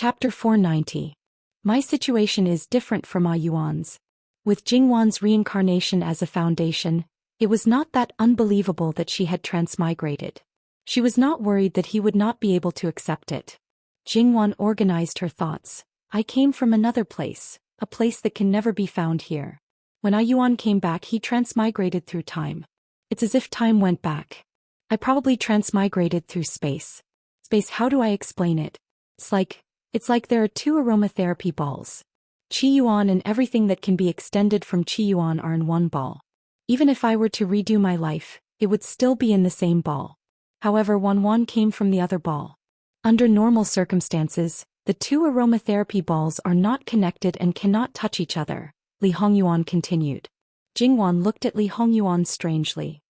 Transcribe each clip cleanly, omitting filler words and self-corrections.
Chapter 490. My situation is different from Ah Yuan's. With Jingwan's reincarnation as a foundation, it was not that unbelievable that she had transmigrated. She was not worried that he would not be able to accept it. Jingwan organized her thoughts. I came from another place, a place that can never be found here. When Ah Yuan came back, he transmigrated through time. It's as if time went back. I probably transmigrated through space. Space, how do I explain it? It's like there are two aromatherapy balls. Qi Yuan and everything that can be extended from Qi Yuan are in one ball. Even if I were to redo my life, it would still be in the same ball. However, Wan came from the other ball. Under normal circumstances, the two aromatherapy balls are not connected and cannot touch each other, Li Hongyuan continued. Jingwan looked at Li Hongyuan strangely.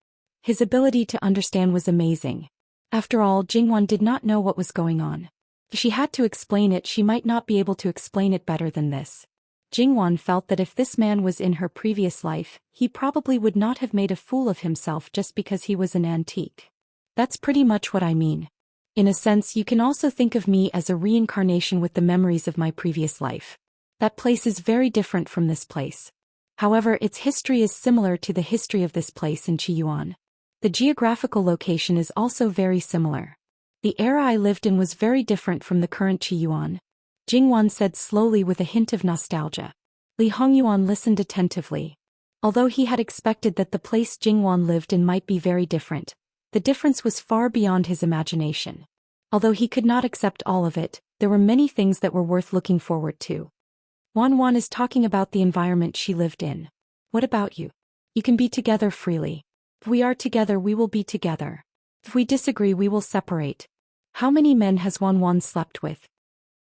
His ability to understand was amazing. After all, Jingwan did not know what was going on. If she had to explain it, she might not be able to explain it better than this. Jingwan felt that if this man was in her previous life, he probably would not have made a fool of himself just because he was an antique. That's pretty much what I mean. In a sense, you can also think of me as a reincarnation with the memories of my previous life. That place is very different from this place. However, its history is similar to the history of this place in Qiyuan. The geographical location is also very similar. The era I lived in was very different from the current Qiyuan. Jingwan said slowly with a hint of nostalgia. Li Hongyuan listened attentively. Although he had expected that the place Jingwan lived in might be very different, the difference was far beyond his imagination. Although he could not accept all of it, there were many things that were worth looking forward to. Wan is talking about the environment she lived in. What about you? You can be together freely. If we are together, we will be together. If we disagree, we will separate. How many men has Wan slept with?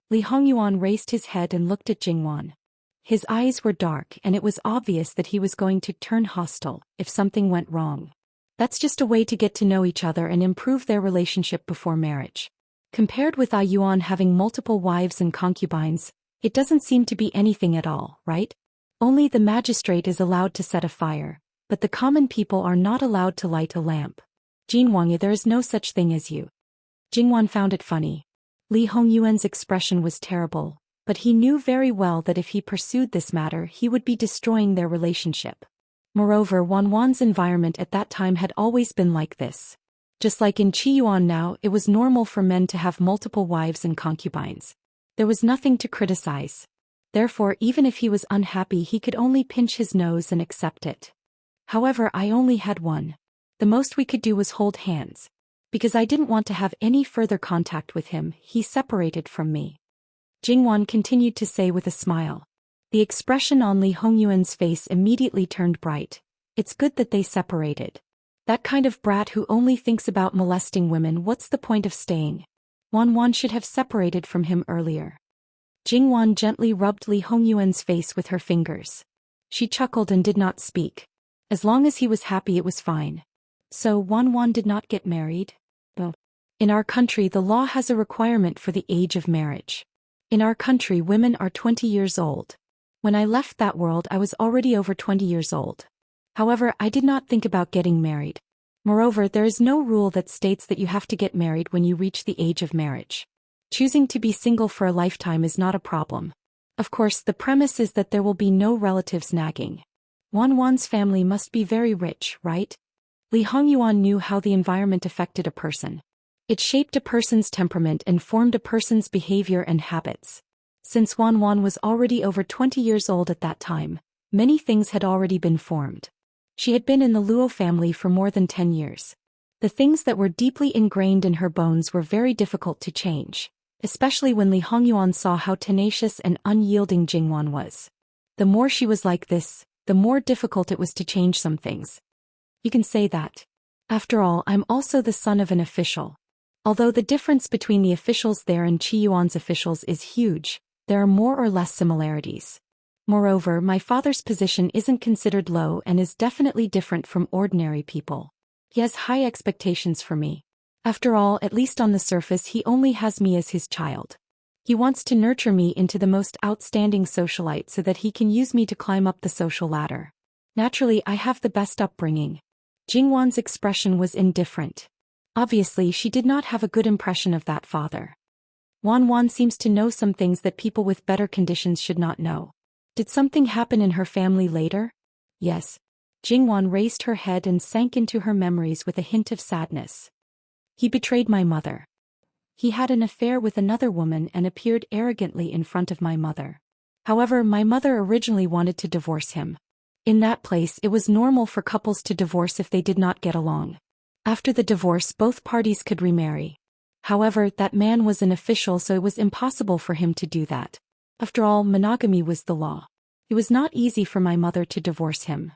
Li Hongyuan raised his head and looked at Jingwan. His eyes were dark and it was obvious that he was going to turn hostile if something went wrong. That's just a way to get to know each other and improve their relationship before marriage. Compared with Ah Yuan having multiple wives and concubines, it doesn't seem to be anything at all, right? Only the magistrate is allowed to set a fire, but the common people are not allowed to light a lamp. Jinwang, there is no such thing as you. Jingwan found it funny. Li Hongyuan's expression was terrible, but he knew very well that if he pursued this matter, he would be destroying their relationship. Moreover, Wan's environment at that time had always been like this. Just like in Qiyuan now, it was normal for men to have multiple wives and concubines. There was nothing to criticize. Therefore, even if he was unhappy, he could only pinch his nose and accept it. However, I only had one. The most we could do was hold hands. Because I didn't want to have any further contact with him, he separated from me. Jingwan continued to say with a smile. The expression on Li Hongyuan's face immediately turned bright. It's good that they separated. That kind of brat who only thinks about molesting women, what's the point of staying? Wan should have separated from him earlier. Jingwan gently rubbed Li Hongyuan's face with her fingers. She chuckled and did not speak. As long as he was happy, it was fine. So Wan did not get married? No. In our country, the law has a requirement for the age of marriage. In our country, women are 20 years old. When I left that world, I was already over 20 years old. However, I did not think about getting married. Moreover, there is no rule that states that you have to get married when you reach the age of marriage. Choosing to be single for a lifetime is not a problem. Of course, the premise is that there will be no relatives nagging. Wan's family must be very rich, right? Li Hongyuan knew how the environment affected a person. It shaped a person's temperament and formed a person's behavior and habits. Since Wan was already over 20 years old at that time, many things had already been formed. She had been in the Luo family for more than 10 years. The things that were deeply ingrained in her bones were very difficult to change, especially when Li Hongyuan saw how tenacious and unyielding Jingwan was. The more she was like this, the more difficult it was to change some things. You can say that. After all, I'm also the son of an official. Although the difference between the officials there and Qiyuan's officials is huge, there are more or less similarities. Moreover, my father's position isn't considered low and is definitely different from ordinary people. He has high expectations for me. After all, at least on the surface, he only has me as his child. He wants to nurture me into the most outstanding socialite so that he can use me to climb up the social ladder. Naturally, I have the best upbringing. Jingwan's expression was indifferent. Obviously, she did not have a good impression of that father. Wan seems to know some things that people with better conditions should not know. Did something happen in her family later? Yes. Jingwan raised her head and sank into her memories with a hint of sadness. He betrayed my mother. He had an affair with another woman and appeared arrogantly in front of my mother. However, my mother originally wanted to divorce him. In that place, it was normal for couples to divorce if they did not get along. After the divorce, both parties could remarry. However, that man was an official, so it was impossible for him to do that. After all, monogamy was the law. It was not easy for my mother to divorce him.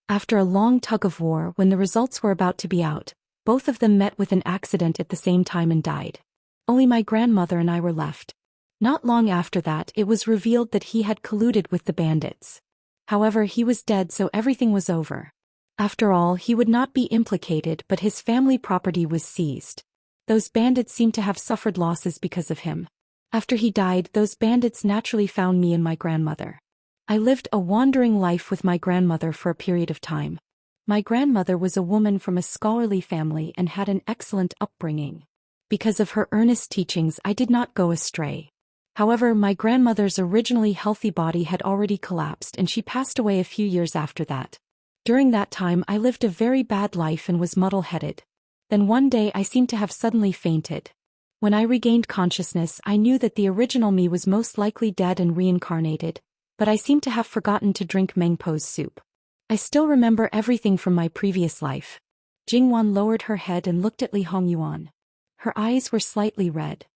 After a long tug-of-war, when the results were about to be out, both of them met with an accident at the same time and died. Only my grandmother and I were left. Not long after that, it was revealed that he had colluded with the bandits. However, he was dead, so everything was over. After all, he would not be implicated, but his family property was seized. Those bandits seemed to have suffered losses because of him. After he died, those bandits naturally found me and my grandmother. I lived a wandering life with my grandmother for a period of time. My grandmother was a woman from a scholarly family and had an excellent upbringing. Because of her earnest teachings, I did not go astray. However, my grandmother's originally healthy body had already collapsed and she passed away a few years after that. During that time, I lived a very bad life and was muddle-headed. Then one day I seemed to have suddenly fainted. When I regained consciousness, I knew that the original me was most likely dead and reincarnated, but I seemed to have forgotten to drink Mengpo's soup. I still remember everything from my previous life. Jingwan lowered her head and looked at Li Hongyuan. Her eyes were slightly red.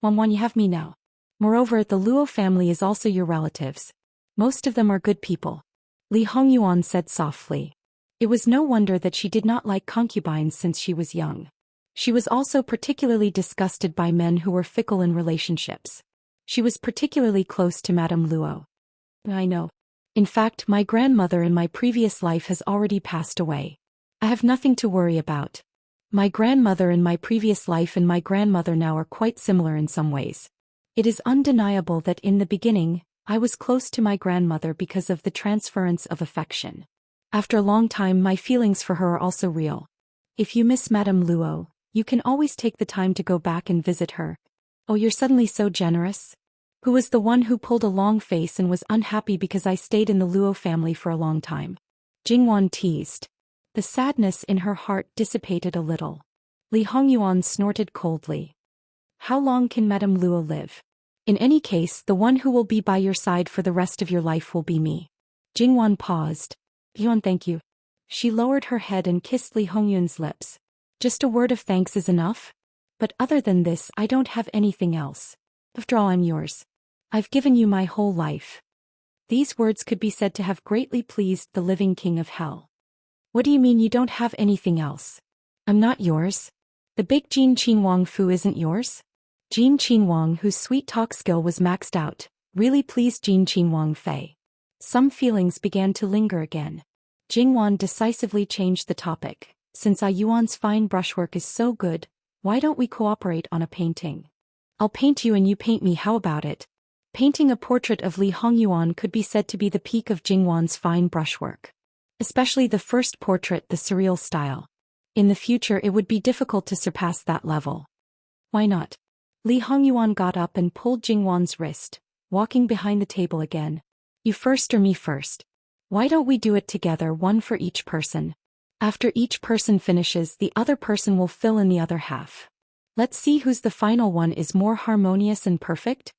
Wan, you have me now. Moreover, the Luo family is also your relatives. Most of them are good people. Li Hongyuan said softly. It was no wonder that she did not like concubines since she was young. She was also particularly disgusted by men who were fickle in relationships. She was particularly close to Madame Luo. I know. In fact, my grandmother in my previous life has already passed away. I have nothing to worry about. My grandmother in my previous life and my grandmother now are quite similar in some ways. It is undeniable that in the beginning, I was close to my grandmother because of the transference of affection. After a long time, my feelings for her are also real. If you miss Madame Luo, you can always take the time to go back and visit her. Oh, you're suddenly so generous. Who was the one who pulled a long face and was unhappy because I stayed in the Luo family for a long time? Jingwan teased. The sadness in her heart dissipated a little. Li Hongyuan snorted coldly. How long can Madame Luo live? In any case, the one who will be by your side for the rest of your life will be me. Jingwan paused. Yuan, thank you. She lowered her head and kissed Li Hongyuan's lips. Just a word of thanks is enough? But other than this, I don't have anything else. After all, I'm yours. I've given you my whole life. These words could be said to have greatly pleased the living king of hell. What do you mean you don't have anything else? I'm not yours. The big Jin Qinhuang Fu isn't yours? Jin Qinhuang, whose sweet talk skill was maxed out, really pleased Jin Qinhuang Fei. Some feelings began to linger again. Jingwan decisively changed the topic. Since Yuan's fine brushwork is so good, why don't we cooperate on a painting? I'll paint you and you paint me, how about it? Painting a portrait of Li Hongyuan could be said to be the peak of Jingwan's fine brushwork. Especially the first portrait, the surreal style. In the future it would be difficult to surpass that level. Why not? Li Hongyuan got up and pulled Jingwan's wrist, walking behind the table again. You first or me first? Why don't we do it together, one for each person? After each person finishes, the other person will fill in the other half. Let's see who's the final one is more harmonious and perfect.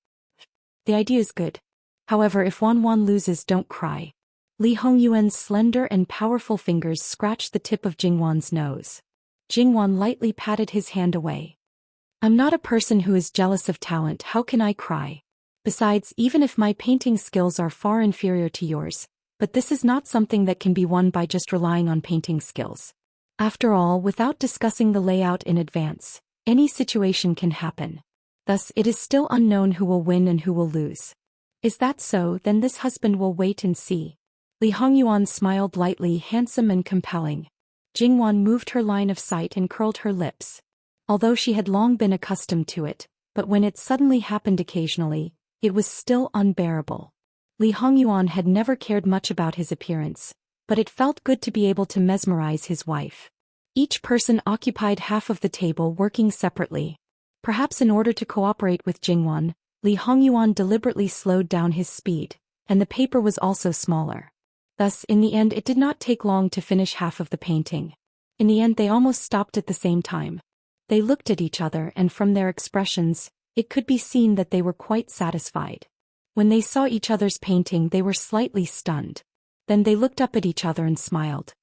The idea is good. However, if Wan loses, don't cry. Li Hongyuan's slender and powerful fingers scratched the tip of Jingwan's nose. Jingwan lightly patted his hand away. I'm not a person who is jealous of talent, how can I cry? Besides, even if my painting skills are far inferior to yours, but this is not something that can be won by just relying on painting skills. After all, without discussing the layout in advance, any situation can happen. Thus, it is still unknown who will win and who will lose. Is that so? Then this husband will wait and see. Li Hongyuan smiled lightly, handsome and compelling. Jingwan moved her line of sight and curled her lips. Although she had long been accustomed to it, but when it suddenly happened occasionally, it was still unbearable. Li Hongyuan had never cared much about his appearance, but it felt good to be able to mesmerize his wife. Each person occupied half of the table, working separately. Perhaps in order to cooperate with Jingwan, Li Hongyuan deliberately slowed down his speed, and the paper was also smaller. Thus, in the end it did not take long to finish half of the painting. In the end they almost stopped at the same time. They looked at each other and from their expressions, it could be seen that they were quite satisfied. When they saw each other's painting they were slightly stunned. Then they looked up at each other and smiled.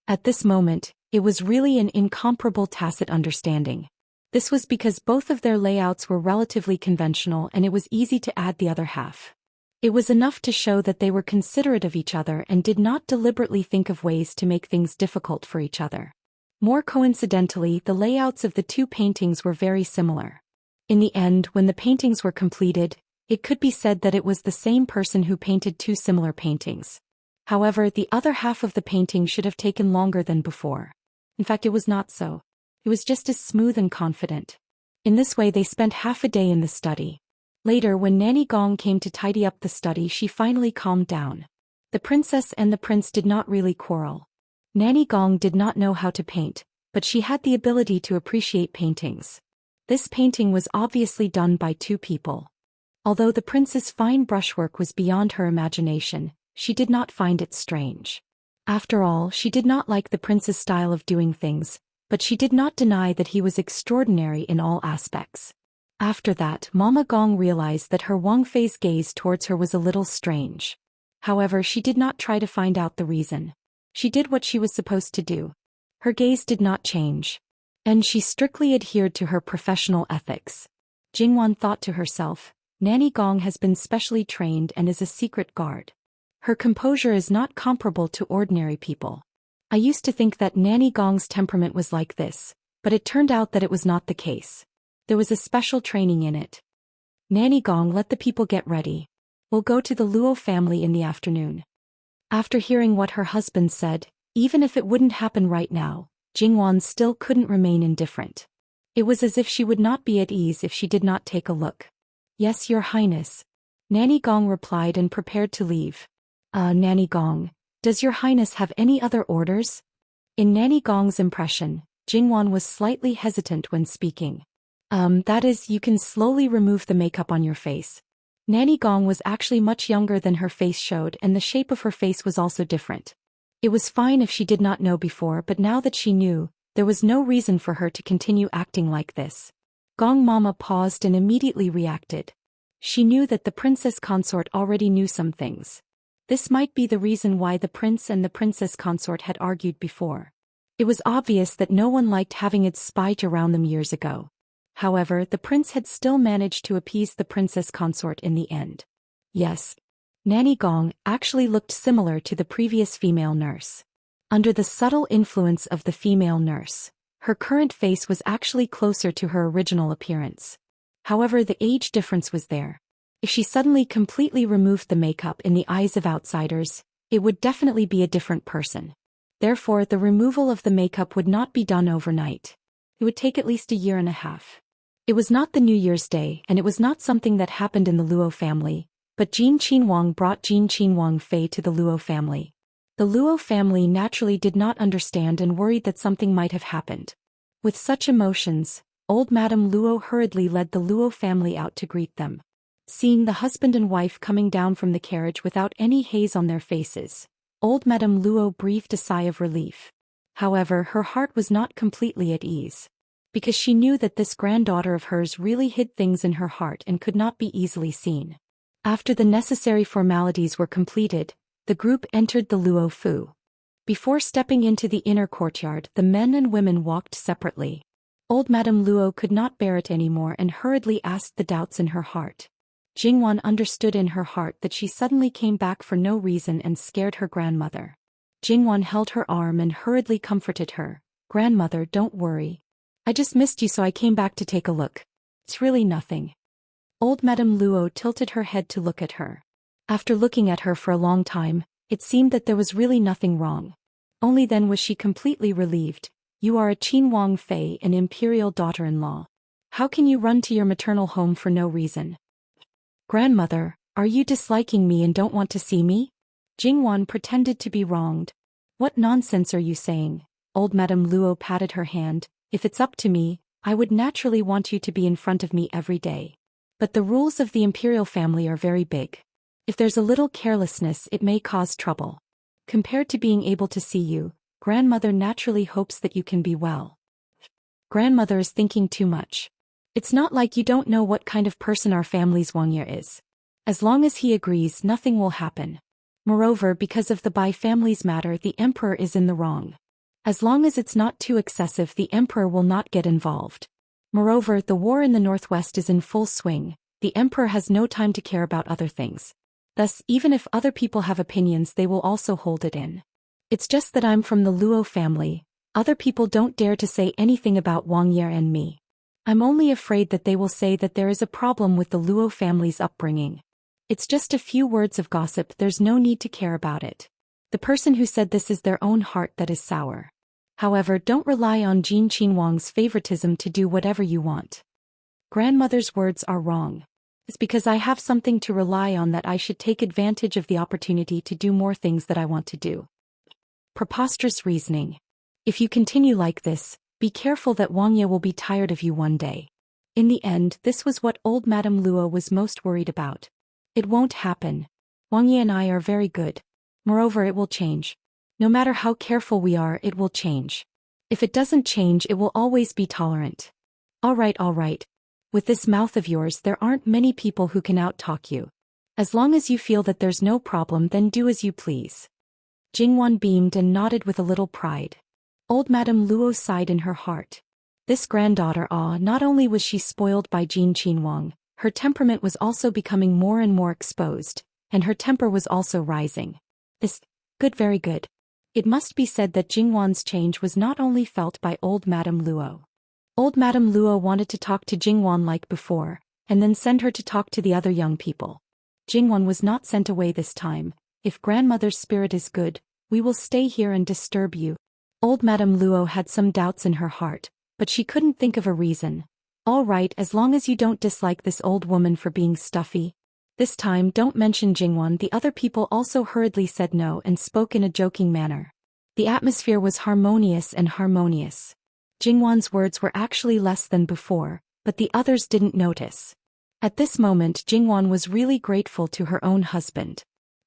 At this moment, it was really an incomparable tacit understanding. This was because both of their layouts were relatively conventional and it was easy to add the other half. It was enough to show that they were considerate of each other and did not deliberately think of ways to make things difficult for each other. More coincidentally, the layouts of the two paintings were very similar. In the end, when the paintings were completed, it could be said that it was the same person who painted two similar paintings. However, the other half of the painting should have taken longer than before. In fact, it was not so. It was just as smooth and confident. In this way they spent half a day in the study. Later, when Nanny Gong came to tidy up the study, she finally calmed down. The princess and the prince did not really quarrel. Nanny Gong did not know how to paint, but she had the ability to appreciate paintings. This painting was obviously done by two people. Although the prince's fine brushwork was beyond her imagination, she did not find it strange. After all, she did not like the prince's style of doing things, but she did not deny that he was extraordinary in all aspects. After that, Mama Gong realized that her Wang Fei's gaze towards her was a little strange. However, she did not try to find out the reason. She did what she was supposed to do. Her gaze did not change. And she strictly adhered to her professional ethics. Jingwan thought to herself, Nanny Gong has been specially trained and is a secret guard. Her composure is not comparable to ordinary people. I used to think that Nanny Gong's temperament was like this, but it turned out that it was not the case. There was a special training in it. Nanny Gong, let the people get ready. We'll go to the Luo family in the afternoon. After hearing what her husband said, even if it wouldn't happen right now, Jingwan still couldn't remain indifferent. It was as if she would not be at ease if she did not take a look. Yes, Your Highness. Nanny Gong replied and prepared to leave. Nanny Gong, does Your Highness have any other orders? In Nanny Gong's impression, Jingwan was slightly hesitant when speaking. That is, you can slowly remove the makeup on your face. Nanny Gong was actually much younger than her face showed and the shape of her face was also different. It was fine if she did not know before, but now that she knew, there was no reason for her to continue acting like this. Gong Mama paused and immediately reacted. She knew that the princess consort already knew some things. This might be the reason why the prince and the princess consort had argued before. It was obvious that no one liked having its spied around them years ago. However, the prince had still managed to appease the princess consort in the end. Yes. Nanny Gong actually looked similar to the previous female nurse. Under the subtle influence of the female nurse, her current face was actually closer to her original appearance. However, the age difference was there. If she suddenly completely removed the makeup in the eyes of outsiders, it would definitely be a different person. Therefore, the removal of the makeup would not be done overnight. It would take at least a year and a half. It was not the New Year's Day and it was not something that happened in the Luo family, but Jin Qinhuang brought Jin Qinhuang Fei to the Luo family. The Luo family naturally did not understand and worried that something might have happened. With such emotions, old Madame Luo hurriedly led the Luo family out to greet them. Seeing the husband and wife coming down from the carriage without any haze on their faces, old Madame Luo breathed a sigh of relief. However, her heart was not completely at ease. Because she knew that this granddaughter of hers really hid things in her heart and could not be easily seen. After the necessary formalities were completed, the group entered the Luo Fu. Before stepping into the inner courtyard, the men and women walked separately. Old Madame Luo could not bear it anymore and hurriedly asked the doubts in her heart. Jingwan understood in her heart that she suddenly came back for no reason and scared her grandmother. Jingwan held her arm and hurriedly comforted her. Grandmother, don't worry. I just missed you so I came back to take a look. It's really nothing. Old Madame Luo tilted her head to look at her. After looking at her for a long time, it seemed that there was really nothing wrong. Only then was she completely relieved. You are a Qinhuang Fei, an imperial daughter-in-law. How can you run to your maternal home for no reason? Grandmother, are you disliking me and don't want to see me? Jingwan pretended to be wronged. What nonsense are you saying? Old Madame Luo patted her hand. If it's up to me, I would naturally want you to be in front of me every day. But the rules of the imperial family are very big. If there's a little carelessness, it may cause trouble. Compared to being able to see you, grandmother naturally hopes that you can be well. Grandmother is thinking too much. It's not like you don't know what kind of person our family's Wangye is. As long as he agrees, nothing will happen. Moreover, because of the Bai family's matter, the emperor is in the wrong. As long as it's not too excessive, the emperor will not get involved. Moreover, the war in the northwest is in full swing. The emperor has no time to care about other things. Thus, even if other people have opinions, they will also hold it in. It's just that I'm from the Luo family. Other people don't dare to say anything about Wang Ye and me. I'm only afraid that they will say that there is a problem with the Luo family's upbringing. It's just a few words of gossip, there's no need to care about it. The person who said this is their own heart that is sour. However, don't rely on Jin Qinhuang's favoritism to do whatever you want. Grandmother's words are wrong. It's because I have something to rely on that I should take advantage of the opportunity to do more things that I want to do. Preposterous reasoning. If you continue like this, be careful that Wang Ye will be tired of you one day. In the end, this was what old Madame Luo was most worried about. It won't happen. Wang Ye and I are very good. Moreover, it will change. No matter how careful we are, it will change. If it doesn't change, it will always be tolerant. All right. With this mouth of yours, there aren't many people who can out-talk you. As long as you feel that there's no problem, then do as you please. Jingwan beamed and nodded with a little pride. Old Madame Luo sighed in her heart. This granddaughter, not only was she spoiled by Jin Qinhuang, her temperament was also becoming more and more exposed, and her temper was also rising. Good, very good. It must be said that Jingwan's change was not only felt by old Madame Luo. Old Madame Luo wanted to talk to Jingwan like before, and then send her to talk to the other young people. Jingwan was not sent away this time. If grandmother's spirit is good, we will stay here and disturb you. Old Madame Luo had some doubts in her heart, but she couldn't think of a reason. All right, as long as you don't dislike this old woman for being stuffy. This time don't mention Jingwan. The other people also hurriedly said no and spoke in a joking manner. The atmosphere was harmonious. Jingwan's words were actually less than before, but the others didn't notice. At this moment, Jingwan was really grateful to her own husband.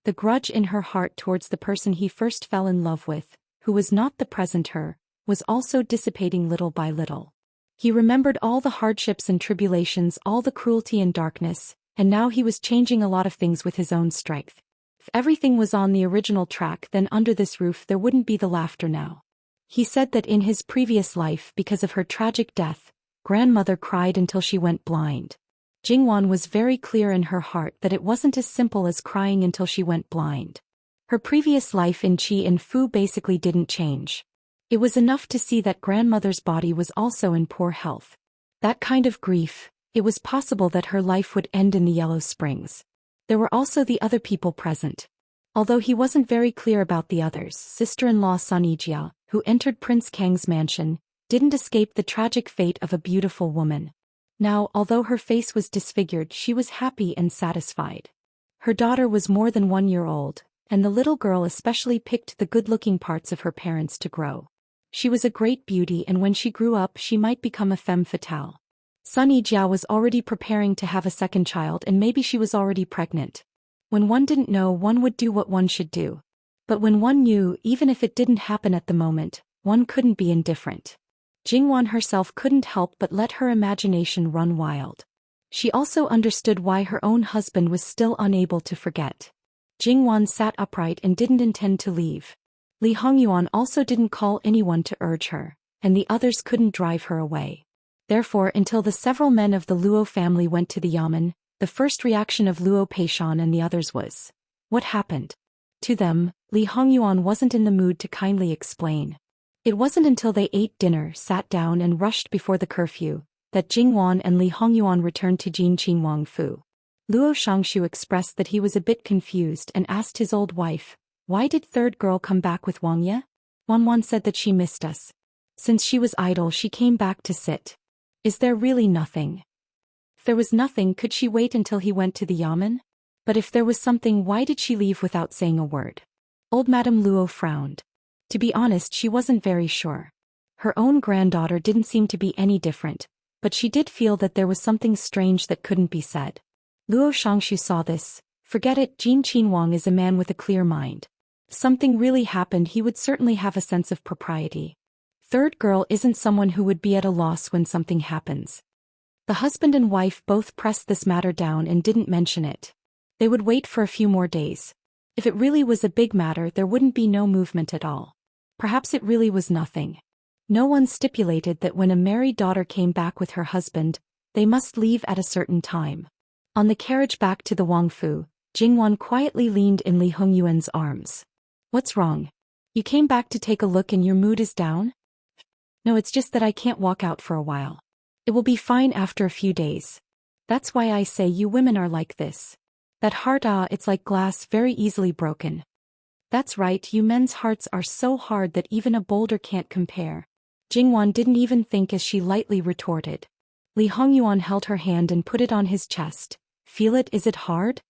The grudge in her heart towards the person he first fell in love with, who was not the present her, was also dissipating little by little. He remembered all the hardships and tribulations, all the cruelty and darkness, and now he was changing a lot of things with his own strength. If everything was on the original track, then under this roof there wouldn't be the laughter now. He said that in his previous life, because of her tragic death, grandmother cried until she went blind. Jingwan was very clear in her heart that it wasn't as simple as crying until she went blind. Her previous life in Qi and Fu basically didn't change. It was enough to see that grandmother's body was also in poor health. That kind of grief, it was possible that her life would end in the Yellow Springs. There were also the other people present. Although he wasn't very clear about the others, sister-in-law Sun Yijia, who entered Prince Kang's mansion, didn't escape the tragic fate of a beautiful woman. Now, although her face was disfigured, she was happy and satisfied. Her daughter was more than 1 year old, and the little girl especially picked the good-looking parts of her parents to grow. She was a great beauty, and when she grew up she might become a femme fatale. Sun Yijia was already preparing to have a second child, and maybe she was already pregnant. When one didn't know, one would do what one should do. But when one knew, even if it didn't happen at the moment, one couldn't be indifferent. Jingwan herself couldn't help but let her imagination run wild. She also understood why her own husband was still unable to forget. Jingwan sat upright and didn't intend to leave. Li Hongyuan also didn't call anyone to urge her, and the others couldn't drive her away. Therefore, until the several men of the Luo family went to the yamen, the first reaction of Luo Peishan and the others was, "What happened?" To them, Li Hongyuan wasn't in the mood to kindly explain. It wasn't until they ate dinner, sat down and rushed before the curfew, that Jingwan and Li Hongyuan returned to Jin Qinhuang Fu. Luo Shangshu expressed that he was a bit confused and asked his old wife, "Why did third girl come back with Wang Ye?" Wanwan said that she missed us. Since she was idle, she came back to sit. Is there really nothing? If there was nothing, could she wait until he went to the yamen? But if there was something, why did she leave without saying a word? Old Madame Luo frowned. To be honest, she wasn't very sure. Her own granddaughter didn't seem to be any different, but she did feel that there was something strange that couldn't be said. Luo Shangshu saw this. Forget it, Jin Qinhuang is a man with a clear mind. If something really happened, he would certainly have a sense of propriety. Third girl isn't someone who would be at a loss when something happens. The husband and wife both pressed this matter down and didn't mention it. They would wait for a few more days. If it really was a big matter, there wouldn't be no movement at all. Perhaps it really was nothing. No one stipulated that when a married daughter came back with her husband, they must leave at a certain time. On the carriage back to the Wangfu, Jingwan quietly leaned in Li Hongyuan's arms. What's wrong? You came back to take a look and your mood is down? No, it's just that I can't walk out for a while. It will be fine after a few days. That's why I say you women are like this. That heart, it's like glass, very easily broken. That's right, you men's hearts are so hard that even a boulder can't compare. Jingwan didn't even think as she lightly retorted. Li Hongyuan held her hand and put it on his chest. Feel it, is it hard?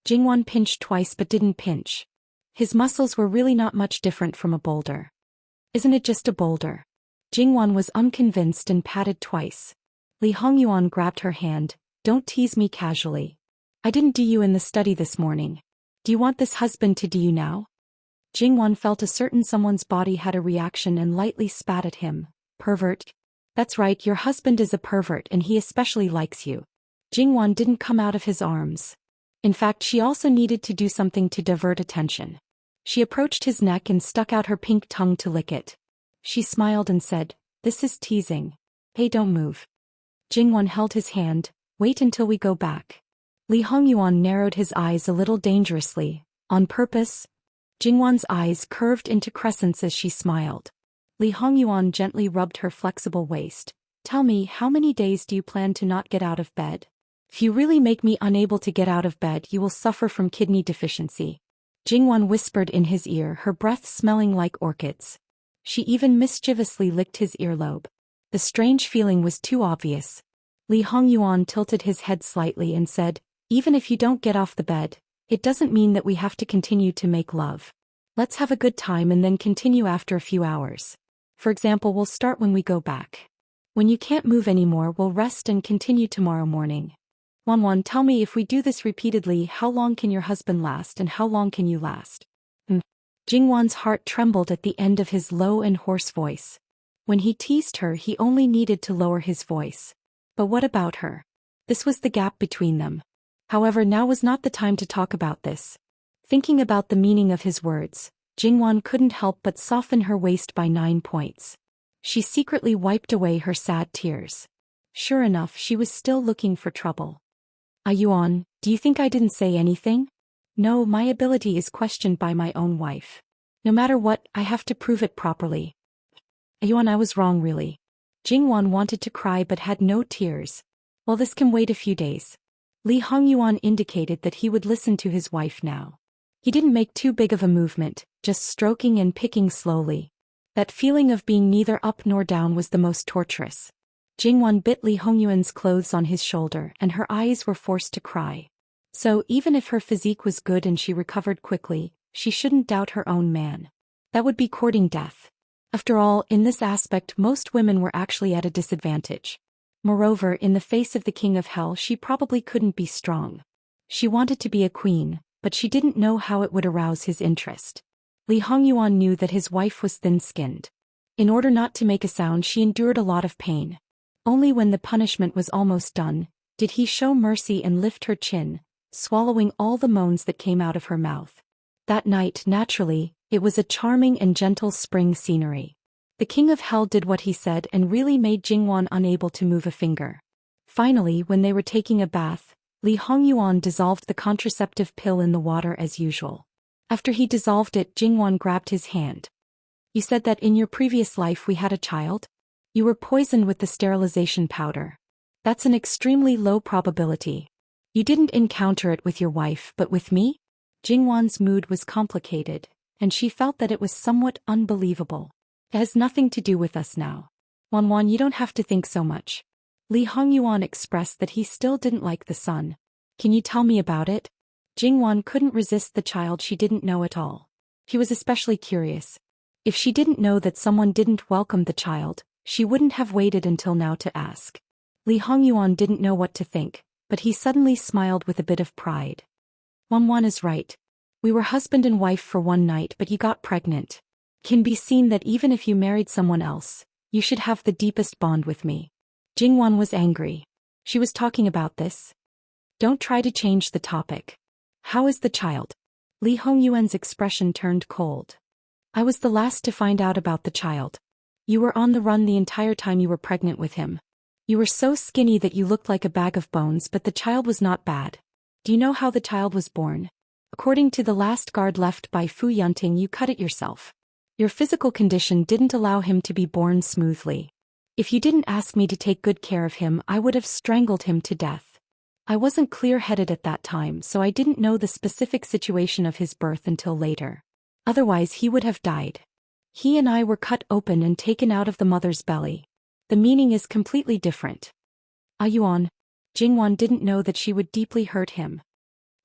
Jingwan pinched twice but didn't pinch. His muscles were really not much different from a boulder. Isn't it just a boulder? Jingwan was unconvinced and patted twice. Li Hongyuan grabbed her hand. Don't tease me casually. I didn't do you in the study this morning. Do you want this husband to do you now? Jingwan felt a certain someone's body had a reaction and lightly spat at him. Pervert. That's right, your husband is a pervert and he especially likes you. Jingwan didn't come out of his arms. In fact, she also needed to do something to divert attention. She approached his neck and stuck out her pink tongue to lick it. She smiled and said, "This is teasing. Hey, don't move." Jingwan held his hand. Wait until we go back. Li Hongyuan narrowed his eyes a little dangerously. On purpose? Jingwan's eyes curved into crescents as she smiled. Li Hongyuan gently rubbed her flexible waist. Tell me, how many days do you plan to not get out of bed? If you really make me unable to get out of bed, you will suffer from kidney deficiency. Jingwan whispered in his ear, her breath smelling like orchids. She even mischievously licked his earlobe. The strange feeling was too obvious. Li Hongyuan tilted his head slightly and said, even if you don't get off the bed, it doesn't mean that we have to continue to make love. Let's have a good time and then continue after a few hours. For example, we'll start when we go back. When you can't move anymore, we'll rest and continue tomorrow morning. Wanwan, tell me, if we do this repeatedly, how long can your husband last and how long can you last? Jingwan's heart trembled at the end of his low and hoarse voice. When he teased her, he only needed to lower his voice. But what about her? This was the gap between them. However, now was not the time to talk about this. Thinking about the meaning of his words, Jingwan couldn't help but soften her waist by 9 points. She secretly wiped away her sad tears. Sure enough, she was still looking for trouble. Yuan, do you think I didn't say anything? No, my ability is questioned by my own wife. No matter what, I have to prove it properly. Yuan, I was wrong really. Jingwan wanted to cry but had no tears. Well, this can wait a few days. Li Hongyuan indicated that he would listen to his wife now. He didn't make too big of a movement, just stroking and picking slowly. That feeling of being neither up nor down was the most torturous. Jingwan bit Li Hongyuan's clothes on his shoulder and her eyes were forced to cry. So, even if her physique was good and she recovered quickly, she shouldn't doubt her own man. That would be courting death. After all, in this aspect most women were actually at a disadvantage. Moreover, in the face of the king of hell she probably couldn't be strong. She wanted to be a queen, but she didn't know how it would arouse his interest. Li Hongyuan knew that his wife was thin-skinned. In order not to make a sound, she endured a lot of pain. Only when the punishment was almost done, did he show mercy and lift her chin, swallowing all the moans that came out of her mouth. That night, naturally, it was a charming and gentle spring scenery. The king of hell did what he said and really made Jingwan unable to move a finger. Finally, when they were taking a bath, Li Hongyuan dissolved the contraceptive pill in the water as usual. After he dissolved it, Jingwan grabbed his hand. You said that in your previous life we had a child? You were poisoned with the sterilization powder. That's an extremely low probability. You didn't encounter it with your wife, but with me? Jingwan's mood was complicated, and she felt that it was somewhat unbelievable. It has nothing to do with us now. Wanwan, you don't have to think so much. Li Hongyuan expressed that he still didn't like the son. Can you tell me about it? Jingwan couldn't resist the child she didn't know at all. He was especially curious. If she didn't know that someone didn't welcome the child, she wouldn't have waited until now to ask. Li Hongyuan didn't know what to think, but he suddenly smiled with a bit of pride. Wanwan is right. We were husband and wife for one night, but you got pregnant. Can be seen that even if you married someone else, you should have the deepest bond with me. Jingwan was angry. She was talking about this. Don't try to change the topic. How is the child? Li Hongyuan's expression turned cold. I was the last to find out about the child. You were on the run the entire time you were pregnant with him. You were so skinny that you looked like a bag of bones, but the child was not bad. Do you know how the child was born? According to the last guard left by Fu Yunting, you cut it yourself. Your physical condition didn't allow him to be born smoothly. If you didn't ask me to take good care of him, I would have strangled him to death. I wasn't clear-headed at that time, so I didn't know the specific situation of his birth until later. Otherwise he would have died. He and I were cut open and taken out of the mother's belly. The meaning is completely different. Yuan. Jingwan didn't know that she would deeply hurt him.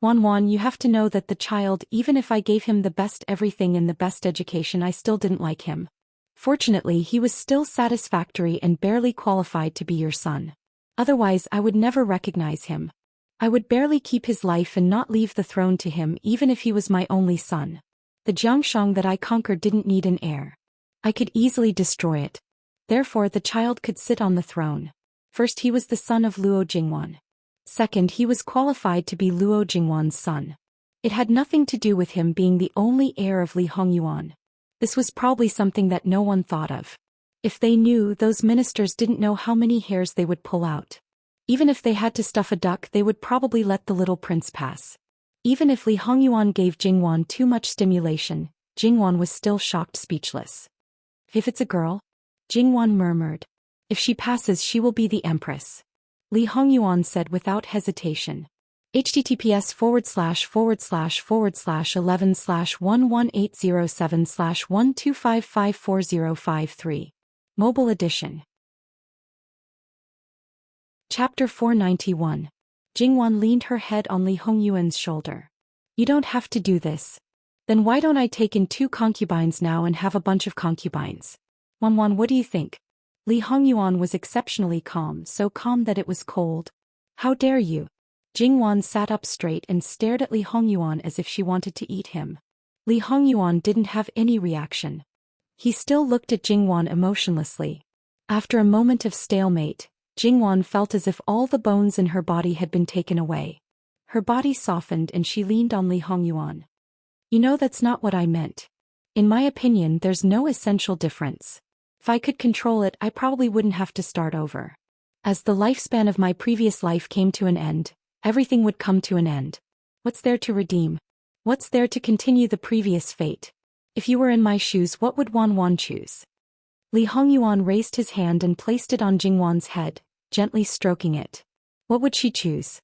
Wanwan, you have to know that the child, even if I gave him the best everything and the best education, I still didn't like him. Fortunately, he was still satisfactory and barely qualified to be your son. Otherwise, I would never recognize him. I would barely keep his life and not leave the throne to him even if he was my only son. The Jiangshang that I conquered didn't need an heir. I could easily destroy it. Therefore the child could sit on the throne. First, he was the son of Luo Jingwan. Second, he was qualified to be Luo Jingwan's son. It had nothing to do with him being the only heir of Li Hongyuan. This was probably something that no one thought of. If they knew, those ministers didn't know how many hairs they would pull out. Even if they had to stuff a duck, they would probably let the little prince pass. Even if Li Hongyuan gave Jingwan too much stimulation, Jingwan was still shocked, speechless. If it's a girl? Jingwan murmured. If she passes, she will be the empress. Li Hongyuan said without hesitation. https://11/11807/1255405 Mobile Edition. Chapter 491. Jingwan leaned her head on Li Hongyuan's shoulder. You don't have to do this. Then why don't I take in 2 concubines now and have a bunch of concubines? Wanwan, what do you think? Li Hongyuan was exceptionally calm, so calm that it was cold. How dare you? Jingwan sat up straight and stared at Li Hongyuan as if she wanted to eat him. Li Hongyuan didn't have any reaction. He still looked at Jingwan emotionlessly. After a moment of stalemate, Jingwan felt as if all the bones in her body had been taken away. Her body softened and she leaned on Li Hongyuan. You know, that's not what I meant. In my opinion, there's no essential difference. If I could control it, I probably wouldn't have to start over. As the lifespan of my previous life came to an end, everything would come to an end. What's there to redeem? What's there to continue the previous fate? If you were in my shoes, what would Wanwan choose? Li Hongyuan raised his hand and placed it on Jingwan's head, gently stroking it. What would she choose?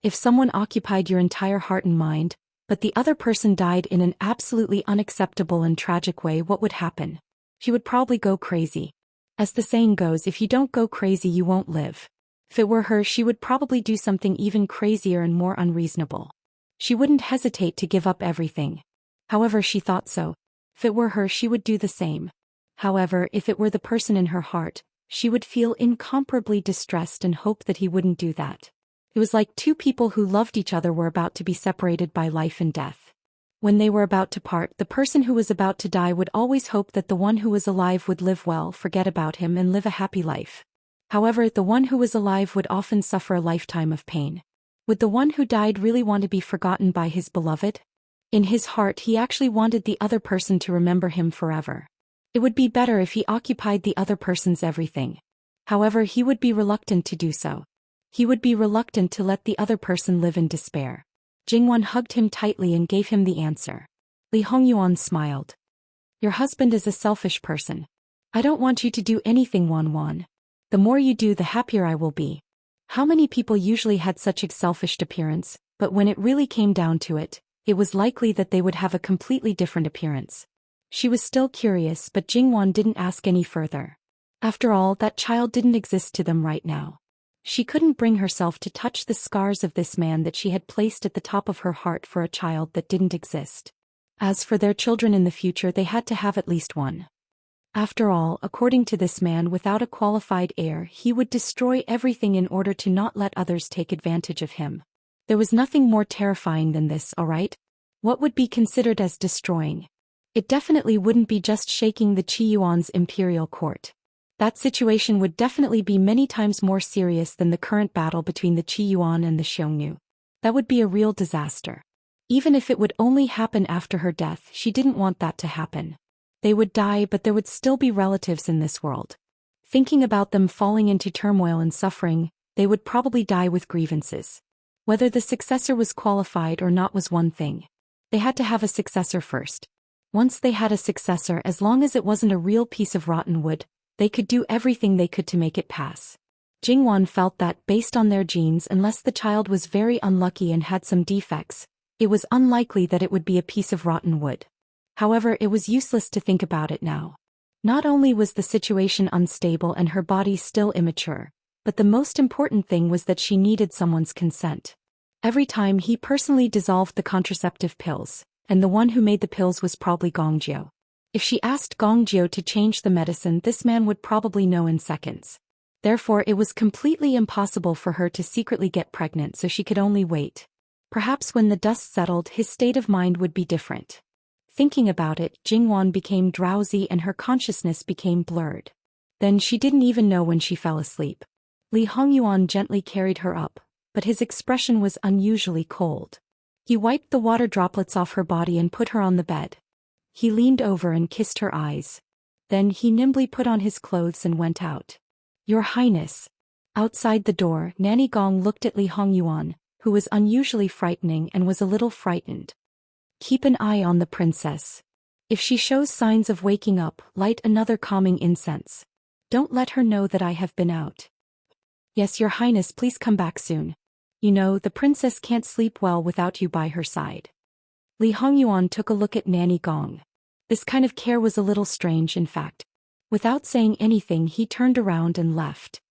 If someone occupied your entire heart and mind, but the other person died in an absolutely unacceptable and tragic way, what would happen? She would probably go crazy. As the saying goes, if you don't go crazy, you won't live. If it were her, she would probably do something even crazier and more unreasonable. She wouldn't hesitate to give up everything. However, she thought so. If it were her, she would do the same. However, if it were the person in her heart, she would feel incomparably distressed and hope that he wouldn't do that. It was like 2 people who loved each other were about to be separated by life and death. When they were about to part, the person who was about to die would always hope that the one who was alive would live well, forget about him, and live a happy life. However, the one who was alive would often suffer a lifetime of pain. Would the one who died really want to be forgotten by his beloved? In his heart, he actually wanted the other person to remember him forever. It would be better if he occupied the other person's everything. However, he would be reluctant to do so. He would be reluctant to let the other person live in despair. Jingwan hugged him tightly and gave him the answer. Li Hongyuan smiled. Your husband is a selfish person. I don't want you to do anything, Wanwan. The more you do, the happier I will be. How many people usually had such a selfish appearance, but when it really came down to it, it was likely that they would have a completely different appearance. She was still curious, but Jingwan didn't ask any further. After all, that child didn't exist to them right now. She couldn't bring herself to touch the scars of this man that she had placed at the top of her heart for a child that didn't exist. As for their children in the future, they had to have at least one. After all, according to this man, without a qualified heir, he would destroy everything in order to not let others take advantage of him. There was nothing more terrifying than this, alright? What would be considered as destroying? It definitely wouldn't be just shaking the Qi Yuan's imperial court. That situation would definitely be many times more serious than the current battle between the Qi Yuan and the Xiongnu. That would be a real disaster. Even if it would only happen after her death, she didn't want that to happen. They would die, but there would still be relatives in this world. Thinking about them falling into turmoil and suffering, they would probably die with grievances. Whether the successor was qualified or not was one thing. They had to have a successor first. Once they had a successor, as long as it wasn't a real piece of rotten wood, they could do everything they could to make it pass. Jingwan felt that, based on their genes, unless the child was very unlucky and had some defects, it was unlikely that it would be a piece of rotten wood. However, it was useless to think about it now. Not only was the situation unstable and her body still immature, but the most important thing was that she needed someone's consent. Every time he personally dissolved the contraceptive pills, and the one who made the pills was probably Gongjiu. If she asked Gongjiu to change the medicine, this man would probably know in seconds. Therefore, it was completely impossible for her to secretly get pregnant, so she could only wait. Perhaps when the dust settled, his state of mind would be different. Thinking about it, Jingwan became drowsy and her consciousness became blurred. Then she didn't even know when she fell asleep. Li Hongyuan gently carried her up, but his expression was unusually cold. He wiped the water droplets off her body and put her on the bed. He leaned over and kissed her eyes. Then he nimbly put on his clothes and went out. Your Highness. Outside the door, Nanny Gong looked at Li Hongyuan, who was unusually frightening and was a little frightened. Keep an eye on the princess. If she shows signs of waking up, light another calming incense. Don't let her know that I have been out. Yes, Your Highness, please come back soon. You know, the princess can't sleep well without you by her side. Li Hongyuan took a look at Nanny Gong. This kind of care was a little strange, in fact. Without saying anything, he turned around and left.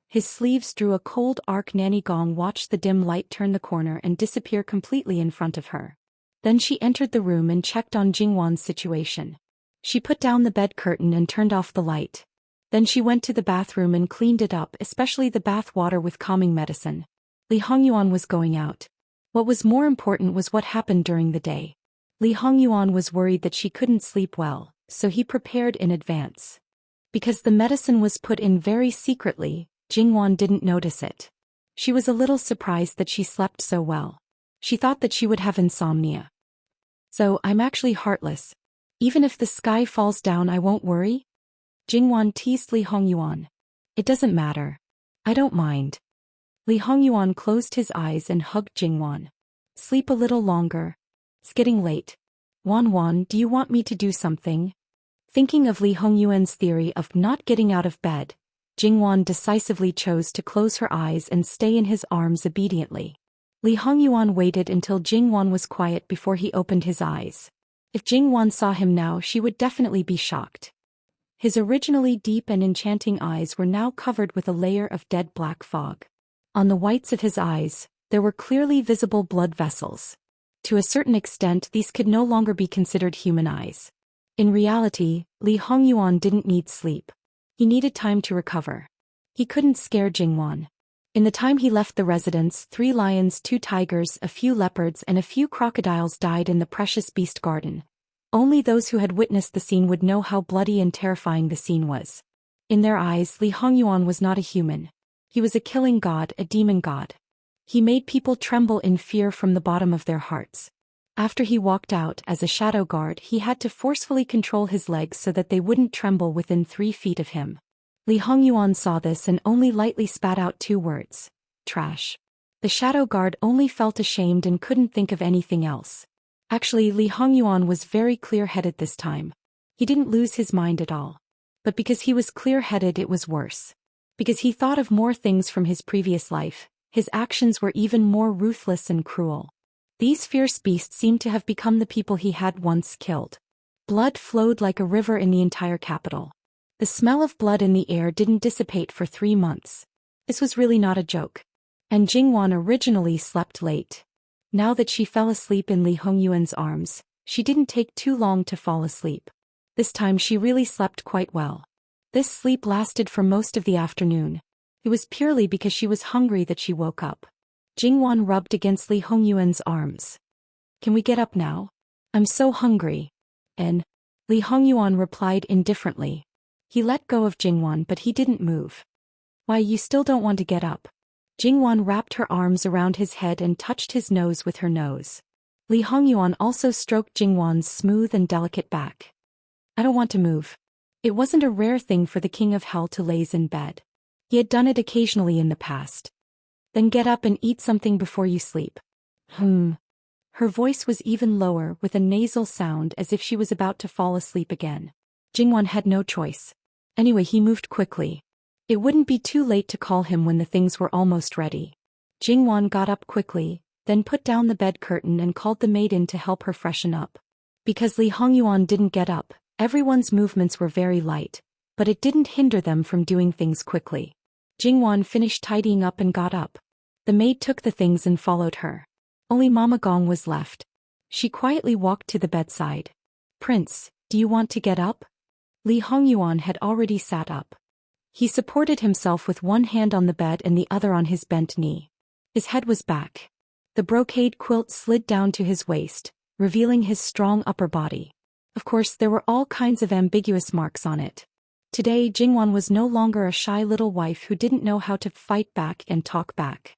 His sleeves drew a cold arc. Nanny Gong watched the dim light turn the corner and disappear completely in front of her. Then she entered the room and checked on Jingwan's situation. She put down the bed curtain and turned off the light. Then she went to the bathroom and cleaned it up, especially the bath water with calming medicine. Li Hongyuan was going out. What was more important was what happened during the day. Li Hongyuan was worried that she couldn't sleep well, so he prepared in advance. Because the medicine was put in very secretly, Jingwan didn't notice it. She was a little surprised that she slept so well. She thought that she would have insomnia. So, I'm actually heartless. Even if the sky falls down, I won't worry? Jingwan teased Li Hongyuan. It doesn't matter. I don't mind. Li Hongyuan closed his eyes and hugged Jingwan. Sleep a little longer. It's getting late. Wan, do you want me to do something? Thinking of Li Hongyuan's theory of not getting out of bed, Jingwan decisively chose to close her eyes and stay in his arms obediently. Li Hongyuan waited until Jingwan was quiet before he opened his eyes. If Jingwan saw him now, she would definitely be shocked. His originally deep and enchanting eyes were now covered with a layer of dead black fog. On the whites of his eyes, there were clearly visible blood vessels. To a certain extent, these could no longer be considered human eyes. In reality, Li Hongyuan didn't need sleep. He needed time to recover. He couldn't scare Jingwan. In the time he left the residence, 3 lions, 2 tigers, a few leopards and a few crocodiles died in the precious beast garden. Only those who had witnessed the scene would know how bloody and terrifying the scene was. In their eyes, Li Hongyuan was not a human. He was a killing god, a demon god. He made people tremble in fear from the bottom of their hearts. After he walked out as a shadow guard, he had to forcefully control his legs so that they wouldn't tremble within 3 feet of him. Li Hongyuan saw this and only lightly spat out 2 words. Trash. The shadow guard only felt ashamed and couldn't think of anything else. Actually, Li Hongyuan was very clear-headed this time. He didn't lose his mind at all. But because he was clear-headed, it was worse. Because he thought of more things from his previous life, his actions were even more ruthless and cruel. These fierce beasts seemed to have become the people he had once killed. Blood flowed like a river in the entire capital. The smell of blood in the air didn't dissipate for 3 months. This was really not a joke. And Jingwan originally slept late. Now that she fell asleep in Li Hongyuan's arms, She didn't take too long to fall asleep. This time she really slept quite well. This sleep lasted for most of the afternoon. It was purely because she was hungry that she woke up. Jingwan rubbed against Li Hongyuan's arms. Can we get up now? I'm so hungry. And Li Hongyuan replied indifferently. He let go of Jingwan but he didn't move. Why, you still don't want to get up? Jingwan wrapped her arms around his head and touched his nose with her nose. Li Hongyuan also stroked Jingwan's smooth and delicate back. I don't want to move. It wasn't a rare thing for the king of hell to laze in bed. He had done it occasionally in the past. Then get up and eat something before you sleep. Her voice was even lower with a nasal sound as if she was about to fall asleep again. Jingwan had no choice. Anyway, he moved quickly. It wouldn't be too late to call him when the things were almost ready. Jingwan got up quickly, then put down the bed curtain and called the maid in to help her freshen up. Because Li Hongyuan didn't get up, everyone's movements were very light, but it didn't hinder them from doing things quickly. Jingwan finished tidying up and got up. The maid took the things and followed her. Only Mama Gong was left. She quietly walked to the bedside. Prince, do you want to get up? Li Hongyuan had already sat up. He supported himself with one hand on the bed and the other on his bent knee. His head was back. The brocade quilt slid down to his waist, revealing his strong upper body. Of course, there were all kinds of ambiguous marks on it. Today, Jingwan was no longer a shy little wife who didn't know how to fight back and talk back.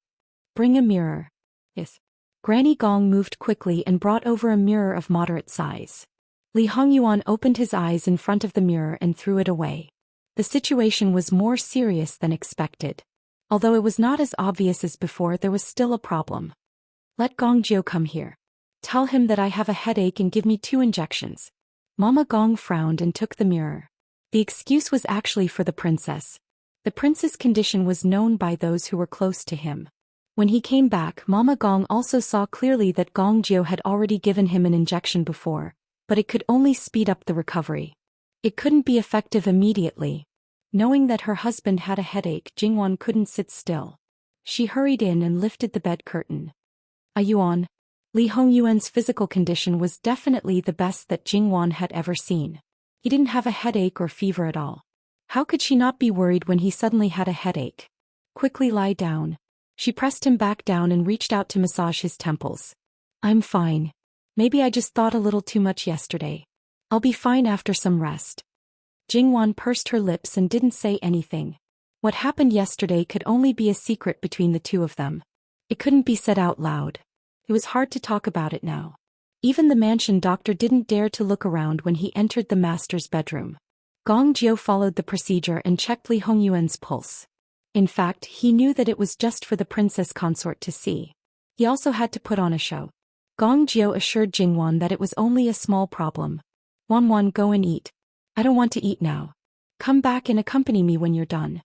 Bring a mirror. Yes. Granny Gong moved quickly and brought over a mirror of moderate size. Li Hongyuan opened his eyes in front of the mirror and threw it away. The situation was more serious than expected. Although it was not as obvious as before, there was still a problem. Let Gong Jiu come here. Tell him that I have a headache and give me 2 injections. Mama Gong frowned and took the mirror. The excuse was actually for the princess. The prince's condition was known by those who were close to him. When he came back, Mama Gong also saw clearly that Gong Jiu had already given him an injection before, but it could only speed up the recovery. It couldn't be effective immediately. Knowing that her husband had a headache, Jingwan couldn't sit still. She hurried in and lifted the bed curtain. Yuan. Li Hongyuan's physical condition was definitely the best that Jingwan had ever seen. He didn't have a headache or fever at all. How could she not be worried when he suddenly had a headache? Quickly lie down. She pressed him back down and reached out to massage his temples. I'm fine. Maybe I just thought a little too much yesterday. I'll be fine after some rest. Jingwan pursed her lips and didn't say anything. What happened yesterday could only be a secret between the two of them. It couldn't be said out loud. It was hard to talk about it now. Even the mansion doctor didn't dare to look around when he entered the master's bedroom. Gong Jiu followed the procedure and checked Li Hongyuan's pulse. In fact, he knew that it was just for the princess consort to see. He also had to put on a show. Gong Jiu assured Jingwan that it was only a small problem. Wan, go and eat. I don't want to eat now. Come back and accompany me when you're done.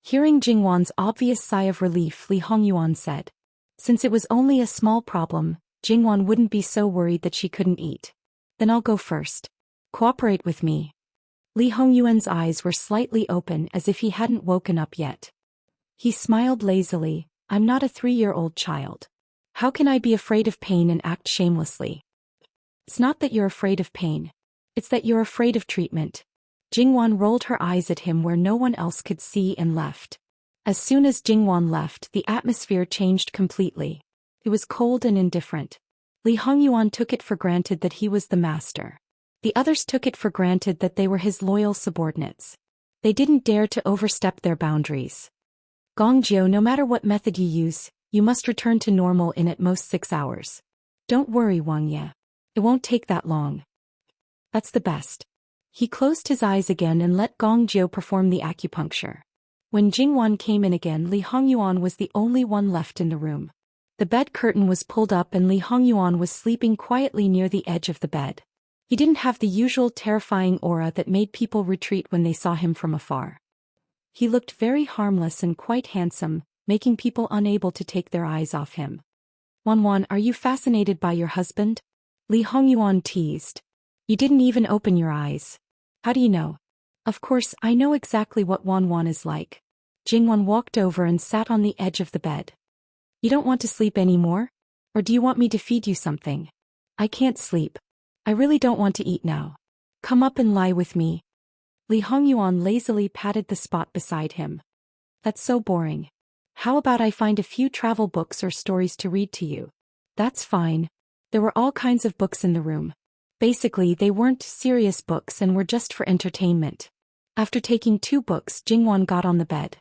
Hearing Jingwan's obvious sigh of relief, Li Hongyuan said. Since it was only a small problem, Jingwan wouldn't be so worried that she couldn't eat. Then I'll go first. Cooperate with me. Li Hongyuan's eyes were slightly open as if he hadn't woken up yet. He smiled lazily. I'm not a 3-year-old child. How can I be afraid of pain and act shamelessly? It's not that you're afraid of pain. It's that you're afraid of treatment. Jingwan rolled her eyes at him where no one else could see and left. As soon as Jingwan left, the atmosphere changed completely. It was cold and indifferent. Li Hongyuan took it for granted that he was the master. The others took it for granted that they were his loyal subordinates. They didn't dare to overstep their boundaries. Gong Jiu, no matter what method you use, you must return to normal in at most 6 hours. Don't worry, Wang Ye. It won't take that long. That's the best. He closed his eyes again and let Gong Jiu perform the acupuncture. When Jingwan came in again, Li Hongyuan was the only one left in the room. The bed curtain was pulled up and Li Hongyuan was sleeping quietly near the edge of the bed. He didn't have the usual terrifying aura that made people retreat when they saw him from afar. He looked very harmless and quite handsome, making people unable to take their eyes off him. Wan, are you fascinated by your husband? Li Hongyuan teased. You didn't even open your eyes. How do you know? Of course, I know exactly what Wan is like. Jingwan walked over and sat on the edge of the bed. You don't want to sleep anymore? Or do you want me to feed you something? I can't sleep. I really don't want to eat now. Come up and lie with me. Li Hongyuan lazily patted the spot beside him. That's so boring. How about I find a few travel books or stories to read to you? That's fine. There were all kinds of books in the room. Basically, they weren't serious books and were just for entertainment. After taking 2 books, Jingwan got on the bed.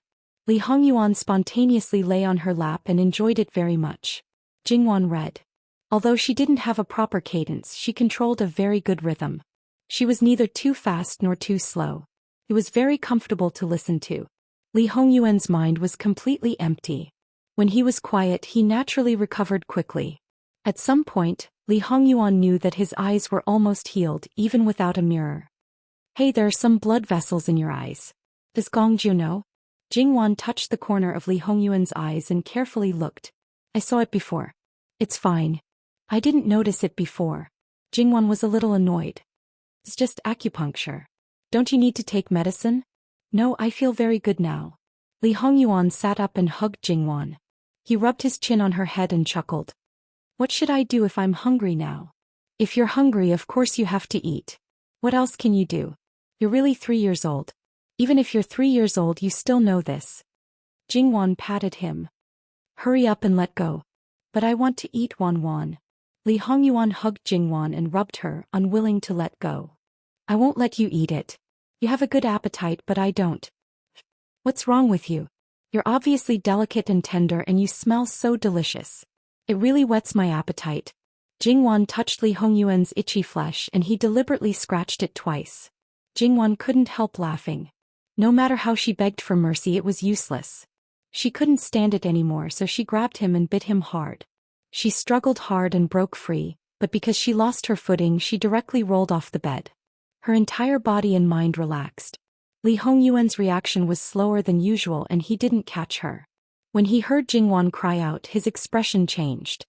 Li Hongyuan spontaneously lay on her lap and enjoyed it very much. Jingwan read. Although she didn't have a proper cadence, she controlled a very good rhythm. She was neither too fast nor too slow. It was very comfortable to listen to. Li Hongyuan's mind was completely empty. When he was quiet, he naturally recovered quickly. At some point, Li Hongyuan knew that his eyes were almost healed, even without a mirror. Hey, there are some blood vessels in your eyes. Does Gongju know? Jingwan touched the corner of Li Hongyuan's eyes and carefully looked. I saw it before. It's fine. I didn't notice it before. Jingwan was a little annoyed. It's just acupuncture. Don't you need to take medicine? No, I feel very good now. Li Hongyuan sat up and hugged Jingwan. He rubbed his chin on her head and chuckled. What should I do if I'm hungry now? If you're hungry, of course you have to eat. What else can you do? You're really 3 years old. Even if you're 3 years old, you still know this. Jingwan patted him. Hurry up and let go. But I want to eat Wan. Li Hongyuan hugged Jingwan and rubbed her, unwilling to let go. I won't let you eat it. You have a good appetite, but I don't. What's wrong with you? You're obviously delicate and tender and you smell so delicious. It really whets my appetite. Jingwan touched Li Hongyuan's itchy flesh and he deliberately scratched it twice. Jingwan couldn't help laughing. No matter how she begged for mercy, it was useless. She couldn't stand it anymore, so she grabbed him and bit him hard. She struggled hard and broke free, but because she lost her footing, she directly rolled off the bed. Her entire body and mind relaxed. Li Hongyuan's reaction was slower than usual and he didn't catch her. When he heard Jingwan cry out, his expression changed.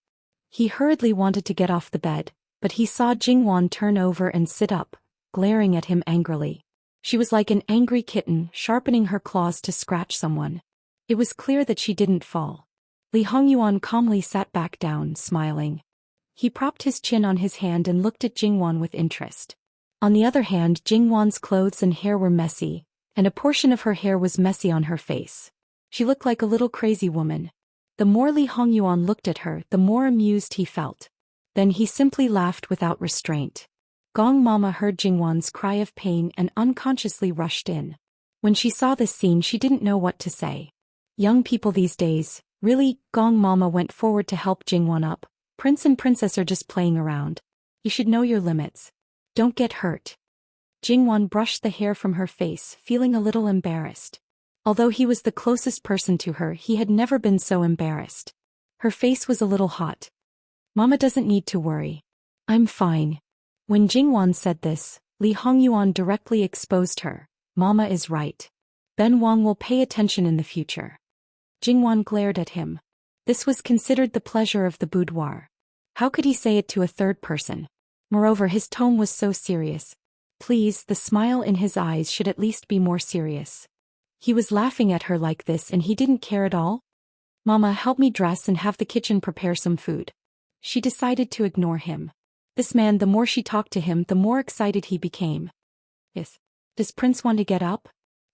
He hurriedly wanted to get off the bed, but he saw Jingwan turn over and sit up, glaring at him angrily. She was like an angry kitten, sharpening her claws to scratch someone. It was clear that she didn't fall. Li Hongyuan calmly sat back down, smiling. He propped his chin on his hand and looked at Jingwan with interest. On the other hand, Jingwan's clothes and hair were messy, and a portion of her hair was messy on her face. She looked like a little crazy woman. The more Li Hongyuan looked at her, the more amused he felt. Then he simply laughed without restraint. Gong Mama heard Jingwan's cry of pain and unconsciously rushed in. When she saw this scene, she didn't know what to say. Young people these days, really? Gong Mama went forward to help Jingwan up. Prince and Princess are just playing around. You should know your limits. Don't get hurt. Jingwan brushed the hair from her face, feeling a little embarrassed. Although he was the closest person to her, he had never been so embarrassed. Her face was a little hot. Mama doesn't need to worry. I'm fine. When Jingwan said this, Li Hongyuan directly exposed her. Mama is right. Ben Wang will pay attention in the future. Jingwan glared at him. This was considered the pleasure of the boudoir. How could he say it to a third person? Moreover, his tone was so serious. Please, the smile in his eyes should at least be more serious. He was laughing at her like this and he didn't care at all? Mama, help me dress and have the kitchen prepare some food. She decided to ignore him. This man, the more she talked to him, the more excited he became. Yes. Does Prince want to get up?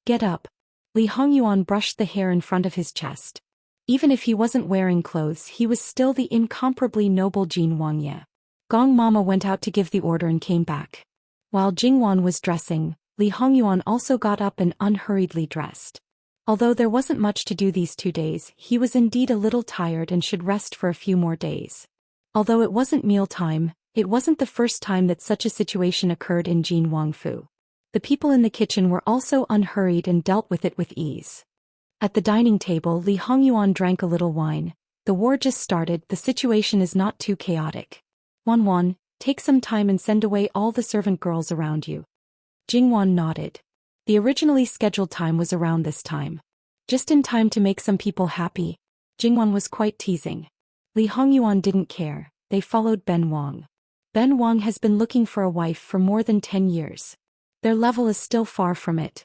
Get up. Li Hongyuan brushed the hair in front of his chest. Even if he wasn't wearing clothes, he was still the incomparably noble Jin Wangye. Gong Mama went out to give the order and came back. While Jingwan was dressing, Li Hongyuan also got up and unhurriedly dressed. Although there wasn't much to do these 2 days, he was indeed a little tired and should rest for a few more days. Although it wasn't mealtime, it wasn't the first time that such a situation occurred in Jin Wangfu. The people in the kitchen were also unhurried and dealt with it with ease. At the dining table, Li Hongyuan drank a little wine. The war just started, the situation is not too chaotic. Wan, take some time and send away all the servant girls around you. Jingwan nodded. The originally scheduled time was around this time. Just in time to make some people happy. Jingwan was quite teasing. Li Hongyuan didn't care. They followed Ben Wang. Ben Wang has been looking for a wife for more than 10 years. Their level is still far from it.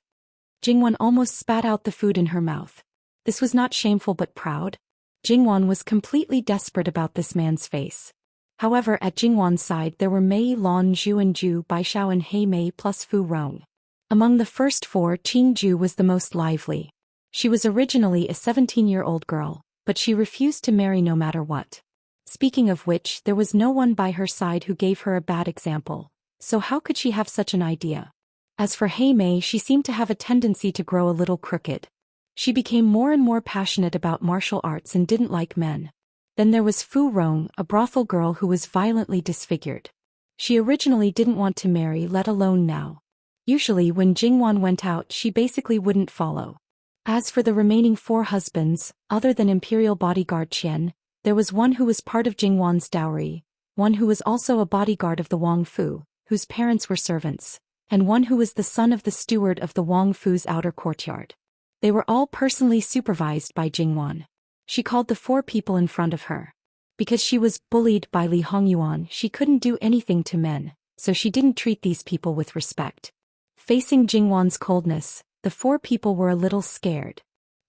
Jingwan almost spat out the food in her mouth. This was not shameful but proud. Jingwan was completely desperate about this man's face. However, at Jingwan's side there were Mei, Lan, Zhu and Zhu, Baishao and He Mei plus Fu Rong. Among the first four, Qing Zhu was the most lively. She was originally a 17-year-old girl, but she refused to marry no matter what. Speaking of which, there was no one by her side who gave her a bad example, so how could she have such an idea? As for He Mei, she seemed to have a tendency to grow a little crooked. She became more and more passionate about martial arts and didn't like men. Then there was Fu Rong, a brothel girl who was violently disfigured. She originally didn't want to marry, let alone now. Usually when Jingwan went out, she basically wouldn't follow. As for the remaining four husbands, other than Imperial bodyguard Qian, there was one who was part of Jingwan's dowry, one who was also a bodyguard of the Wang Fu, whose parents were servants, and one who was the son of the steward of the Wang Fu's outer courtyard. They were all personally supervised by Jingwan. She called the four people in front of her. Because she was bullied by Li Hongyuan, she couldn't do anything to men, so she didn't treat these people with respect. Facing Jingwan's coldness, the four people were a little scared.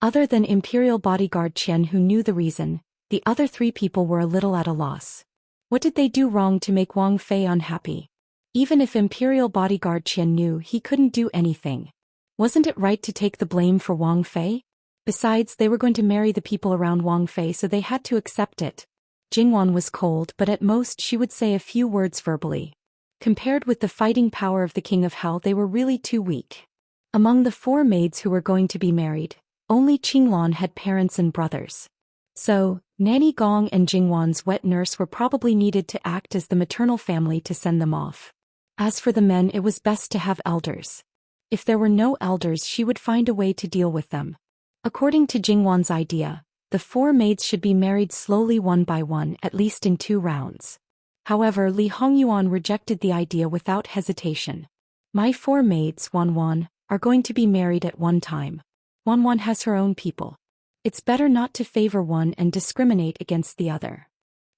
Other than Imperial bodyguard Qian, who knew the reason, the other three people were a little at a loss. What did they do wrong to make Wang Fei unhappy? Even if Imperial bodyguard Qian knew, he couldn't do anything. Wasn't it right to take the blame for Wang Fei? Besides, they were going to marry the people around Wang Fei, so they had to accept it. Jingwan was cold, but at most she would say a few words verbally. Compared with the fighting power of the King of Hell, they were really too weak. Among the four maids who were going to be married, only Qinglan had parents and brothers. So, Nanny Gong and Jingwan's wet nurse were probably needed to act as the maternal family to send them off. As for the men, it was best to have elders. If there were no elders, she would find a way to deal with them. According to Jingwan's idea, the four maids should be married slowly one by one, at least in 2 rounds. However, Li Hongyuan rejected the idea without hesitation. My 4 maids, Wanwan, are going to be married at one time. Wanwan has her own people. It's better not to favor one and discriminate against the other.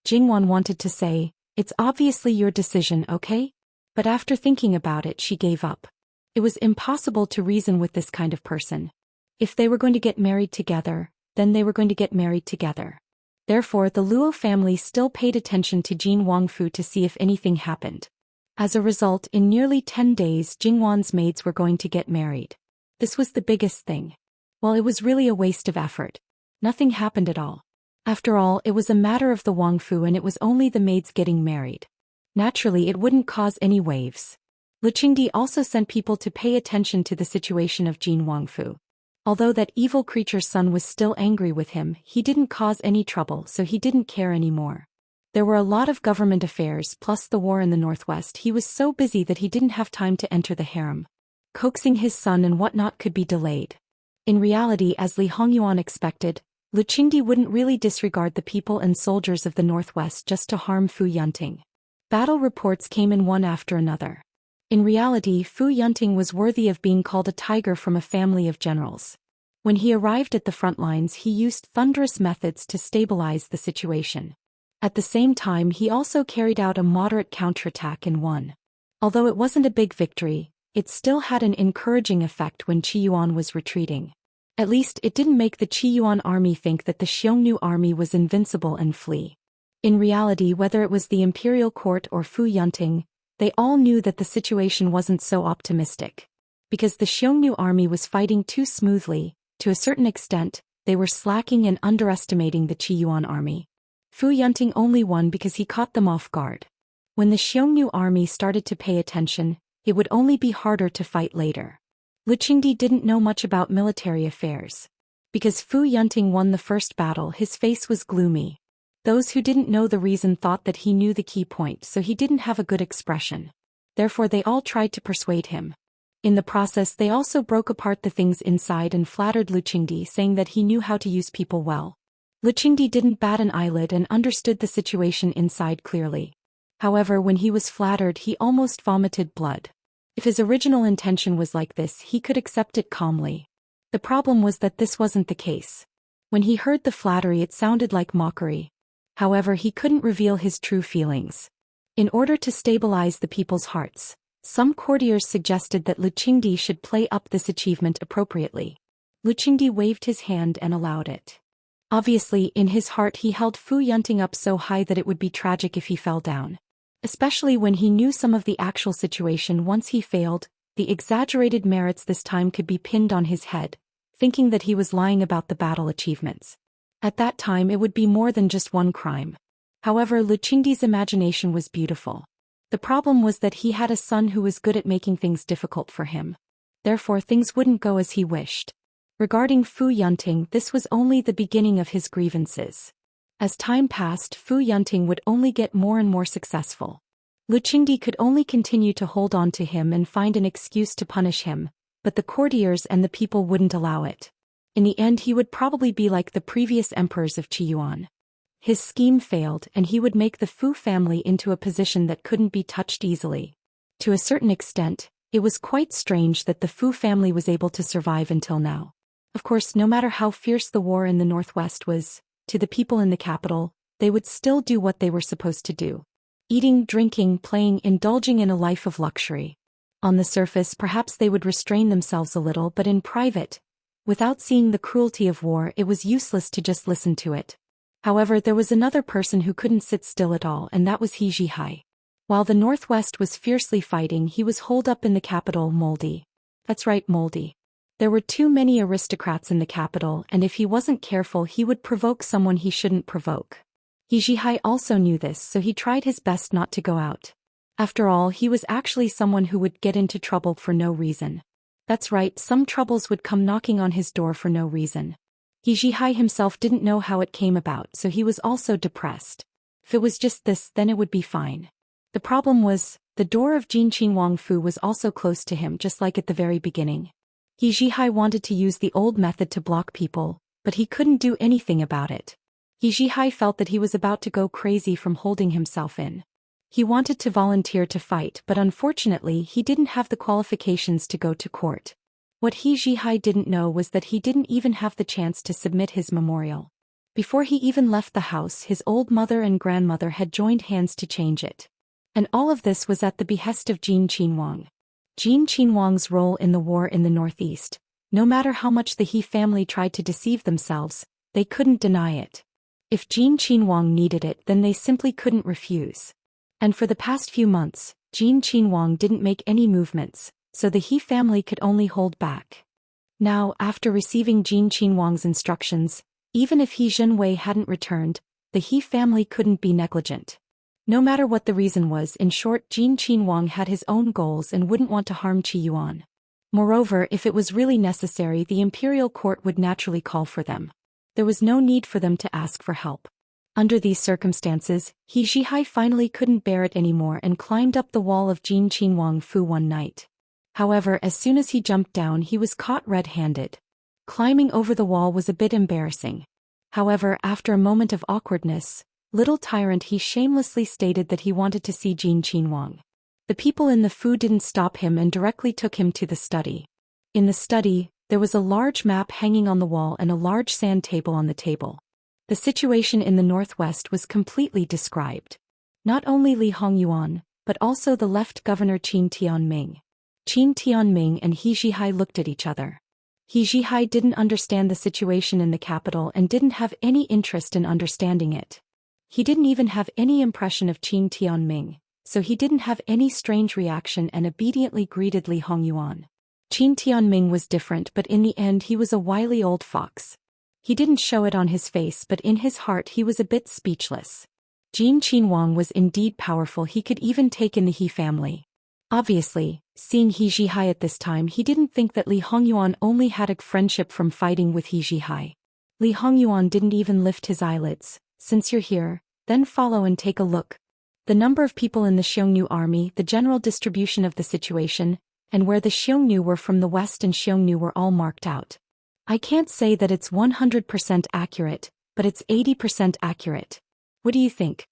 Jingwan wanted to say, "It's obviously your decision, okay?" But after thinking about it, she gave up. It was impossible to reason with this kind of person. If they were going to get married together, then they were going to get married together. Therefore, the Luo family still paid attention to Jin Wangfu to see if anything happened. As a result, in nearly 10 days, Jingwan's maids were going to get married. This was the biggest thing. Well, it was really a waste of effort. Nothing happened at all. After all, it was a matter of the Wangfu and it was only the maids getting married. Naturally, it wouldn't cause any waves. Lu Qingdi also sent people to pay attention to the situation of Jin Wangfu. Although that evil creature's son was still angry with him, he didn't cause any trouble, so he didn't care anymore. There were a lot of government affairs plus the war in the northwest. He was so busy that he didn't have time to enter the harem. Coaxing his son and whatnot could be delayed. In reality, as Li Hongyuan expected, Lu Qingdi wouldn't really disregard the people and soldiers of the northwest just to harm Fu Yunting. Battle reports came in one after another. In reality, Fu Yunting was worthy of being called a tiger from a family of generals. When he arrived at the front lines, he used thunderous methods to stabilize the situation. At the same time, he also carried out a moderate counterattack and won. Although it wasn't a big victory, it still had an encouraging effect when Qiyuan was retreating. At least it didn't make the Qiyuan army think that the Xiongnu army was invincible and flee. In reality, whether it was the imperial court or Fu Yunting, they all knew that the situation wasn't so optimistic. Because the Xiongnu army was fighting too smoothly, to a certain extent, they were slacking and underestimating the Qiyuan army. Fu Yunting only won because he caught them off guard. When the Xiongnu army started to pay attention, it would only be harder to fight later. Lu Qingdi didn't know much about military affairs. Because Fu Yunting won the first battle, his face was gloomy. Those who didn't know the reason thought that he knew the key point, so he didn't have a good expression. Therefore they all tried to persuade him. In the process, they also broke apart the things inside and flattered Lu Qingdi, saying that he knew how to use people well. Lu Qingdi didn't bat an eyelid and understood the situation inside clearly. However, when he was flattered, he almost vomited blood. If his original intention was like this, he could accept it calmly. The problem was that this wasn't the case. When he heard the flattery, it sounded like mockery. However, he couldn't reveal his true feelings. In order to stabilize the people's hearts, some courtiers suggested that Lu Qingdi should play up this achievement appropriately. Lu Qingdi waved his hand and allowed it. Obviously, in his heart he held Fu Yunting up so high that it would be tragic if he fell down. Especially when he knew some of the actual situation. Once he failed, the exaggerated merits this time could be pinned on his head, thinking that he was lying about the battle achievements. At that time it would be more than just one crime. However, Lu Qingdi's imagination was beautiful. The problem was that he had a son who was good at making things difficult for him. Therefore things wouldn't go as he wished. Regarding Fu Yunting, this was only the beginning of his grievances. As time passed, Fu Yunting would only get more and more successful. Lu Qingdi could only continue to hold on to him and find an excuse to punish him, but the courtiers and the people wouldn't allow it. In the end he would probably be like the previous emperors of Qiyuan. His scheme failed and he would make the Fu family into a position that couldn't be touched easily. To a certain extent, it was quite strange that the Fu family was able to survive until now. Of course, no matter how fierce the war in the northwest was, to the people in the capital, they would still do what they were supposed to do. Eating, drinking, playing, indulging in a life of luxury. On the surface perhaps they would restrain themselves a little, but in private, without seeing the cruelty of war, it was useless to just listen to it. However, there was another person who couldn't sit still at all, and that was He Zhihai. While the northwest was fiercely fighting, he was holed up in the capital, moldy. That's right, moldy. There were too many aristocrats in the capital, and if he wasn't careful he would provoke someone he shouldn't provoke. He Zhihai also knew this, so he tried his best not to go out. After all, he was actually someone who would get into trouble for no reason. That's right, some troubles would come knocking on his door for no reason. He Zhihai himself didn't know how it came about, so he was also depressed. If it was just this, then it would be fine. The problem was, the door of Jin Qinhuang Fu was also close to him, just like at the very beginning. He Zhihai wanted to use the old method to block people, but he couldn't do anything about it. He Zhihai felt that he was about to go crazy from holding himself in. He wanted to volunteer to fight, but unfortunately he didn't have the qualifications to go to court. What He Zhihai didn't know was that he didn't even have the chance to submit his memorial. Before he even left the house, his old mother and grandmother had joined hands to change it. And all of this was at the behest of Jin Qinhuang. Jin Qinhuang's role in the war in the northeast, no matter how much the He family tried to deceive themselves, they couldn't deny it. If Jin Qinhuang needed it, then they simply couldn't refuse. And for the past few months, Jin Qinhuang didn't make any movements, so the He family could only hold back. Now, after receiving Jin Qinhuang's instructions, even if He Zhenwei hadn't returned, the He family couldn't be negligent. No matter what the reason was, in short, Jin Qinhuang had his own goals and wouldn't want to harm Qiyuan. Moreover, if it was really necessary, the imperial court would naturally call for them. There was no need for them to ask for help. Under these circumstances, He Zhihai finally couldn't bear it anymore and climbed up the wall of Jin Qinhuang Fu one night. However, as soon as he jumped down, he was caught red-handed. Climbing over the wall was a bit embarrassing. However, after a moment of awkwardness, little tyrant He shamelessly stated that he wanted to see Jin Qinhuang. The people in the Fu didn't stop him and directly took him to the study. In the study, there was a large map hanging on the wall and a large sand table on the table. The situation in the northwest was completely described. Not only Li Hongyuan, but also the left governor Qin Tianming. Qin Tianming and He Zhihai looked at each other. He Zhihai didn't understand the situation in the capital and didn't have any interest in understanding it. He didn't even have any impression of Qin Tianming, so he didn't have any strange reaction and obediently greeted Li Hongyuan. Qin Tianming was different, but in the end he was a wily old fox. He didn't show it on his face, but in his heart he was a bit speechless. Jin Qinhuang was indeed powerful, he could even take in the He family. Obviously, seeing He Zhihai at this time, he didn't think that Li Hongyuan only had a friendship from fighting with He Zhihai. Li Hongyuan didn't even lift his eyelids. Since you're here, then follow and take a look. The number of people in the Xiongnu army, the general distribution of the situation, and where the Xiongnu were from the west and Xiongnu were all marked out. I can't say that it's 100% accurate, but it's 80% accurate. What do you think?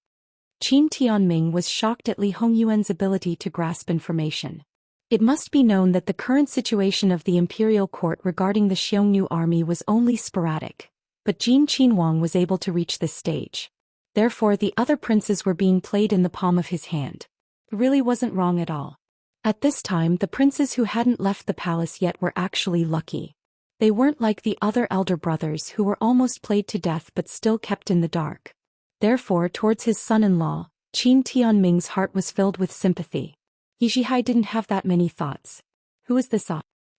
Qin Tianming was shocked at Li Hongyuan's ability to grasp information. It must be known that the current situation of the imperial court regarding the Xiongnu army was only sporadic, but Jin Qinhuang was able to reach this stage. Therefore, the other princes were being played in the palm of his hand. It really wasn't wrong at all. At this time, the princes who hadn't left the palace yet were actually lucky. They weren't like the other elder brothers who were almost played to death but still kept in the dark. Therefore, towards his son-in-law, Qin Tianming's heart was filled with sympathy. He Zhihai didn't have that many thoughts. Who is this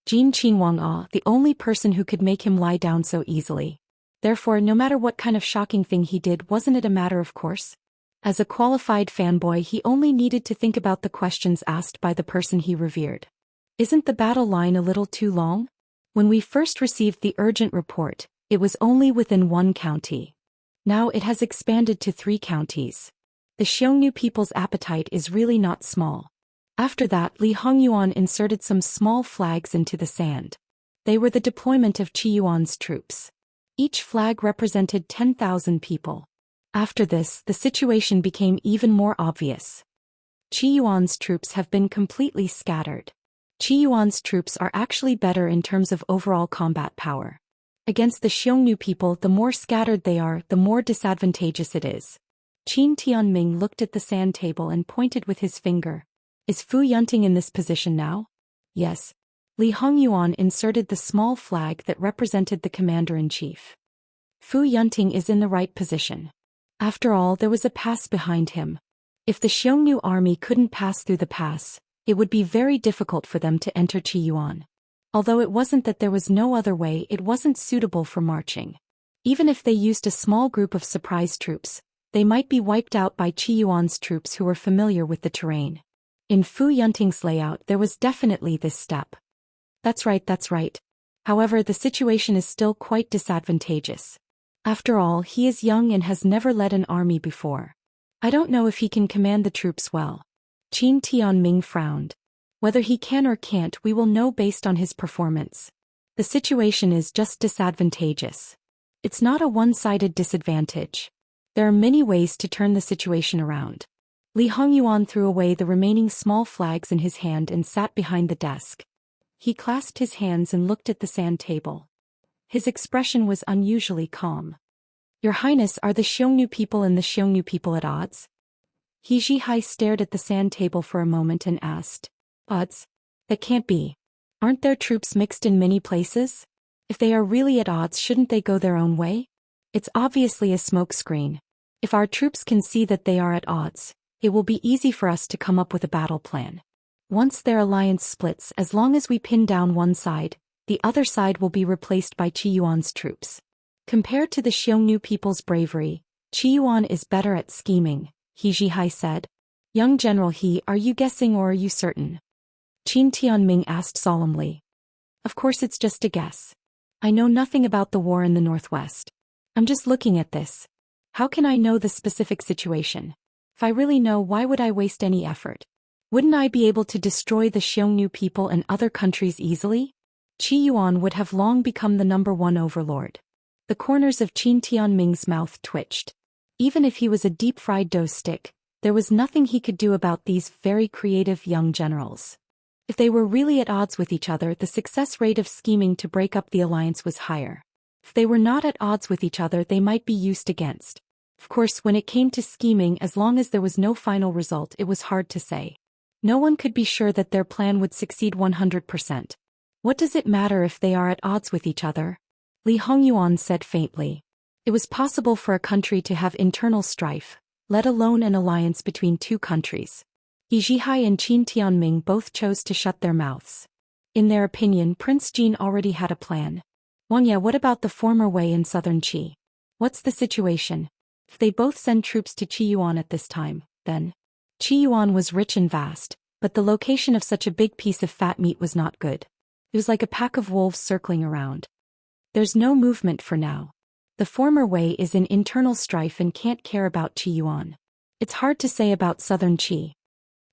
Jin Qinhuang the only person who could make him lie down so easily. Therefore, no matter what kind of shocking thing he did, wasn't it a matter of course? As a qualified fanboy, he only needed to think about the questions asked by the person he revered. Isn't the battle line a little too long? When we first received the urgent report, it was only within one county. Now it has expanded to 3 counties. The Xiongnu people's appetite is really not small. After that, Li Hongyuan inserted some small flags into the sand. They were the deployment of Qi Yuan's troops. Each flag represented 10,000 people. After this, the situation became even more obvious. Qi Yuan's troops have been completely scattered. Qi Yuan's troops are actually better in terms of overall combat power. Against the Xiongnu people, the more scattered they are, the more disadvantageous it is. Qin Tianming looked at the sand table and pointed with his finger. Is Fu Yunting in this position now? Yes. Li Hongyuan inserted the small flag that represented the commander-in-chief. Fu Yunting is in the right position. After all, there was a pass behind him. If the Xiongnu army couldn't pass through the pass, it would be very difficult for them to enter Qi Yuan. Although it wasn't that there was no other way, it wasn't suitable for marching. Even if they used a small group of surprise troops, they might be wiped out by Qi Yuan's troops who were familiar with the terrain. In Fu Yunting's layout, there was definitely this step. That's right. However, the situation is still quite disadvantageous. After all, he is young and has never led an army before. I don't know if he can command the troops well. Qin Tianming frowned. Whether he can or can't, we will know based on his performance. The situation is just disadvantageous. It's not a one-sided disadvantage. There are many ways to turn the situation around. Li Hongyuan threw away the remaining small flags in his hand and sat behind the desk. He clasped his hands and looked at the sand table. His expression was unusually calm. Your Highness, are the Xiongnu people and the Xiongnu people at odds? He Zhihai stared at the sand table for a moment and asked. Odds? That can't be. Aren't their troops mixed in many places? If they are really at odds, shouldn't they go their own way? It's obviously a smokescreen. If our troops can see that they are at odds, it will be easy for us to come up with a battle plan. Once their alliance splits, as long as we pin down one side, the other side will be replaced by Qi Yuan's troops. Compared to the Xiongnu people's bravery, Qi Yuan is better at scheming, He Zhihai said. Young General He, are you guessing or are you certain? Qin Tianming asked solemnly. Of course it's just a guess. I know nothing about the war in the northwest. I'm just looking at this. How can I know the specific situation? If I really know, why would I waste any effort? Wouldn't I be able to destroy the Xiongnu people and other countries easily? Qi Yuan would have long become the #1 overlord. The corners of Qin Tianming's mouth twitched. Even if he was a deep-fried dough stick, there was nothing he could do about these very creative young generals. If they were really at odds with each other, the success rate of scheming to break up the alliance was higher. If they were not at odds with each other, they might be used against. Of course, when it came to scheming, as long as there was no final result, it was hard to say. No one could be sure that their plan would succeed 100%. What does it matter if they are at odds with each other? Li Hongyuan said faintly. It was possible for a country to have internal strife, let alone an alliance between 2 countries. He Zhihai and Qin Tianming both chose to shut their mouths. In their opinion, Prince Jin already had a plan. Wang, what about the former Wei in southern Qi? What's the situation? If they both send troops to Qi Yuan at this time, then Qi Yuan was rich and vast, but the location of such a big piece of fat meat was not good. It was like a pack of wolves circling around. There's no movement for now. The former Wei is in internal strife and can't care about Qi Yuan. It's hard to say about southern Qi.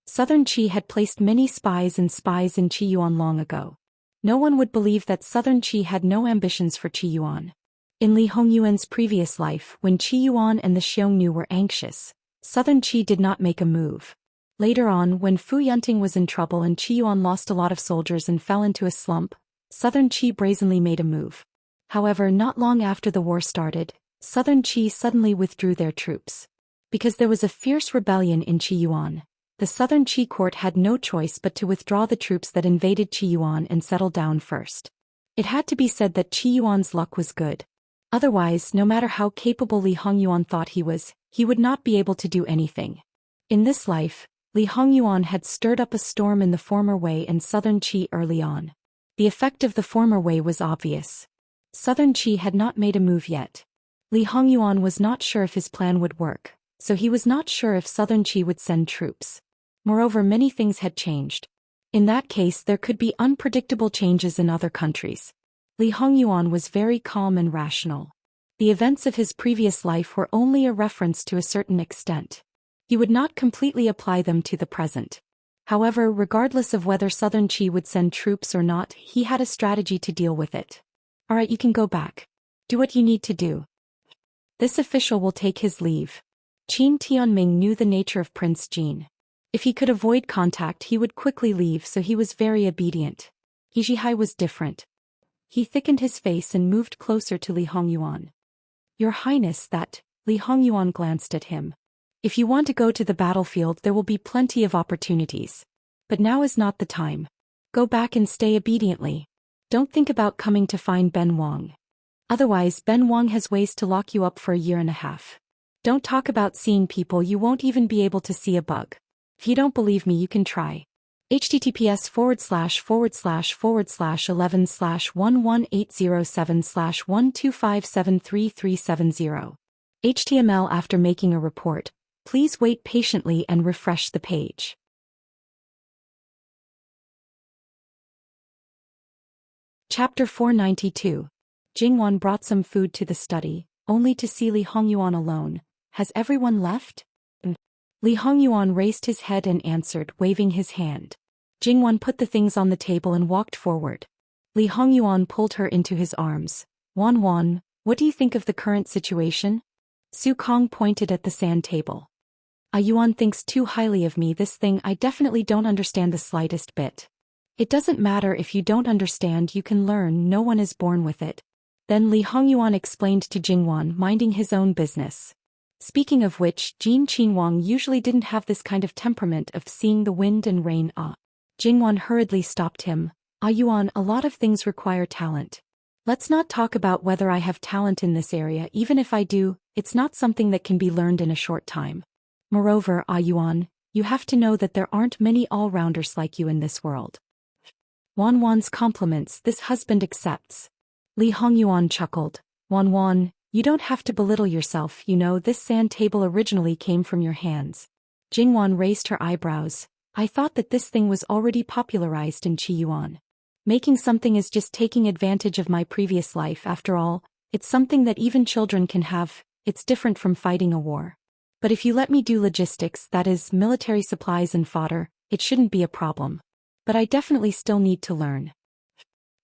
Southern Qi had placed many spies in Qi Yuan long ago. No one would believe that southern Qi had no ambitions for Qi Yuan. In Li Hongyuan's previous life, when Qi Yuan and the Xiongnu were anxious, southern Qi did not make a move. Later on, when Fu Yunting was in trouble and Qi Yuan lost a lot of soldiers and fell into a slump, southern Qi brazenly made a move. However, not long after the war started, southern Qi suddenly withdrew their troops. Because there was a fierce rebellion in Qi Yuan, the southern Qi court had no choice but to withdraw the troops that invaded Qi Yuan and settle down first. It had to be said that Qi Yuan's luck was good. Otherwise, no matter how capable Li Hongyuan thought he was, he would not be able to do anything. In this life, Li Hongyuan had stirred up a storm in the former Wei and Southern Qi early on. The effect of the former Wei was obvious. Southern Qi had not made a move yet. Li Hongyuan was not sure if his plan would work, so he was not sure if Southern Qi would send troops. Moreover, many things had changed. In that case, there could be unpredictable changes in other countries. Li Hongyuan was very calm and rational. The events of his previous life were only a reference to a certain extent. He would not completely apply them to the present. However, regardless of whether Southern Qi would send troops or not, he had a strategy to deal with it. Alright, you can go back. Do what you need to do. This official will take his leave. Qin Tianming knew the nature of Prince Jin. If he could avoid contact, he would quickly leave, so he was very obedient. He Jihai was different. He thickened his face and moved closer to Li Hongyuan. Your Highness, that. Li Hongyuan glanced at him. If you want to go to the battlefield, there will be plenty of opportunities. But now is not the time. Go back and stay obediently. Don't think about coming to find Ben Wang. Otherwise, Ben Wang has ways to lock you up for a year and a half. Don't talk about seeing people, you won't even be able to see a bug. If you don't believe me, you can try. https://11/11807/125733370. HTML. After making a report, please wait patiently and refresh the page. Chapter 492. Jingwan brought some food to the study, only to see Li Hongyuan alone. Has everyone left? Li Hongyuan raised his head and answered, waving his hand. Jingwan put the things on the table and walked forward. Li Hongyuan pulled her into his arms. Wan, what do you think of the current situation? Su Kong pointed at the sand table. Yuan thinks too highly of me. This thing I definitely don't understand the slightest bit. It doesn't matter if you don't understand, you can learn, no one is born with it. Then Li Hongyuan explained to Jingwan, minding his own business. Speaking of which, Jin Qinhuang usually didn't have this kind of temperament of seeing the wind and rain. Jingwan hurriedly stopped him. Yuan, a lot of things require talent. Let's not talk about whether I have talent in this area. Even if I do, it's not something that can be learned in a short time. Moreover, Yuan, you have to know that there aren't many all-rounders like you in this world. Wan's compliments this husband accepts. Li Hongyuan chuckled. Wan, you don't have to belittle yourself, you know this sand table originally came from your hands. Jingwan raised her eyebrows. I thought that this thing was already popularized in Qiyuan. Making something is just taking advantage of my previous life. After all, it's something that even children can have. It's different from fighting a war. But if you let me do logistics, that is, military supplies and fodder, it shouldn't be a problem. But I definitely still need to learn.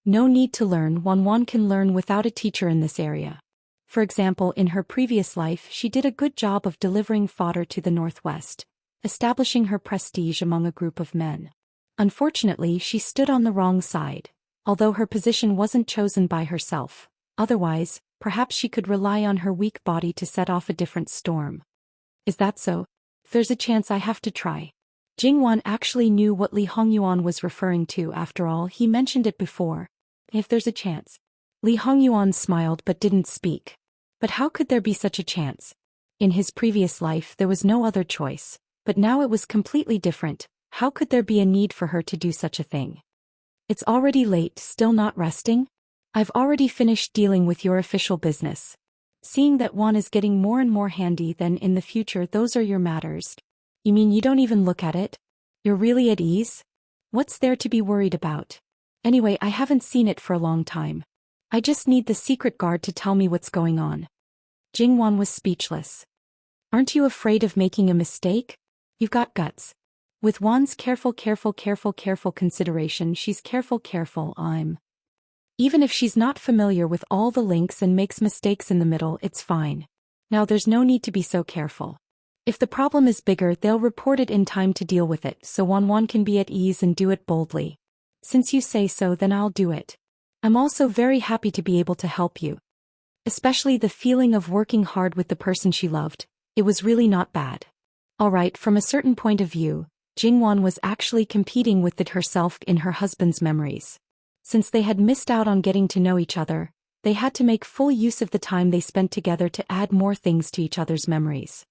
No need to learn. Wan can learn without a teacher in this area. For example, in her previous life, she did a good job of delivering fodder to the northwest, establishing her prestige among a group of men. Unfortunately, she stood on the wrong side, although her position wasn't chosen by herself. Otherwise, perhaps she could rely on her weak body to set off a different storm. Is that so? There's a chance I have to try. Jingwan actually knew what Li Hongyuan was referring to. After all, he mentioned it before. If there's a chance. Li Hongyuan smiled but didn't speak. But how could there be such a chance? In his previous life there was no other choice, but now it was completely different. How could there be a need for her to do such a thing? It's already late, still not resting? I've already finished dealing with your official business. Seeing that Wan is getting more and more handy, then in the future those are your matters. You mean you don't even look at it? You're really at ease? What's there to be worried about? Anyway, I haven't seen it for a long time. I just need the secret guard to tell me what's going on. Jingwan was speechless. Aren't you afraid of making a mistake? You've got guts. With Wan's careful consideration, she's careful. Even if she's not familiar with all the links and makes mistakes in the middle, it's fine. Now there's no need to be so careful. If the problem is bigger, they'll report it in time to deal with it, so Wan can be at ease and do it boldly. Since you say so, then I'll do it. I'm also very happy to be able to help you. Especially the feeling of working hard with the person she loved. It was really not bad. Alright, from a certain point of view, Jingwan was actually competing with it herself in her husband's memories. Since they had missed out on getting to know each other, they had to make full use of the time they spent together to add more things to each other's memories.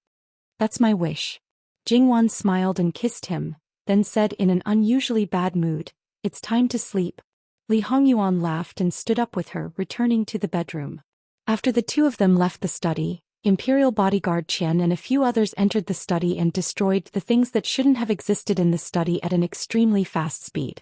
That's my wish. Jingwan smiled and kissed him, then said in an unusually bad mood, "It's time to sleep." Li Hongyuan laughed and stood up with her, returning to the bedroom. After the two of them left the study, Imperial bodyguard Qian and a few others entered the study and destroyed the things that shouldn't have existed in the study at an extremely fast speed.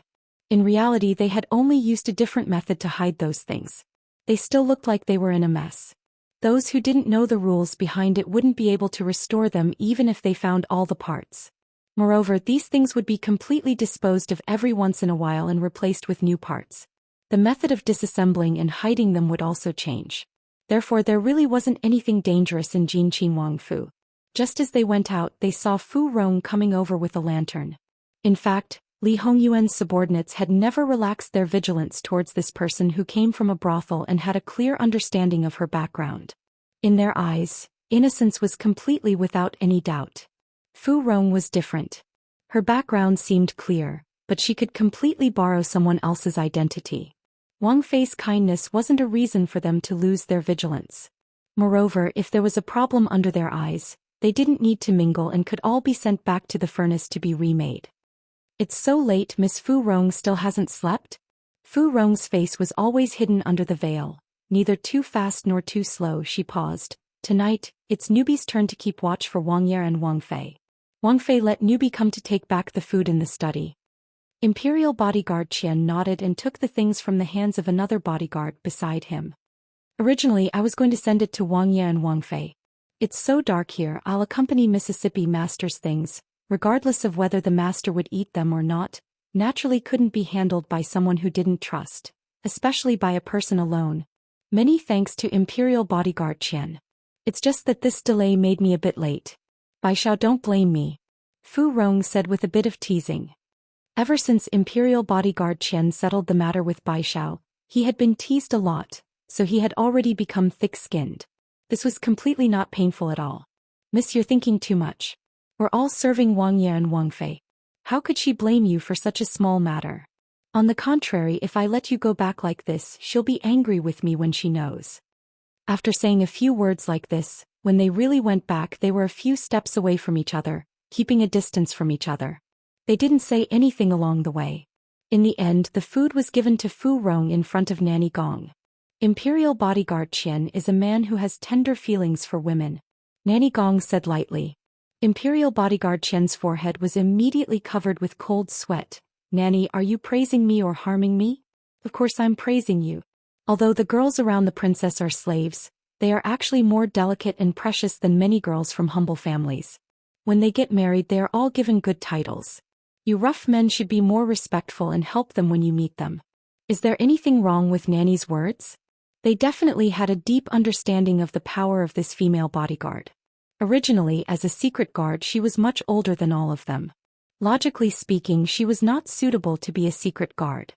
In reality, they had only used a different method to hide those things. They still looked like they were in a mess. Those who didn't know the rules behind it wouldn't be able to restore them even if they found all the parts. Moreover, these things would be completely disposed of every once in a while and replaced with new parts. The method of disassembling and hiding them would also change. Therefore, there really wasn't anything dangerous in Jin Qinhuang Fu. Just as they went out, they saw Fu Rong coming over with a lantern. In fact, Li Hongyuan's subordinates had never relaxed their vigilance towards this person who came from a brothel and had a clear understanding of her background. In their eyes, innocence was completely without any doubt. Fu Rong was different. Her background seemed clear, but she could completely borrow someone else's identity. Wang Fei's kindness wasn't a reason for them to lose their vigilance. Moreover, if there was a problem under their eyes, they didn't need to mingle and could all be sent back to the furnace to be remade. "It's so late, Miss Fu Rong still hasn't slept?" Fu Rong's face was always hidden under the veil, neither too fast nor too slow. She paused. "Tonight, it's Newbie's turn to keep watch for Wang Ye and Wang Fei. Wang Fei let Newbie come to take back the food in the study." Imperial bodyguard Qian nodded and took the things from the hands of another bodyguard beside him. "Originally, I was going to send it to Wang Ye and Wang Fei. It's so dark here, I'll accompany Mississippi Master's things, regardless of whether the master would eat them or not. Naturally couldn't be handled by someone who didn't trust, especially by a person alone. Many thanks to Imperial bodyguard Qian. It's just that this delay made me a bit late. Bai Xiao, don't blame me," Fu Rong said with a bit of teasing. Ever since Imperial bodyguard Qian settled the matter with Bai Xiao, he had been teased a lot, so he had already become thick-skinned. This was completely not painful at all. "Miss, you're thinking too much. We're all serving Wang Ye and Wang Fei. How could she blame you for such a small matter? On the contrary, if I let you go back like this, she'll be angry with me when she knows." After saying a few words like this, when they really went back, they were a few steps away from each other, keeping a distance from each other. They didn't say anything along the way. In the end, the food was given to Fu Rong in front of Nanny Gong. Imperial bodyguard Qian is a man who has tender feelings for women, Nanny Gong said lightly. Imperial bodyguard Qian's forehead was immediately covered with cold sweat. "Nanny, are you praising me or harming me?" "Of course I'm praising you. Although the girls around the princess are slaves, they are actually more delicate and precious than many girls from humble families. When they get married, they are all given good titles. You rough men should be more respectful and help them when you meet them." Is there anything wrong with Nanny's words? They definitely had a deep understanding of the power of this female bodyguard. Originally, as a secret guard, she was much older than all of them. Logically speaking, she was not suitable to be a secret guard.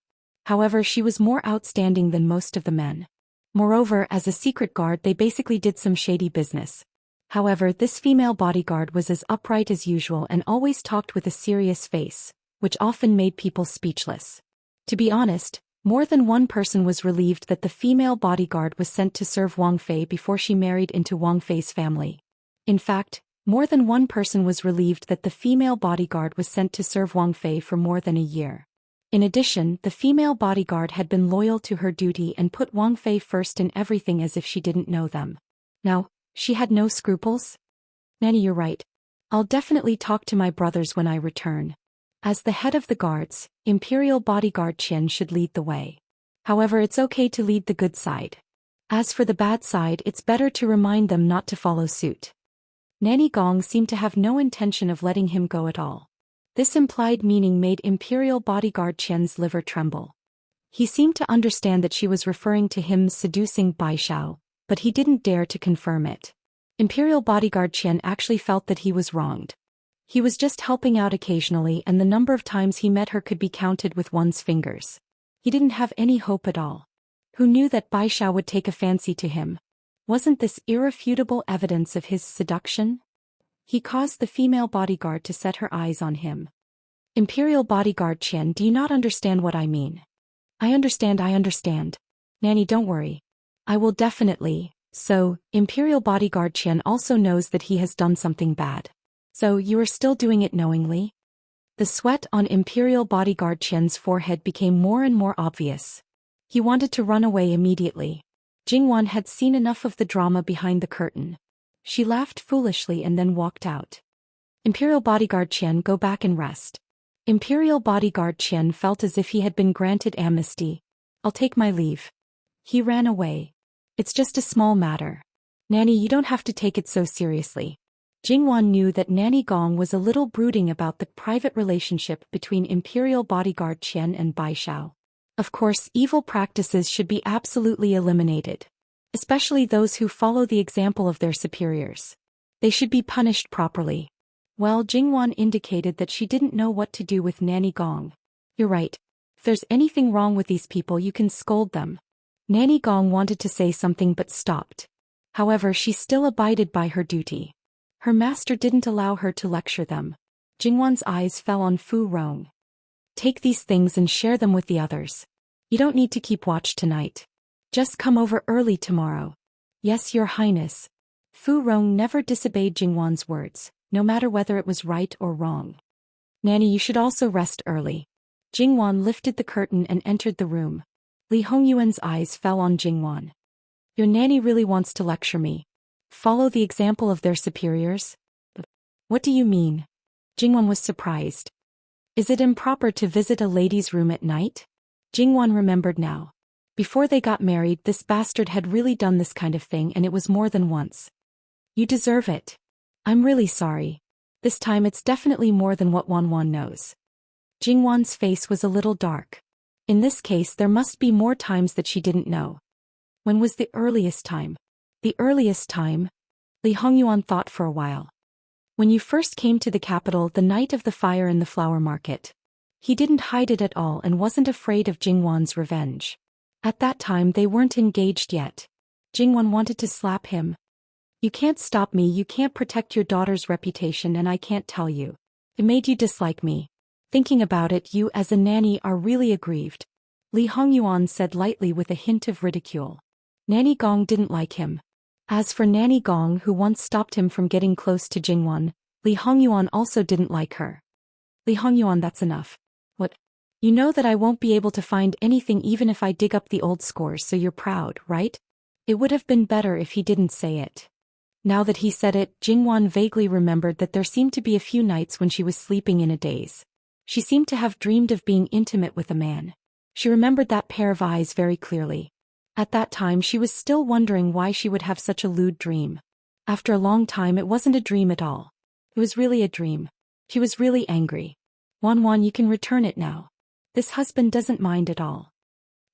However, she was more outstanding than most of the men. Moreover, as a secret guard, they basically did some shady business. However, this female bodyguard was as upright as usual and always talked with a serious face, which often made people speechless. To be honest, more than one person was relieved that the female bodyguard was sent to serve Wang Fei before she married into Wang Fei's family. In fact, more than one person was relieved that the female bodyguard was sent to serve Wang Fei for more than a year. In addition, the female bodyguard had been loyal to her duty and put Wang Fei first in everything as if she didn't know them. Now, she had no scruples? "Nanny, you're right. I'll definitely talk to my brothers when I return." As the head of the guards, Imperial bodyguard Qian should lead the way. However, it's okay to lead the good side. As for the bad side, it's better to remind them not to follow suit. Nanny Gong seemed to have no intention of letting him go at all. This implied meaning made Imperial bodyguard Qian's liver tremble. He seemed to understand that she was referring to him seducing Bai Xiao, but he didn't dare to confirm it. Imperial bodyguard Qian actually felt that he was wronged. He was just helping out occasionally, and the number of times he met her could be counted with one's fingers. He didn't have any hope at all. Who knew that Bai Xiao would take a fancy to him? Wasn't this irrefutable evidence of his seduction? He caused the female bodyguard to set her eyes on him. "Imperial bodyguard Qian, do you not understand what I mean? I understand. Nanny, don't worry. I will definitely. So, Imperial Bodyguard Qian also knows that he has done something bad. So, you are still doing it knowingly? The sweat on Imperial Bodyguard Qian's forehead became more and more obvious. He wanted to run away immediately. Jingwan had seen enough of the drama behind the curtain. She laughed foolishly and then walked out. Imperial Bodyguard Qian, go back and rest. Imperial Bodyguard Qian felt as if he had been granted amnesty. I'll take my leave. He ran away. It's just a small matter. Nanny, you don't have to take it so seriously. Jingwan knew that Nanny Gong was a little brooding about the private relationship between Imperial Bodyguard Qian and Bai Xiao. Of course, evil practices should be absolutely eliminated. Especially those who follow the example of their superiors. They should be punished properly. Well, Jingwan indicated that she didn't know what to do with Nanny Gong. You're right. If there's anything wrong with these people, you can scold them. Nanny Gong wanted to say something but stopped. However, she still abided by her duty. Her master didn't allow her to lecture them. Jingwan's eyes fell on Fu Rong. Take these things and share them with the others. You don't need to keep watch tonight. Just come over early tomorrow. Yes, Your Highness. Fu Rong never disobeyed Jingwan's words, no matter whether it was right or wrong. Nanny, you should also rest early. Jingwan lifted the curtain and entered the room. Li Hongyuan's eyes fell on Jingwan. Your nanny really wants to lecture me. Follow the example of their superiors? What do you mean? Jingwan was surprised. Is it improper to visit a lady's room at night? Jingwan remembered now. Before they got married, this bastard had really done this kind of thing, and it was more than once. You deserve it. I'm really sorry. This time it's definitely more than what Wanwan knows. Jingwan's face was a little dark. In this case, there must be more times that she didn't know. When was the earliest time? The earliest time? Li Hongyuan thought for a while. When you first came to the capital the night of the fire in the flower market. He didn't hide it at all and wasn't afraid of Jingwan's revenge. At that time they weren't engaged yet. Jingwan wanted to slap him. You can't stop me, you can't protect your daughter's reputation, and I can't tell you. It made you dislike me. Thinking about it, you as a nanny are really aggrieved. Li Hongyuan said lightly with a hint of ridicule. Nanny Gong didn't like him. As for Nanny Gong, who once stopped him from getting close to Jingwan, Li Hongyuan also didn't like her. Li Hongyuan, that's enough. What? You know that I won't be able to find anything even if I dig up the old scores, so you're proud, right? It would have been better if he didn't say it. Now that he said it, Jingwan vaguely remembered that there seemed to be a few nights when she was sleeping in a daze. She seemed to have dreamed of being intimate with a man. She remembered that pair of eyes very clearly. At that time she was still wondering why she would have such a lewd dream. After a long time it wasn't a dream at all. It was really a dream. She was really angry. Wanwan, you can return it now. This husband doesn't mind at all.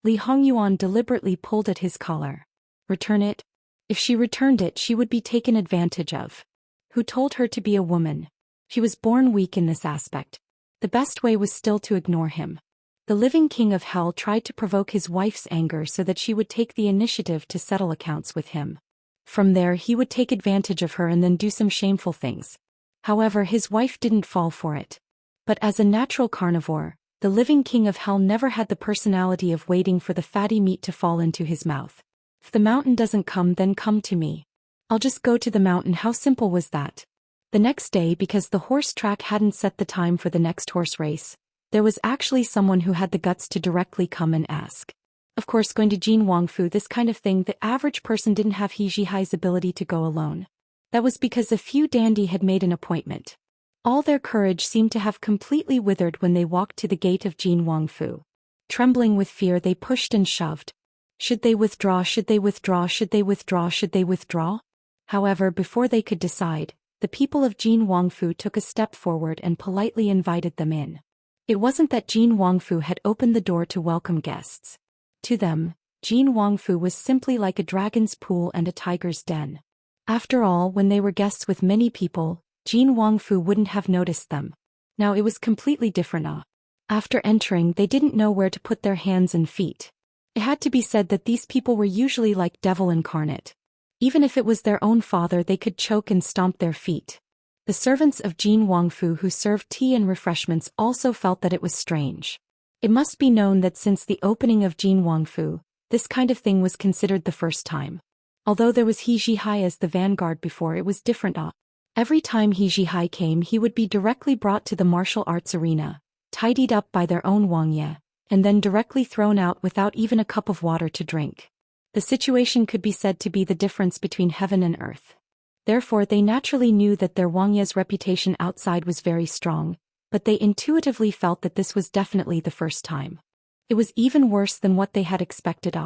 Li Hongyuan deliberately pulled at his collar. Return it? If she returned it, she would be taken advantage of. Who told her to be a woman? She was born weak in this aspect. The best way was still to ignore him. The living king of hell tried to provoke his wife's anger so that she would take the initiative to settle accounts with him. From there he would take advantage of her and then do some shameful things. However, his wife didn't fall for it. But as a natural carnivore, the living king of hell never had the personality of waiting for the fatty meat to fall into his mouth. If the mountain doesn't come, then come to me. I'll just go to the mountain. How simple was that? The next day, because the horse track hadn't set the time for the next horse race, there was actually someone who had the guts to directly come and ask. Of course, going to Jin Wangfu, this kind of thing, the average person didn't have He Jihai's ability to go alone. That was because a few dandy had made an appointment. All their courage seemed to have completely withered when they walked to the gate of Jin Wangfu. Trembling with fear, they pushed and shoved. Should they withdraw? Should they withdraw? Should they withdraw? Should they withdraw? However, before they could decide, the people of Jin Wangfu took a step forward and politely invited them in. It wasn't that Jin Wangfu had opened the door to welcome guests. To them, Jin Wangfu was simply like a dragon's pool and a tiger's den. After all, when they were guests with many people, Jin Wangfu wouldn't have noticed them. Now it was completely different. After entering, they didn't know where to put their hands and feet. It had to be said that these people were usually like devil incarnate. Even if it was their own father, they could choke and stomp their feet. The servants of Jin Wangfu who served tea and refreshments also felt that it was strange. It must be known that since the opening of Jin Wangfu, this kind of thing was considered the first time. Although there was He Zhihai as the vanguard before, it was different. Every time He Zhihai came, he would be directly brought to the martial arts arena, tidied up by their own Wangye, and then directly thrown out without even a cup of water to drink. The situation could be said to be the difference between heaven and earth. Therefore they naturally knew that their Wangye's reputation outside was very strong, but they intuitively felt that this was definitely the first time. It was even worse than what they had expected.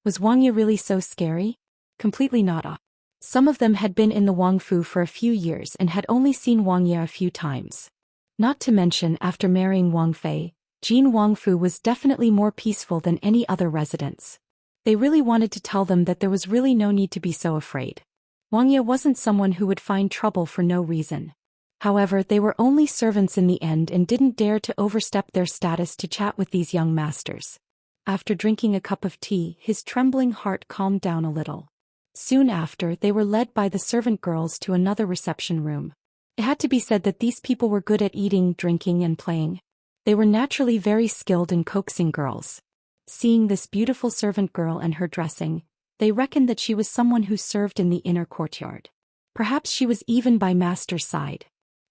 Was Wangye really so scary? Completely not. Some of them had been in the Wangfu for a few years and had only seen Wangye a few times. Not to mention, after marrying Wang Fei, Jin Wangfu was definitely more peaceful than any other residence. They really wanted to tell them that there was really no need to be so afraid. Wangye wasn't someone who would find trouble for no reason. However, they were only servants in the end and didn't dare to overstep their status to chat with these young masters. After drinking a cup of tea, his trembling heart calmed down a little. Soon after, they were led by the servant girls to another reception room. It had to be said that these people were good at eating, drinking, and playing. They were naturally very skilled in coaxing girls. Seeing this beautiful servant girl and her dressing, they reckoned that she was someone who served in the inner courtyard. Perhaps she was even by master's side.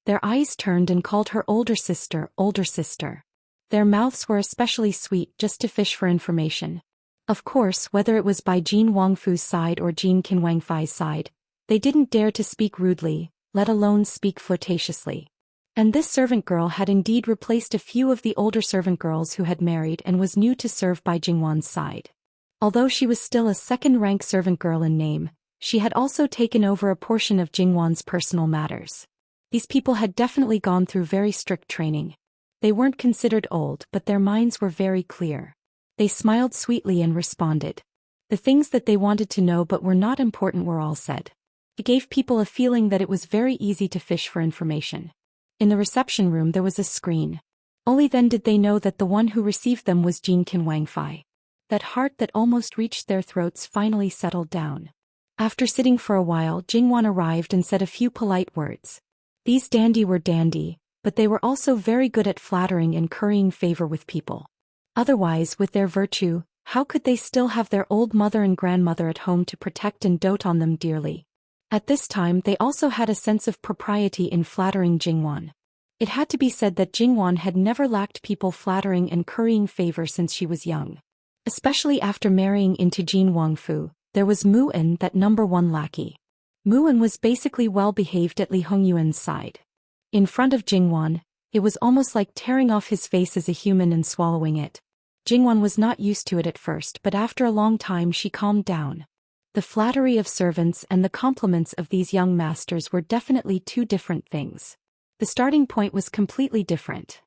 Their eyes turned and called her older sister, older sister. Their mouths were especially sweet, just to fish for information. Of course, whether it was by Jin Wangfu's side or Jin Qinwangfei's side, they didn't dare to speak rudely, let alone speak flirtatiously. And this servant girl had indeed replaced a few of the older servant girls who had married and was new to serve by Jingwan's side. Although she was still a second-rank servant girl in name, she had also taken over a portion of Jingwan's personal matters. These people had definitely gone through very strict training. They weren't considered old, but their minds were very clear. They smiled sweetly and responded. The things that they wanted to know but were not important were all said. It gave people a feeling that it was very easy to fish for information. In the reception room there was a screen. Only then did they know that the one who received them was Jin Qinwangfei. That heart that almost reached their throats finally settled down. After sitting for a while, Jingwan arrived and said a few polite words. These dandy were dandy, but they were also very good at flattering and currying favor with people. Otherwise, with their virtue, how could they still have their old mother and grandmother at home to protect and dote on them dearly? At this time they also had a sense of propriety in flattering Jingwan. It had to be said that Jingwan had never lacked people flattering and currying favor since she was young. Especially after marrying into Jin Wangfu, there was Mu-en, that number one lackey. Mu-en was basically well-behaved at Li Hongyuan's side. In front of Jingwan, it was almost like tearing off his face as a human and swallowing it. Jingwan was not used to it at first, but after a long time she calmed down. The flattery of servants and the compliments of these young masters were definitely two different things. The starting point was completely different.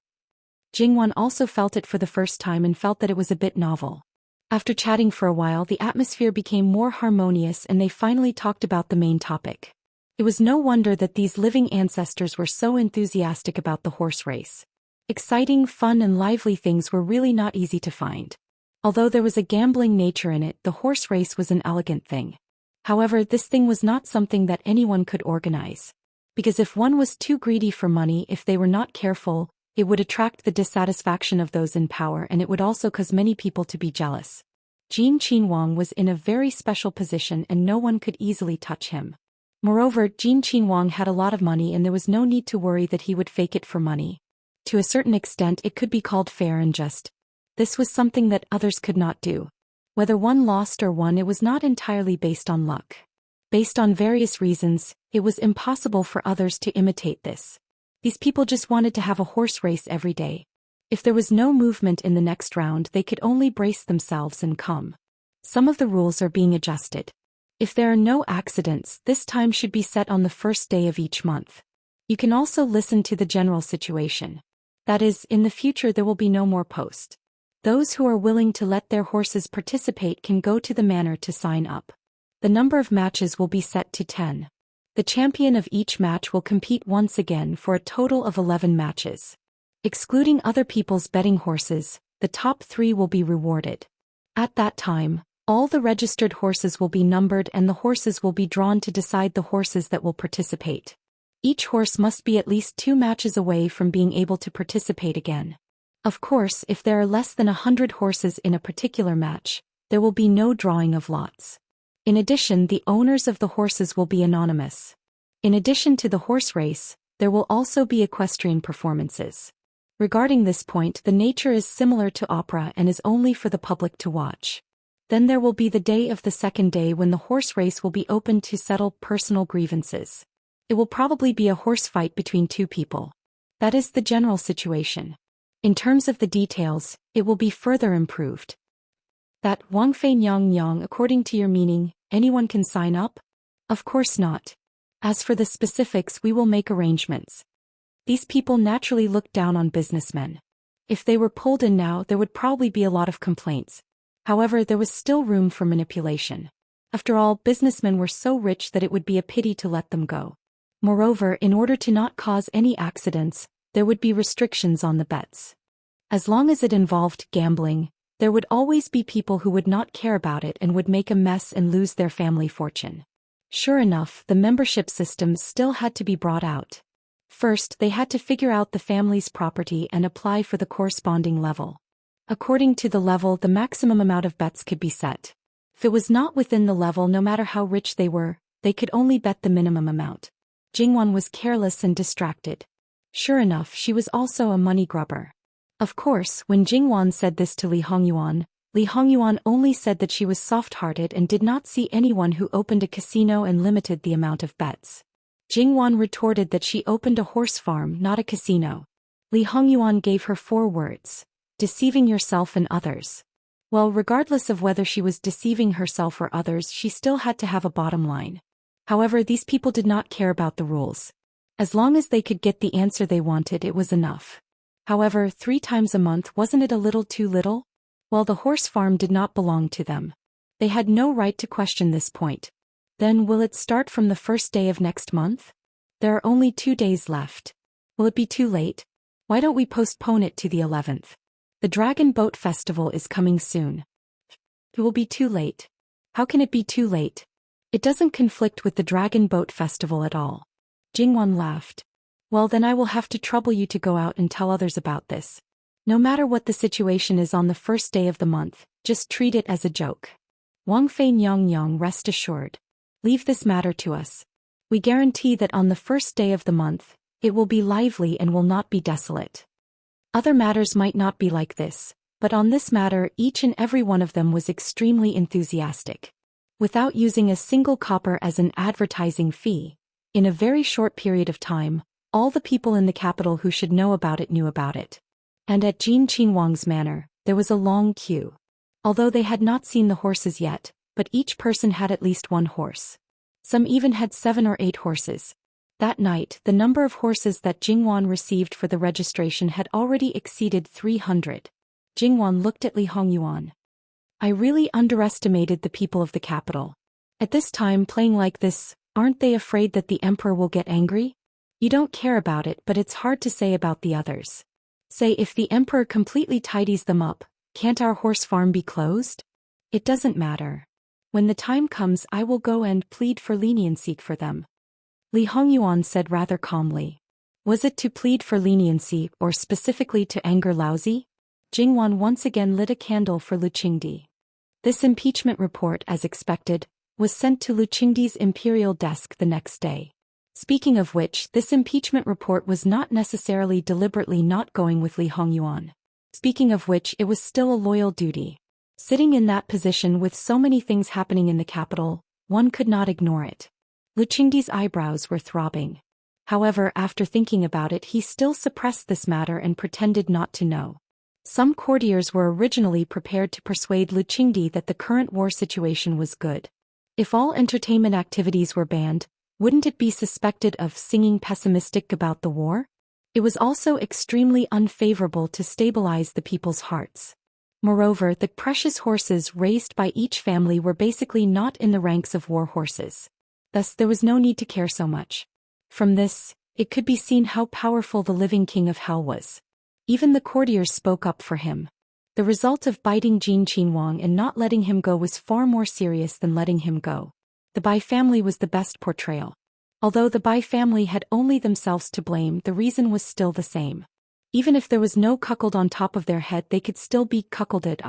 Jingwan also felt it for the first time and felt that it was a bit novel. After chatting for a while, the atmosphere became more harmonious and they finally talked about the main topic. It was no wonder that these living ancestors were so enthusiastic about the horse race. Exciting, fun and lively things were really not easy to find. Although there was a gambling nature in it, the horse race was an elegant thing. However, this thing was not something that anyone could organize. Because if one was too greedy for money, if they were not careful, it would attract the dissatisfaction of those in power and it would also cause many people to be jealous. Jin Qinwang was in a very special position and no one could easily touch him. Moreover, Jin Qinwang had a lot of money and there was no need to worry that he would fake it for money. To a certain extent it could be called fair and just. This was something that others could not do. Whether one lost or won, it was not entirely based on luck. Based on various reasons, it was impossible for others to imitate this. These people just wanted to have a horse race every day. If there was no movement in the next round, they could only brace themselves and come. Some of the rules are being adjusted. If there are no accidents, this time should be set on the first day of each month. You can also listen to the general situation. That is, in the future there will be no more post. Those who are willing to let their horses participate can go to the manor to sign up. The number of matches will be set to 10. The champion of each match will compete once again for a total of 11 matches. Excluding other people's betting horses, the top 3 will be rewarded. At that time, all the registered horses will be numbered and the horses will be drawn to decide the horses that will participate. Each horse must be at least 2 matches away from being able to participate again. Of course, if there are less than 100 horses in a particular match, there will be no drawing of lots. In addition, the owners of the horses will be anonymous. In addition to the horse race, there will also be equestrian performances. Regarding this point, the nature is similar to opera and is only for the public to watch. Then there will be the day of the second day when the horse race will be open to settle personal grievances. It will probably be a horse fight between two people. That is the general situation. In terms of the details, it will be further improved. That Wang Fei Nyang Nyang, according to your meaning, anyone can sign up? Of course not. As for the specifics, we will make arrangements. These people naturally look down on businessmen. If they were pulled in now, there would probably be a lot of complaints. However, there was still room for manipulation. After all, businessmen were so rich that it would be a pity to let them go. Moreover, in order to not cause any accidents, there would be restrictions on the bets. As long as it involved gambling, there would always be people who would not care about it and would make a mess and lose their family fortune. Sure enough, the membership system still had to be brought out. First, they had to figure out the family's property and apply for the corresponding level. According to the level, the maximum amount of bets could be set. If it was not within the level, no matter how rich they were, they could only bet the minimum amount. Jingwan was careless and distracted. Sure enough, she was also a money grubber. Of course, when Jingwan said this to Li Hongyuan only said that she was soft-hearted and did not see anyone who opened a casino and limited the amount of bets. Jingwan retorted that she opened a horse farm, not a casino. Li Hongyuan gave her 4 words. Deceiving yourself and others. Well, regardless of whether she was deceiving herself or others, she still had to have a bottom line. However, these people did not care about the rules. As long as they could get the answer they wanted, it was enough. However, 3 times a month, wasn't it a little too little? Well, the horse farm did not belong to them. They had no right to question this point. Then will it start from the first day of next month? There are only 2 days left. Will it be too late? Why don't we postpone it to the 11th? The Dragon Boat Festival is coming soon. It will be too late. How can it be too late? It doesn't conflict with the Dragon Boat Festival at all. Jingwan laughed. Well, then I will have to trouble you to go out and tell others about this. No matter what the situation is on the first day of the month, just treat it as a joke. Wang Fei Nyang Nyang, rest assured. Leave this matter to us. We guarantee that on the first day of the month, it will be lively and will not be desolate. Other matters might not be like this, but on this matter each and every one of them was extremely enthusiastic. Without using a single copper as an advertising fee, in a very short period of time, all the people in the capital who should know about it knew about it. And at Jin Qinhuang's manor, there was a long queue. Although they had not seen the horses yet, but each person had at least 1 horse. Some even had 7 or 8 horses. That night, the number of horses that Jingwan received for the registration had already exceeded 300. Jingwan looked at Li Hongyuan. I really underestimated the people of the capital. At this time, playing like this, aren't they afraid that the emperor will get angry? You don't care about it, but it's hard to say about the others. Say, if the emperor completely tidies them up, can't our horse farm be closed? It doesn't matter. When the time comes, I will go and plead for leniency for them. Li Hongyuan said rather calmly. Was it to plead for leniency or specifically to anger Laozi? Jingwan once again lit a candle for Lu Qingdi. This impeachment report, as expected, was sent to Lu Qingdi's imperial desk the next day. Speaking of which, this impeachment report was not necessarily deliberately not going with Li Hongyuan. Speaking of which, it was still a loyal duty. Sitting in that position with so many things happening in the capital, one could not ignore it. Lu Qingdi's eyebrows were throbbing. However, after thinking about it, he still suppressed this matter and pretended not to know. Some courtiers were originally prepared to persuade Lu Qingdi that the current war situation was good. If all entertainment activities were banned, wouldn't it be suspected of singing pessimistic about the war? It was also extremely unfavorable to stabilize the people's hearts. Moreover, the precious horses raised by each family were basically not in the ranks of war horses. Thus, there was no need to care so much. From this, it could be seen how powerful the living king of hell was. Even the courtiers spoke up for him. The result of biting Jin Qinhuang and not letting him go was far more serious than letting him go. The Bai family was the best portrayal. Although the Bai family had only themselves to blame, the reason was still the same. Even if there was no cuckold on top of their head, they could still be cuckolded.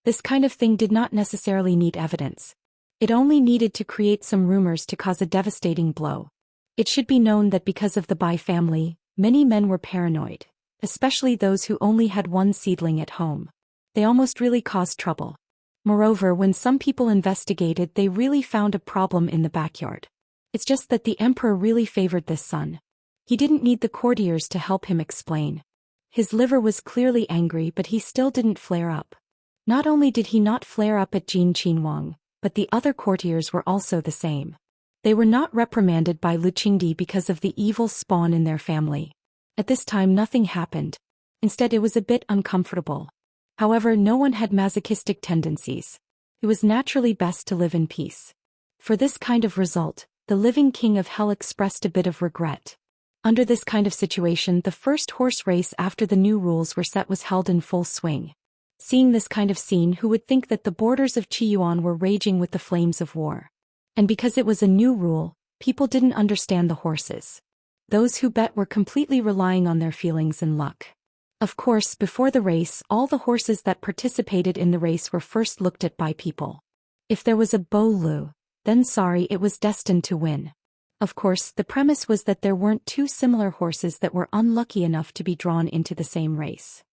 This kind of thing did not necessarily need evidence. It only needed to create some rumors to cause a devastating blow. It should be known that because of the Bai family, many men were paranoid, especially those who only had one seedling at home. They almost really caused trouble. Moreover, when some people investigated, they really found a problem in the backyard. It's just that the emperor really favored this son. He didn't need the courtiers to help him explain. His liver was clearly angry, but he still didn't flare up. Not only did he not flare up at Jin Qinhuang, but the other courtiers were also the same. They were not reprimanded by Lu Qingdi because of the evil spawn in their family. At this time nothing happened. Instead it was a bit uncomfortable. However, no one had masochistic tendencies. It was naturally best to live in peace. For this kind of result, the living king of hell expressed a bit of regret. Under this kind of situation, the first horse race after the new rules were set was held in full swing. Seeing this kind of scene, who would think that the borders of Qiyuan were raging with the flames of war? And because it was a new rule, people didn't understand the horses. Those who bet were completely relying on their feelings and luck. Of course, before the race, all the horses that participated in the race were first looked at by people. If there was a Bolu, then sorry, it was destined to win. Of course, the premise was that there weren't two similar horses that were unlucky enough to be drawn into the same race.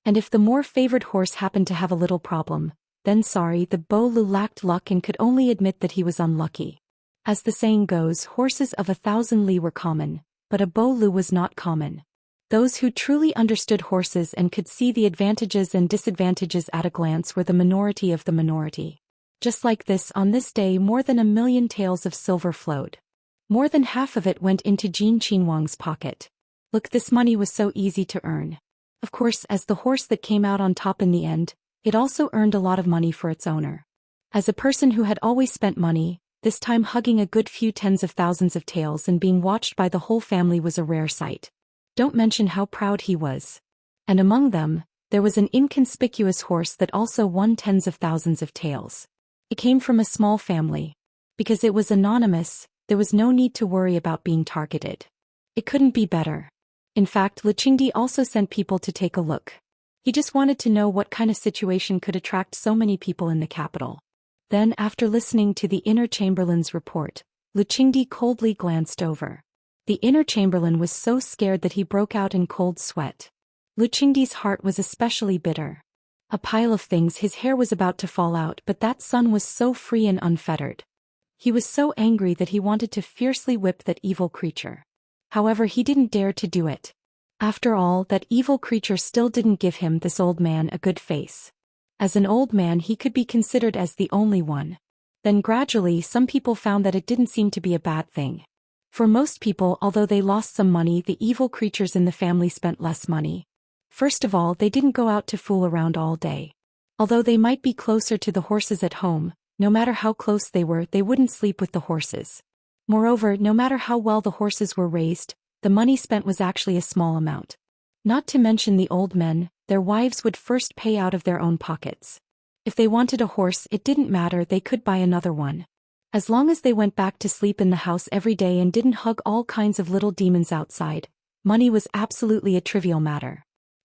And if the more favored horse happened to have a little problem, then sorry, the Bolu lacked luck and could only admit that he was unlucky. As the saying goes, horses of 1,000 li were common, but a Bolu was not common. Those who truly understood horses and could see the advantages and disadvantages at a glance were the minority of the minority. Just like this, on this day more than 1 million taels of silver flowed. More than half of it went into Jin Qinhuang's pocket. Look, this money was so easy to earn. Of course, as the horse that came out on top in the end, it also earned a lot of money for its owner. As a person who had always spent money, this time hugging a good few tens of thousands of taels and being watched by the whole family was a rare sight. Don't mention how proud he was. And among them, there was an inconspicuous horse that also won tens of thousands of taels. It came from a small family. Because it was anonymous, there was no need to worry about being targeted. It couldn't be better. In fact, Lu Qingdi also sent people to take a look. He just wanted to know what kind of situation could attract so many people in the capital. Then, after listening to the inner chamberlain's report, Lu Qingdi coldly glanced over. The inner chamberlain was so scared that he broke out in cold sweat. Lu Qingdi's heart was especially bitter. A pile of things, his hair was about to fall out, but that son was so free and unfettered. He was so angry that he wanted to fiercely whip that evil creature. However, he didn't dare to do it. After all, that evil creature still didn't give him, this old man, a good face. As an old man, he could be considered as the only one. Then gradually, some people found that it didn't seem to be a bad thing. For most people, although they lost some money, the evil creatures in the family spent less money. First of all, they didn't go out to fool around all day. Although they might be closer to the horses at home, no matter how close they were, they wouldn't sleep with the horses. Moreover, no matter how well the horses were raised, the money spent was actually a small amount. Not to mention the old men, their wives would first pay out of their own pockets. If they wanted a horse, it didn't matter, they could buy another one. As long as they went back to sleep in the house every day and didn't hug all kinds of little demons outside, money was absolutely a trivial matter.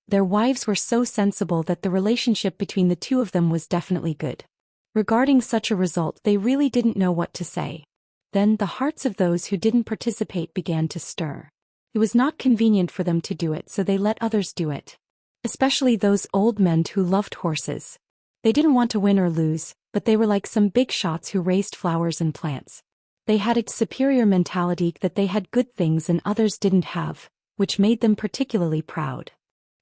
Their wives were so sensible that the relationship between the two of them was definitely good. Regarding such a result, they really didn't know what to say. Then the hearts of those who didn't participate began to stir. It was not convenient for them to do it, so they let others do it. Especially those old men who loved horses. They didn't want to win or lose, but they were like some big shots who raised flowers and plants. They had a superior mentality that they had good things and others didn't have, which made them particularly proud.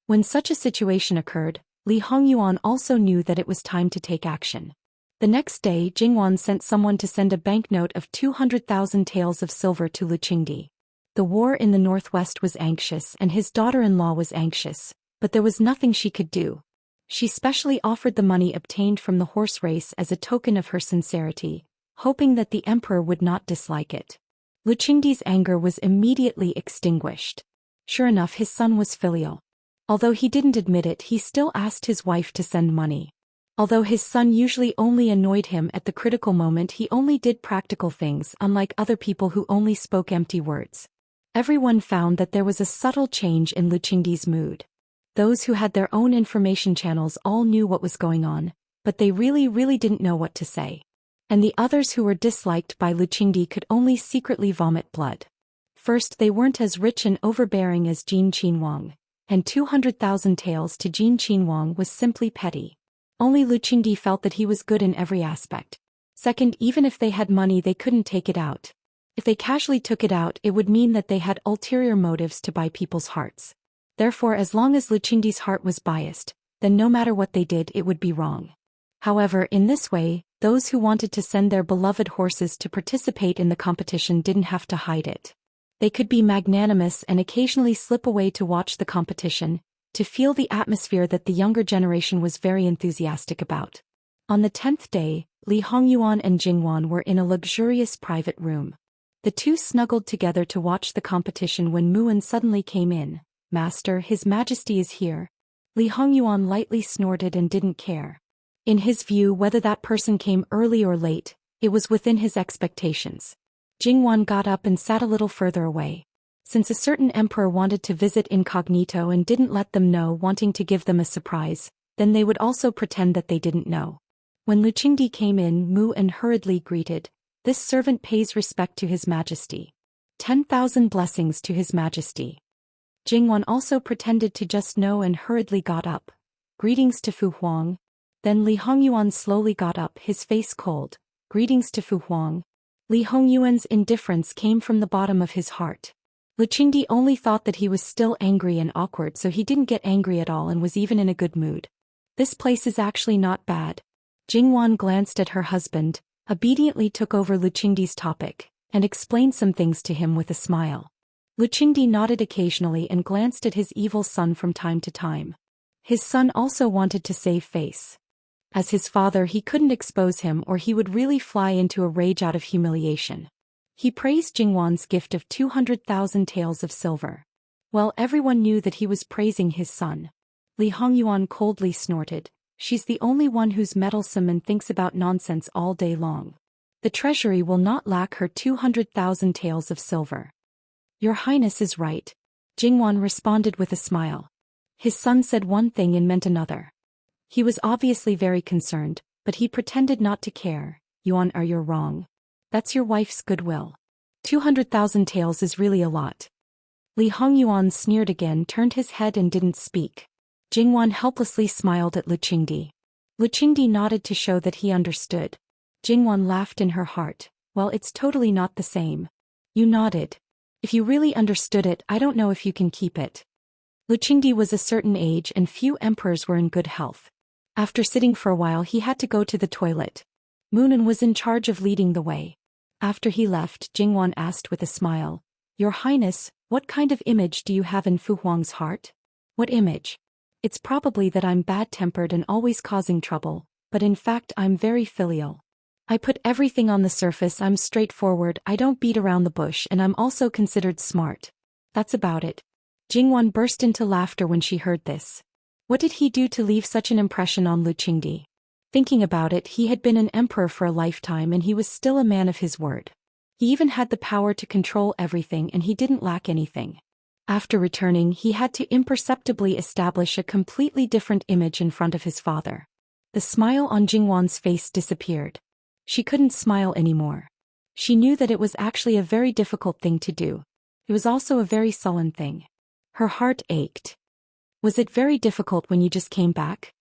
When such a situation occurred, Li Hongyuan also knew that it was time to take action. The next day, Jingwan sent someone to send a banknote of 200,000 taels of silver to Lu Qingdi. The war in the northwest was anxious and his daughter-in-law was anxious, but there was nothing she could do. She specially offered the money obtained from the horse race as a token of her sincerity, hoping that the emperor would not dislike it. Lu Qingdi's anger was immediately extinguished. Sure enough, his son was filial. Although he didn't admit it, he still asked his wife to send money. Although his son usually only annoyed him at the critical moment, he only did practical things, unlike other people who only spoke empty words. Everyone found that there was a subtle change in Lu Qingdi's mood. Those who had their own information channels all knew what was going on, but they really didn't know what to say. And the others who were disliked by Lu Qingdi could only secretly vomit blood. First, they weren't as rich and overbearing as Jin Qinhuang, and 200,000 taels to Jin Qinhuang was simply petty. Only Lu Qingdi felt that he was good in every aspect. Second, even if they had money they couldn't take it out. If they casually took it out it would mean that they had ulterior motives to buy people's hearts. Therefore, as long as Lu Qingdi's heart was biased, then no matter what they did it would be wrong. However, in this way, those who wanted to send their beloved horses to participate in the competition didn't have to hide it. They could be magnanimous and occasionally slip away to watch the competition, to feel the atmosphere that the younger generation was very enthusiastic about. On the 10th day, Li Hongyuan and Jingwan were in a luxurious private room. The two snuggled together to watch the competition when Muan suddenly came in. "Master, His Majesty is here." Li Hongyuan lightly snorted and didn't care. In his view, whether that person came early or late, it was within his expectations. Jingwan got up and sat a little further away. Since a certain emperor wanted to visit incognito and didn't let them know, wanting to give them a surprise, then they would also pretend that they didn't know. When Lu Qingdi came in, Muan hurriedly greeted, "This servant pays respect to His Majesty. 10,000 blessings to His Majesty." Jingwan also pretended to just know and hurriedly got up. "Greetings to Fu Huang." Then Li Hongyuan slowly got up, his face cold. "Greetings to Fu Huang." Li Hongyuan's indifference came from the bottom of his heart. Lu Qingdi only thought that he was still angry and awkward, so he didn't get angry at all and was even in a good mood. "This place is actually not bad." Jingwan glanced at her husband, obediently took over Lu Qingdi's topic, and explained some things to him with a smile. Lu Qingdi nodded occasionally and glanced at his evil son from time to time. His son also wanted to save face. As his father, he couldn't expose him or he would really fly into a rage out of humiliation. He praised Jingwan's gift of 200,000 taels of silver. Well, everyone knew that he was praising his son. Li Hongyuan coldly snorted, "She's the only one who's meddlesome and thinks about nonsense all day long. The treasury will not lack her 200,000 taels of silver." "Your Highness is right," Jingwan responded with a smile. His son said one thing and meant another. He was obviously very concerned, but he pretended not to care. "Yuan, you're wrong. That's your wife's goodwill. 200,000 taels is really a lot." Li Hongyuan sneered again, turned his head and didn't speak. Jingwan helplessly smiled at Lu Qingdi. Lu Qingdi nodded to show that he understood. Jingwan laughed in her heart. "Well, it's totally not the same. You nodded. If you really understood it, I don't know if you can keep it." Lu Qingdi was a certain age and few emperors were in good health. After sitting for a while he had to go to the toilet. Munan was in charge of leading the way. After he left, Jingwan asked with a smile, "Your Highness, what kind of image do you have in Fu Huang's heart?" "What image?" "It's probably that I'm bad-tempered and always causing trouble, but in fact I'm very filial. I put everything on the surface, I'm straightforward, I don't beat around the bush, and I'm also considered smart. That's about it." Jingwan burst into laughter when she heard this. What did he do to leave such an impression on Lu Qingdi? Thinking about it, he had been an emperor for a lifetime and he was still a man of his word. He even had the power to control everything and he didn't lack anything. After returning, he had to imperceptibly establish a completely different image in front of his father. The smile on Jingwan's face disappeared. She couldn't smile anymore. She knew that it was actually a very difficult thing to do. It was also a very sullen thing. Her heart ached. "Was it very difficult when you just came back?"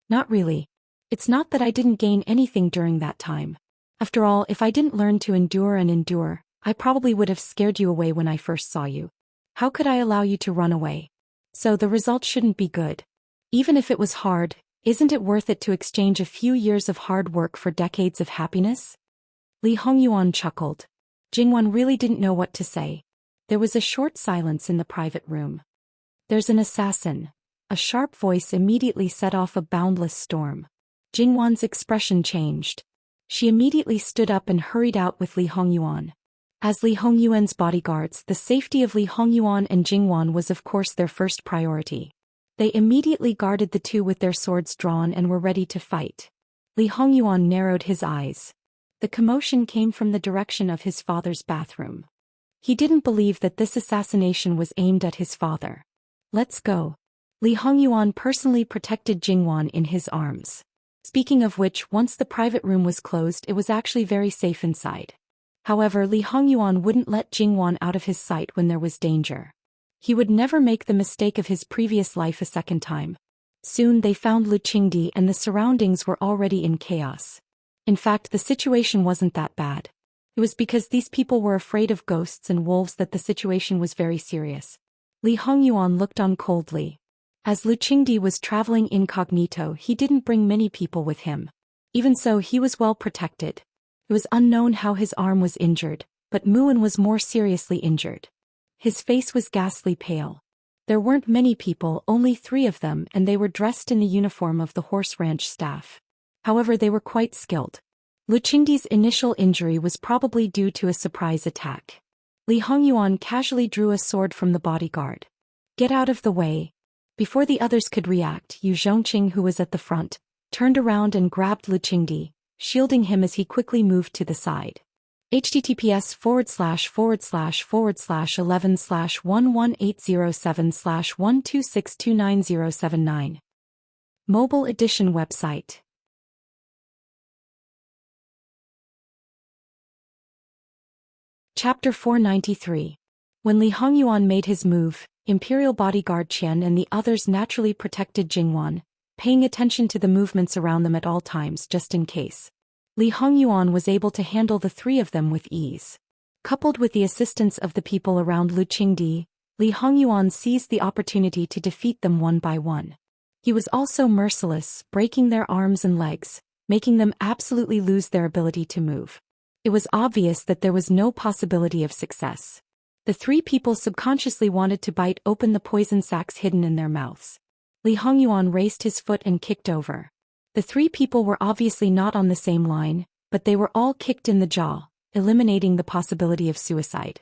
Not really. It's not that I didn't gain anything during that time. After all, if I didn't learn to endure and endure, I probably would have scared you away when I first saw you. How could I allow you to run away? So the result shouldn't be good. Even if it was hard, isn't it worth it to exchange a few years of hard work for decades of happiness?" Li Hongyuan chuckled. Jingwan really didn't know what to say. There was a short silence in the private room. "There's an assassin." A sharp voice immediately set off a boundless storm. Jingwan's expression changed. She immediately stood up and hurried out with Li Hongyuan. As Li Hongyuan's bodyguards, the safety of Li Hongyuan and Jingwan was of course their first priority. They immediately guarded the two with their swords drawn and were ready to fight. Li Hongyuan narrowed his eyes. The commotion came from the direction of his father's bathroom. He didn't believe that this assassination was aimed at his father. "Let's go." Li Hongyuan personally protected Jingwan in his arms. Speaking of which, once the private room was closed, it was actually very safe inside. However, Li Hongyuan wouldn't let Jingwan out of his sight when there was danger. He would never make the mistake of his previous life a second time. Soon they found Lu Qingdi and the surroundings were already in chaos. In fact, the situation wasn't that bad. It was because these people were afraid of ghosts and wolves that the situation was very serious. Li Hongyuan looked on coldly. As Lu Qingdi was traveling incognito, he didn't bring many people with him. Even so, he was well protected. It was unknown how his arm was injured, but Muan was more seriously injured. His face was ghastly pale. There weren't many people, only 3 of them, and they were dressed in the uniform of the horse ranch staff. However, they were quite skilled. Lu Qingdi's initial injury was probably due to a surprise attack. Li Hongyuan casually drew a sword from the bodyguard. "Get out of the way." Before the others could react, Yu Zhongqing, who was at the front, turned around and grabbed Lu Qingdi, shielding him as he quickly moved to the side. https://11/118071262979 Mobile Edition website. Chapter 493. When Li Hongyuan made his move, Imperial bodyguard Qian and the others naturally protected Jingwan, paying attention to the movements around them at all times just in case. Li Hongyuan was able to handle the 3 of them with ease. Coupled with the assistance of the people around Lu Qingdi, Li Hongyuan seized the opportunity to defeat them one by one. He was also merciless, breaking their arms and legs, making them absolutely lose their ability to move. It was obvious that there was no possibility of success. The 3 people subconsciously wanted to bite open the poison sacs hidden in their mouths. Li Hongyuan raised his foot and kicked over. The 3 people were obviously not on the same line, but they were all kicked in the jaw, eliminating the possibility of suicide.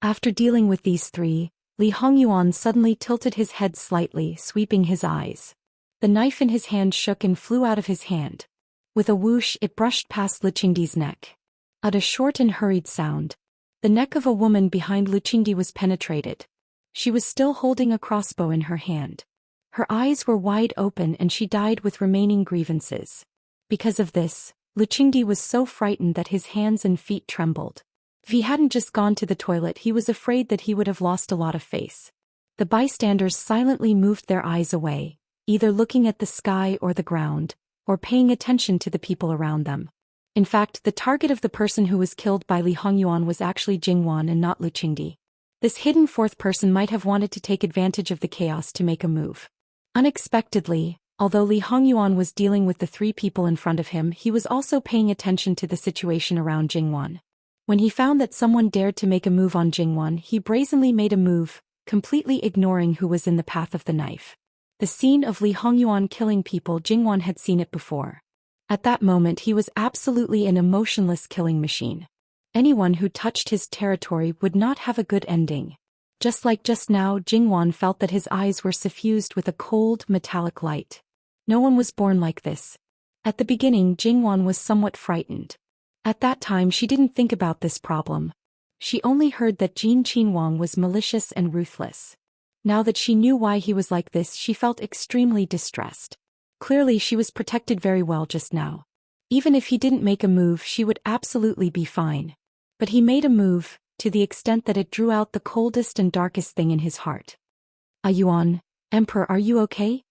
After dealing with these 3, Li Hongyuan suddenly tilted his head slightly, sweeping his eyes. The knife in his hand shook and flew out of his hand. With a whoosh, it brushed past Lu Qingdi's neck. At a short and hurried sound, the neck of a woman behind Lu Qingdi was penetrated. She was still holding a crossbow in her hand. Her eyes were wide open and she died with remaining grievances. Because of this, Lu Qingdi was so frightened that his hands and feet trembled. If he hadn't just gone to the toilet, he was afraid that he would have lost a lot of face. The bystanders silently moved their eyes away, either looking at the sky or the ground, or paying attention to the people around them. In fact, the target of the person who was killed by Li Hongyuan was actually Jingwan and not Lu Qingdi. This hidden 4th person might have wanted to take advantage of the chaos to make a move. Unexpectedly, although Li Hongyuan was dealing with the 3 people in front of him, he was also paying attention to the situation around Jingwan. When he found that someone dared to make a move on Jingwan, he brazenly made a move, completely ignoring who was in the path of the knife. The scene of Li Hongyuan killing people, Jingwan had seen it before. At that moment he was absolutely an emotionless killing machine. Anyone who touched his territory would not have a good ending. Just like just now, Jingwan felt that his eyes were suffused with a cold, metallic light. No one was born like this. At the beginning, Jingwan was somewhat frightened. At that time she didn't think about this problem. She only heard that Jin Qinhuang was malicious and ruthless. Now that she knew why he was like this, she felt extremely distressed. Clearly she was protected very well just now. Even if he didn't make a move, she would absolutely be fine. But he made a move, to the extent that it drew out the coldest and darkest thing in his heart. "Yuan, Emperor, are you okay?"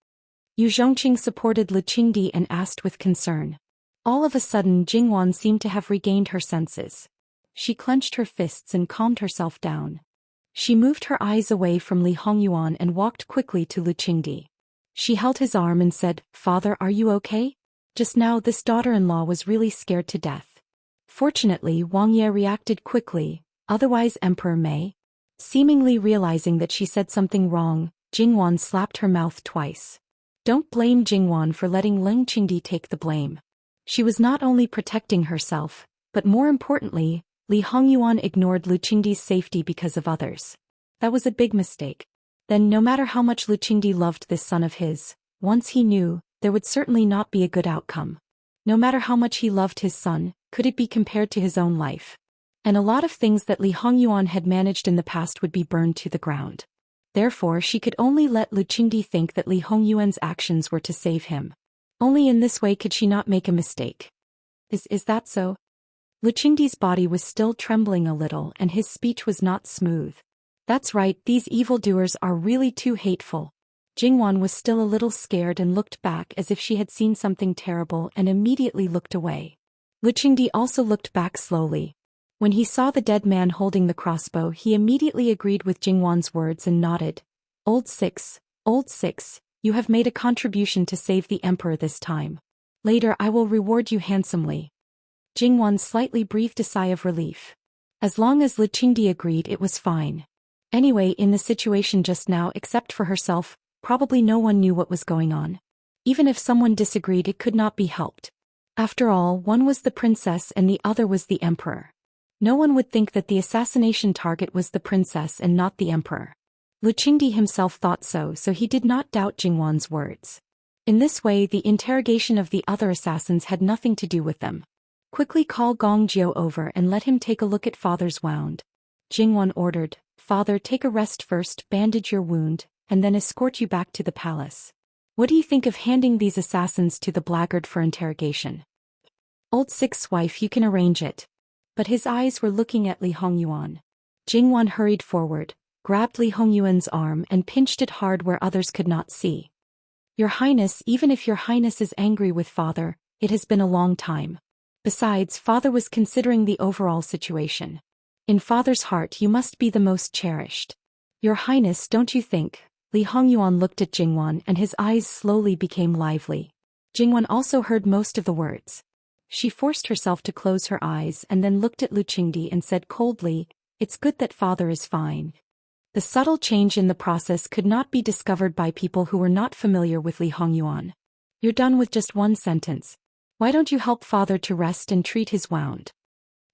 Yu Zhongqing supported Lu Qingdi and asked with concern. All of a sudden Jingwan seemed to have regained her senses. She clenched her fists and calmed herself down. She moved her eyes away from Li Hongyuan and walked quickly to Lu Qingdi. She held his arm and said, "Father, are you okay?" Just now this daughter-in-law was really scared to death. Fortunately, Wang Ye reacted quickly, otherwise Emperor Mei. Seemingly realizing that she said something wrong, Jingwan slapped her mouth twice. Don't blame Jingwan for letting Leng Qingdi take the blame. She was not only protecting herself, but more importantly, Li Hongyuan ignored Lu Qingdi's safety because of others. That was a big mistake. Then no matter how much Lu Qingdi loved this son of his, once he knew, there would certainly not be a good outcome. No matter how much he loved his son, could it be compared to his own life? And a lot of things that Li Hongyuan had managed in the past would be burned to the ground. Therefore she could only let Lu Qingdi think that Li Hongyuan's actions were to save him. Only in this way could she not make a mistake. Is that so? Lu Qingdi's body was still trembling a little and his speech was not smooth. That's right, these evildoers are really too hateful. Jingwan was still a little scared and looked back as if she had seen something terrible and immediately looked away. Lu Qingdi also looked back slowly. When he saw the dead man holding the crossbow, he immediately agreed with Jingwan's words and nodded. Old Six, you have made a contribution to save the emperor this time. Later I will reward you handsomely. Jingwan slightly breathed a sigh of relief. As long as Lu Qingdi agreed, it was fine. Anyway, in the situation just now, except for herself, probably no one knew what was going on. Even if someone disagreed, it could not be helped. After all, one was the princess and the other was the emperor. No one would think that the assassination target was the princess and not the emperor. Lu Qingdi himself thought so, so he did not doubt Jingwan's words. In this way, the interrogation of the other assassins had nothing to do with them. Quickly call Gong Jiu over and let him take a look at father's wound. Jingwan ordered. Father, take a rest first, bandage your wound, and then escort you back to the palace. What do you think of handing these assassins to the blackguard for interrogation? Old Six's wife, you can arrange it. But his eyes were looking at Li Hongyuan. Jingwan hurried forward, grabbed Li Hongyuan's arm and pinched it hard where others could not see. Your Highness, even if your Highness is angry with father, it has been a long time. Besides, father was considering the overall situation. In father's heart you must be the most cherished. Your Highness, don't you think? Li Hongyuan looked at Jingwan and his eyes slowly became lively. Jingwan also heard most of the words. She forced herself to close her eyes and then looked at Lu Qingdi and said coldly, it's good that father is fine. The subtle change in the process could not be discovered by people who were not familiar with Li Hongyuan. You're done with just one sentence. Why don't you help father to rest and treat his wound?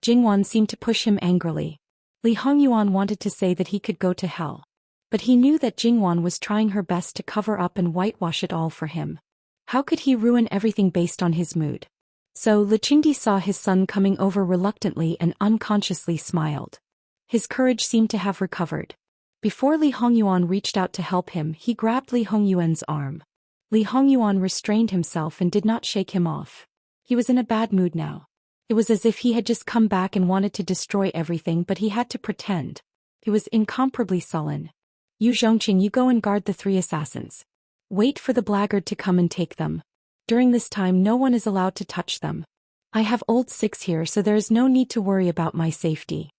Jingwan seemed to push him angrily. Li Hongyuan wanted to say that he could go to hell. But he knew that Jingwan was trying her best to cover up and whitewash it all for him. How could he ruin everything based on his mood? So Lu Qingdi saw his son coming over reluctantly and unconsciously smiled. His courage seemed to have recovered. Before Li Hongyuan reached out to help him, he grabbed Li Hongyuan's arm. Li Hongyuan restrained himself and did not shake him off. He was in a bad mood now. It was as if he had just come back and wanted to destroy everything, but he had to pretend. He was incomparably sullen. You Zhongqing, you go and guard the 3 assassins. Wait for the blackguard to come and take them. During this time no one is allowed to touch them. I have Old Six here, so there is no need to worry about my safety.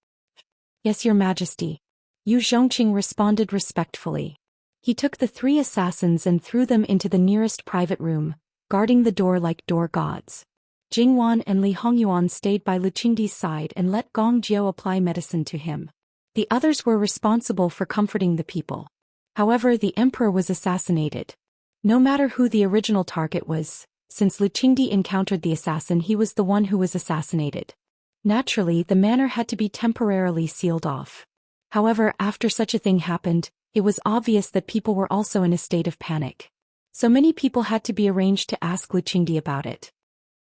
Yes, Your Majesty. Yu Zhongqing responded respectfully. He took the 3 assassins and threw them into the nearest private room, guarding the door like door gods. Jingwan and Li Hongyuan stayed by Lu Qingdi's side and let Gong Jiu apply medicine to him. The others were responsible for comforting the people. However, the emperor was assassinated. No matter who the original target was, since Lu Qingdi encountered the assassin, he was the one who was assassinated. Naturally, the manor had to be temporarily sealed off. However, after such a thing happened, it was obvious that people were also in a state of panic. So many people had to be arranged to ask Lu Qingdi about it.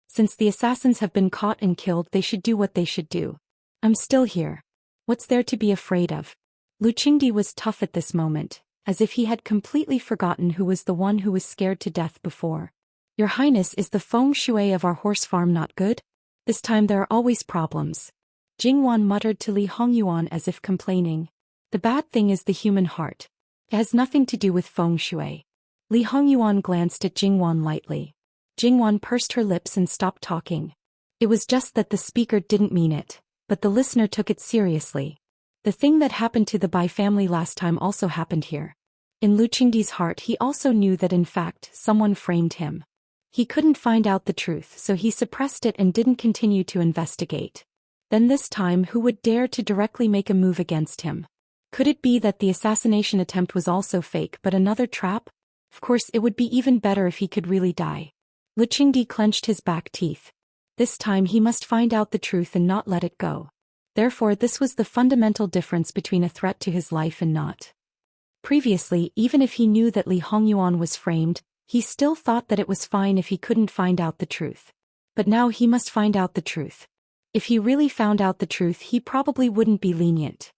Since the assassins have been caught and killed, they should do what they should do. I'm still here. What's there to be afraid of? Lu Qingdi was tough at this moment, as if he had completely forgotten who was the one who was scared to death before. Your Highness, is the feng shui of our horse farm not good? This time there are always problems. Jingwan muttered to Li Hongyuan as if complaining. The bad thing is the human heart. It has nothing to do with feng shui. Li Hongyuan glanced at Jingwan lightly. Jingwan pursed her lips and stopped talking. It was just that the speaker didn't mean it, but the listener took it seriously. The thing that happened to the Bai family last time also happened here. In Lu Qingdi's heart, he also knew that in fact someone framed him. He couldn't find out the truth, so he suppressed it and didn't continue to investigate. Then this time, who would dare to directly make a move against him? Could it be that the assassination attempt was also fake but another trap? Of course, it would be even better if he could really die. Lu Qingdi clenched his back teeth. This time he must find out the truth and not let it go. Therefore, this was the fundamental difference between a threat to his life and not. Previously, even if he knew that Li Hongyuan was framed, he still thought that it was fine if he couldn't find out the truth. But now he must find out the truth. If he really found out the truth, he probably wouldn't be lenient.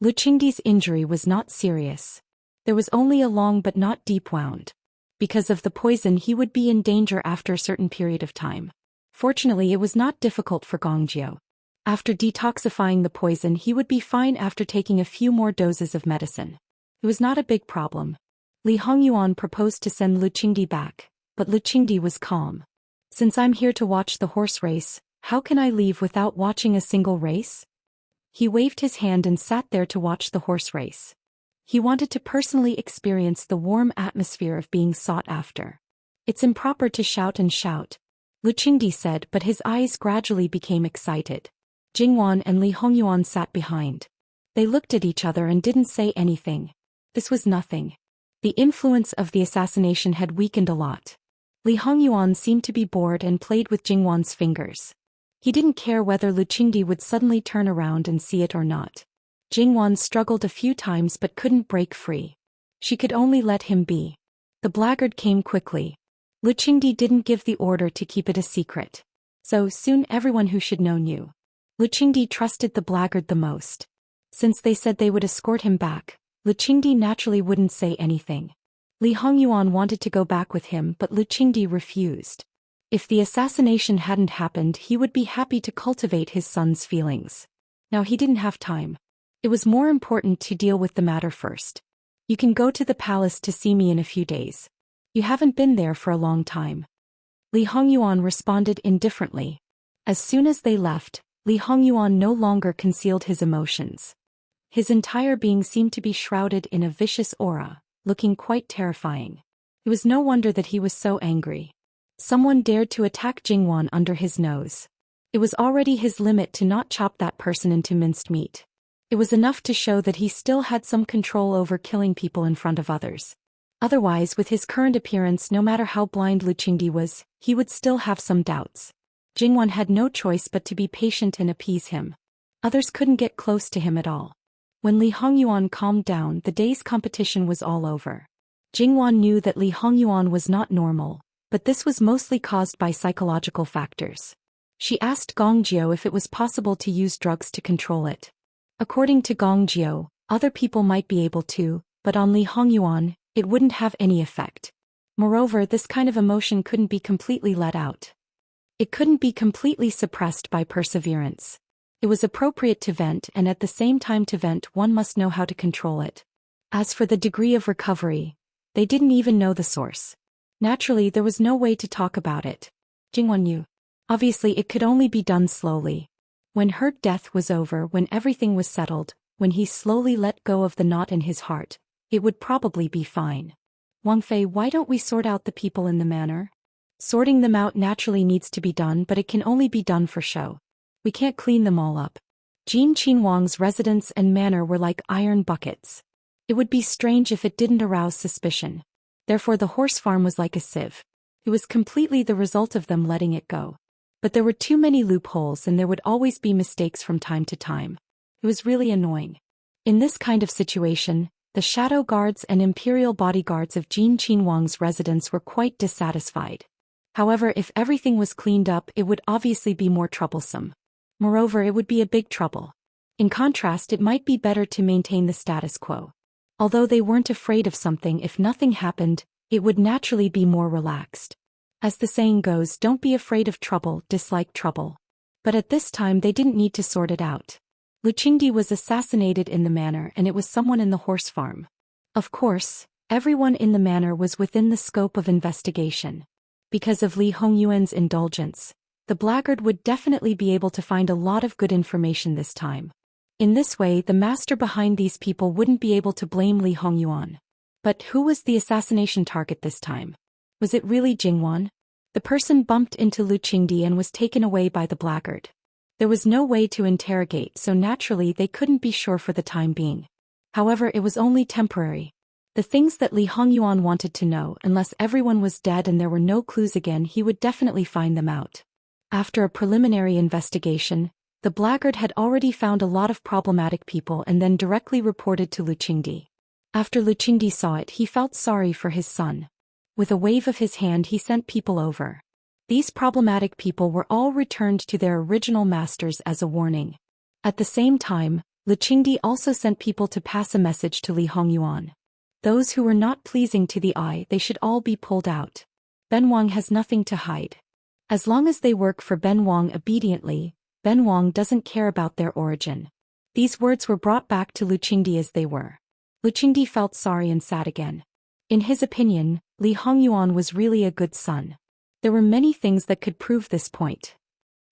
Lu Qingdi's injury was not serious. There was only a long but not deep wound. Because of the poison, he would be in danger after a certain period of time. Fortunately, it was not difficult for Gongjio. After detoxifying the poison, he would be fine after taking a few more doses of medicine. It was not a big problem. Li Hongyuan proposed to send Lu Qingdi back, but Lu Qingdi was calm. Since I'm here to watch the horse race, how can I leave without watching a single race? He waved his hand and sat there to watch the horse race. He wanted to personally experience the warm atmosphere of being sought after. It's improper to shout and shout, Lu Qingdi said, but his eyes gradually became excited. Jingwan and Li Hongyuan sat behind. They looked at each other and didn't say anything. This was nothing. The influence of the assassination had weakened a lot. Li Hongyuan seemed to be bored and played with Jingwan's fingers. He didn't care whether Lu Qingdi would suddenly turn around and see it or not. Jingwan struggled a few times but couldn't break free. She could only let him be. The blackguard came quickly. Lu Qingdi didn't give the order to keep it a secret. So soon everyone who should know knew. Lu Qingdi trusted the blackguard the most. Since they said they would escort him back, Lu Qingdi naturally wouldn't say anything. Li Hongyuan wanted to go back with him, but Lu Qingdi refused. If the assassination hadn't happened, he would be happy to cultivate his son's feelings. Now he didn't have time. It was more important to deal with the matter first. You can go to the palace to see me in a few days. You haven't been there for a long time. Li Hongyuan responded indifferently. As soon as they left, Li Hongyuan no longer concealed his emotions. His entire being seemed to be shrouded in a vicious aura, looking quite terrifying. It was no wonder that he was so angry. Someone dared to attack Jingwan under his nose. It was already his limit to not chop that person into minced meat. It was enough to show that he still had some control over killing people in front of others. Otherwise, with his current appearance, no matter how blind Lu Qingdi was, he would still have some doubts. Jingwan had no choice but to be patient and appease him. Others couldn't get close to him at all. When Li Hongyuan calmed down, the day's competition was all over. Jingwan knew that Li Hongyuan was not normal, but this was mostly caused by psychological factors. She asked Gongjio if it was possible to use drugs to control it. According to Gongjio, other people might be able to, but on Li Hongyuan, it wouldn't have any effect. Moreover, this kind of emotion couldn't be completely let out. It couldn't be completely suppressed by perseverance. It was appropriate to vent, and at the same time to vent one must know how to control it. As for the degree of recovery, they didn't even know the source. Naturally, there was no way to talk about it. Jingwan knew. Obviously, it could only be done slowly. When her death was over, when everything was settled, when he slowly let go of the knot in his heart, it would probably be fine. Wang Fei, why don't we sort out the people in the manor? Sorting them out naturally needs to be done, but it can only be done for show. We can't clean them all up. Jin Qinhuang's residence and manor were like iron buckets. It would be strange if it didn't arouse suspicion. Therefore the horse farm was like a sieve. It was completely the result of them letting it go. But there were too many loopholes and there would always be mistakes from time to time. It was really annoying. In this kind of situation, the shadow guards and imperial bodyguards of Jin Qinhuang's residence were quite dissatisfied. However, if everything was cleaned up, it would obviously be more troublesome. Moreover, it would be a big trouble. In contrast, it might be better to maintain the status quo. Although they weren't afraid of something, if nothing happened, it would naturally be more relaxed. As the saying goes, don't be afraid of trouble, dislike trouble. But at this time they didn't need to sort it out. Lu Qingdi was assassinated in the manor, and it was someone in the horse farm. Of course, everyone in the manor was within the scope of investigation. Because of Li Hongyuan's indulgence, the blackguard would definitely be able to find a lot of good information this time. In this way, the master behind these people wouldn't be able to blame Li Hongyuan. But who was the assassination target this time? Was it really Jingwan? The person bumped into Lu Qingdi and was taken away by the blackguard. There was no way to interrogate, so naturally they couldn't be sure for the time being. However, it was only temporary. The things that Li Hongyuan wanted to know, unless everyone was dead and there were no clues again, he would definitely find them out. After a preliminary investigation, the blackguard had already found a lot of problematic people and then directly reported to Lu Qingdi. After Lu Qingdi saw it, he felt sorry for his son. With a wave of his hand, he sent people over. These problematic people were all returned to their original masters as a warning. At the same time, Lu Qingdi also sent people to pass a message to Li Hongyuan. Those who were not pleasing to the eye, they should all be pulled out. Ben Wang has nothing to hide. As long as they work for Ben Wang obediently, Ben Wang doesn't care about their origin. These words were brought back to Lu Qingdi as they were. Lu Qingdi felt sorry and sad again. In his opinion, Li Hongyuan was really a good son. There were many things that could prove this point.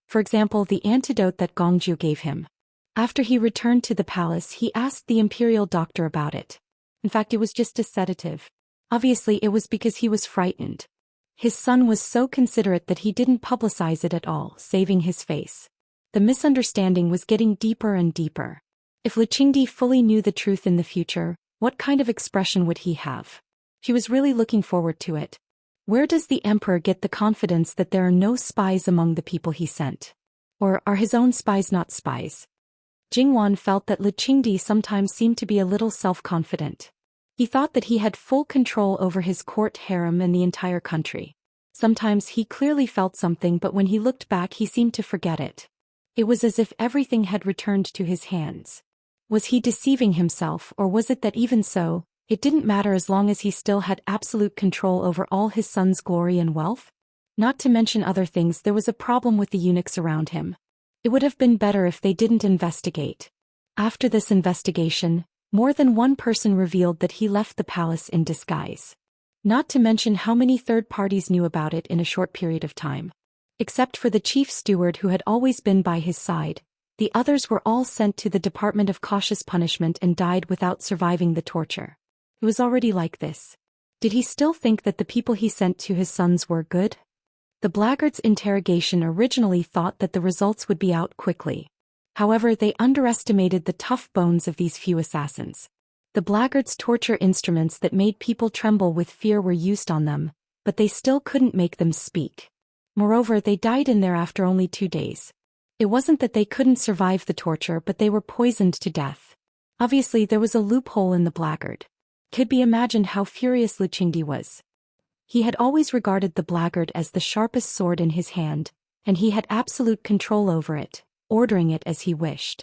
For example, the antidote that Gongju gave him. After he returned to the palace, he asked the imperial doctor about it. In fact, it was just a sedative. Obviously, it was because he was frightened. His son was so considerate that he didn't publicize it at all, saving his face. The misunderstanding was getting deeper and deeper. If Lu Qingdi fully knew the truth in the future, what kind of expression would he have? She was really looking forward to it. Where does the emperor get the confidence that there are no spies among the people he sent? Or are his own spies not spies? Jingwan felt that Lu Qingdi sometimes seemed to be a little self-confident. He thought that he had full control over his court harem and the entire country. Sometimes he clearly felt something, but when he looked back he seemed to forget it. It was as if everything had returned to his hands. Was he deceiving himself, or was it that even so, it didn't matter as long as he still had absolute control over all his son's glory and wealth? Not to mention other things, there was a problem with the eunuchs around him. It would have been better if they didn't investigate. After this investigation, more than one person revealed that he left the palace in disguise. Not to mention how many third parties knew about it in a short period of time. Except for the chief steward who had always been by his side, the others were all sent to the Department of Cautious Punishment and died without surviving the torture. It was already like this. Did he still think that the people he sent to his sons were good? The blackguard's interrogation originally thought that the results would be out quickly. However, they underestimated the tough bones of these few assassins. The blackguard's torture instruments that made people tremble with fear were used on them, but they still couldn't make them speak. Moreover, they died in there after only 2 days. It wasn't that they couldn't survive the torture, but they were poisoned to death. Obviously, there was a loophole in the blackguard. Could be imagined how furious Lu Qingdi was. He had always regarded the blackguard as the sharpest sword in his hand, and he had absolute control over it, ordering it as he wished.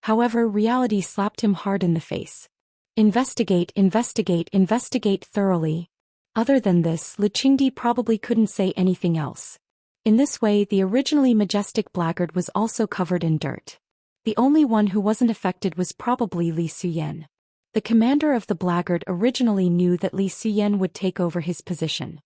However, reality slapped him hard in the face. Investigate, investigate, investigate thoroughly. Other than this, Lu Qingdi probably couldn't say anything else. In this way, the originally majestic blackguard was also covered in dirt. The only one who wasn't affected was probably Li Suyen. The commander of the blackguard originally knew that Li Suyen would take over his position.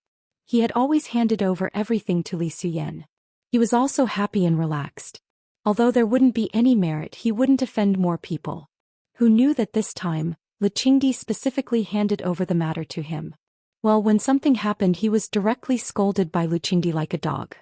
He had always handed over everything to Li Suyen. He was also happy and relaxed. Although there wouldn't be any merit, he wouldn't offend more people. Who knew that this time, Lu Qingdi specifically handed over the matter to him. Well, when something happened, he was directly scolded by Lu Qingdi like a dog.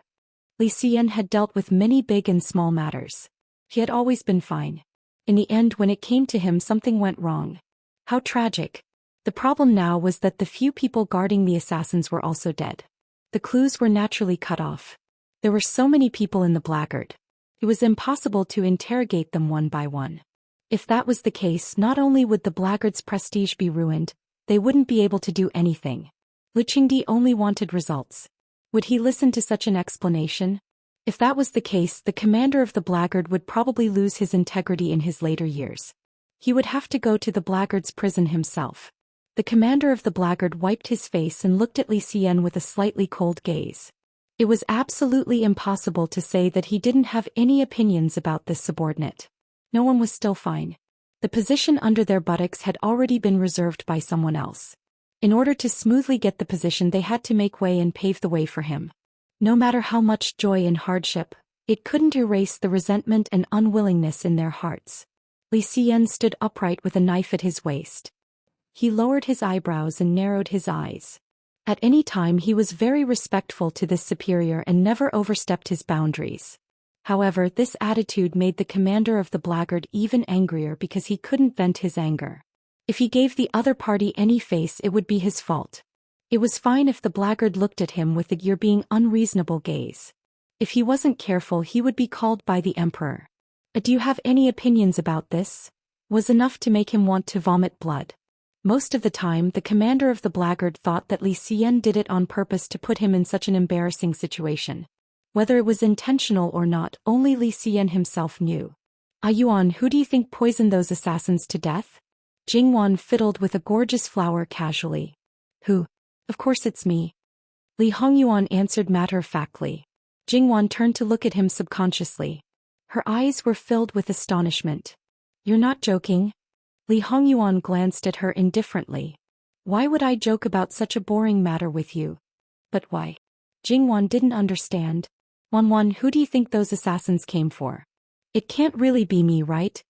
Li Suyen had dealt with many big and small matters. He had always been fine. In the end, when it came to him, something went wrong. How tragic. The problem now was that the few people guarding the assassins were also dead. The clues were naturally cut off. There were so many people in the blackguard. It was impossible to interrogate them one by one. If that was the case, not only would the blackguard's prestige be ruined, they wouldn't be able to do anything. Lu Qingdi only wanted results. Would he listen to such an explanation? If that was the case, the commander of the blackguard would probably lose his integrity in his later years. He would have to go to the blackguard's prison himself. The commander of the blackguard wiped his face and looked at Li Suyen with a slightly cold gaze. It was absolutely impossible to say that he didn't have any opinions about this subordinate. No one was still fine. The position under their buttocks had already been reserved by someone else. In order to smoothly get the position, they had to make way and pave the way for him. No matter how much joy and hardship, it couldn't erase the resentment and unwillingness in their hearts. Li Suyen stood upright with a knife at his waist. He lowered his eyebrows and narrowed his eyes. At any time he was very respectful to this superior and never overstepped his boundaries. However, this attitude made the commander of the blackguard even angrier because he couldn't vent his anger. If he gave the other party any face, it would be his fault. It was fine if the blackguard looked at him with a "you're being unreasonable" gaze. If he wasn't careful, he would be called by the emperor. "Do you have any opinions about this?" was enough to make him want to vomit blood. Most of the time, the commander of the blackguard thought that Li Suyen did it on purpose to put him in such an embarrassing situation. Whether it was intentional or not, only Li Suyen himself knew. "Ah Yuan, who do you think poisoned those assassins to death?" Jingwan fiddled with a gorgeous flower casually. Who? Of course it's me. Li Hongyuan answered matter-of-factly. Jingwan turned to look at him subconsciously. Her eyes were filled with astonishment. You're not joking? Li Hongyuan glanced at her indifferently. Why would I joke about such a boring matter with you? But why? Jingwan didn't understand. Wanwan, who do you think those assassins came for? It can't really be me, right?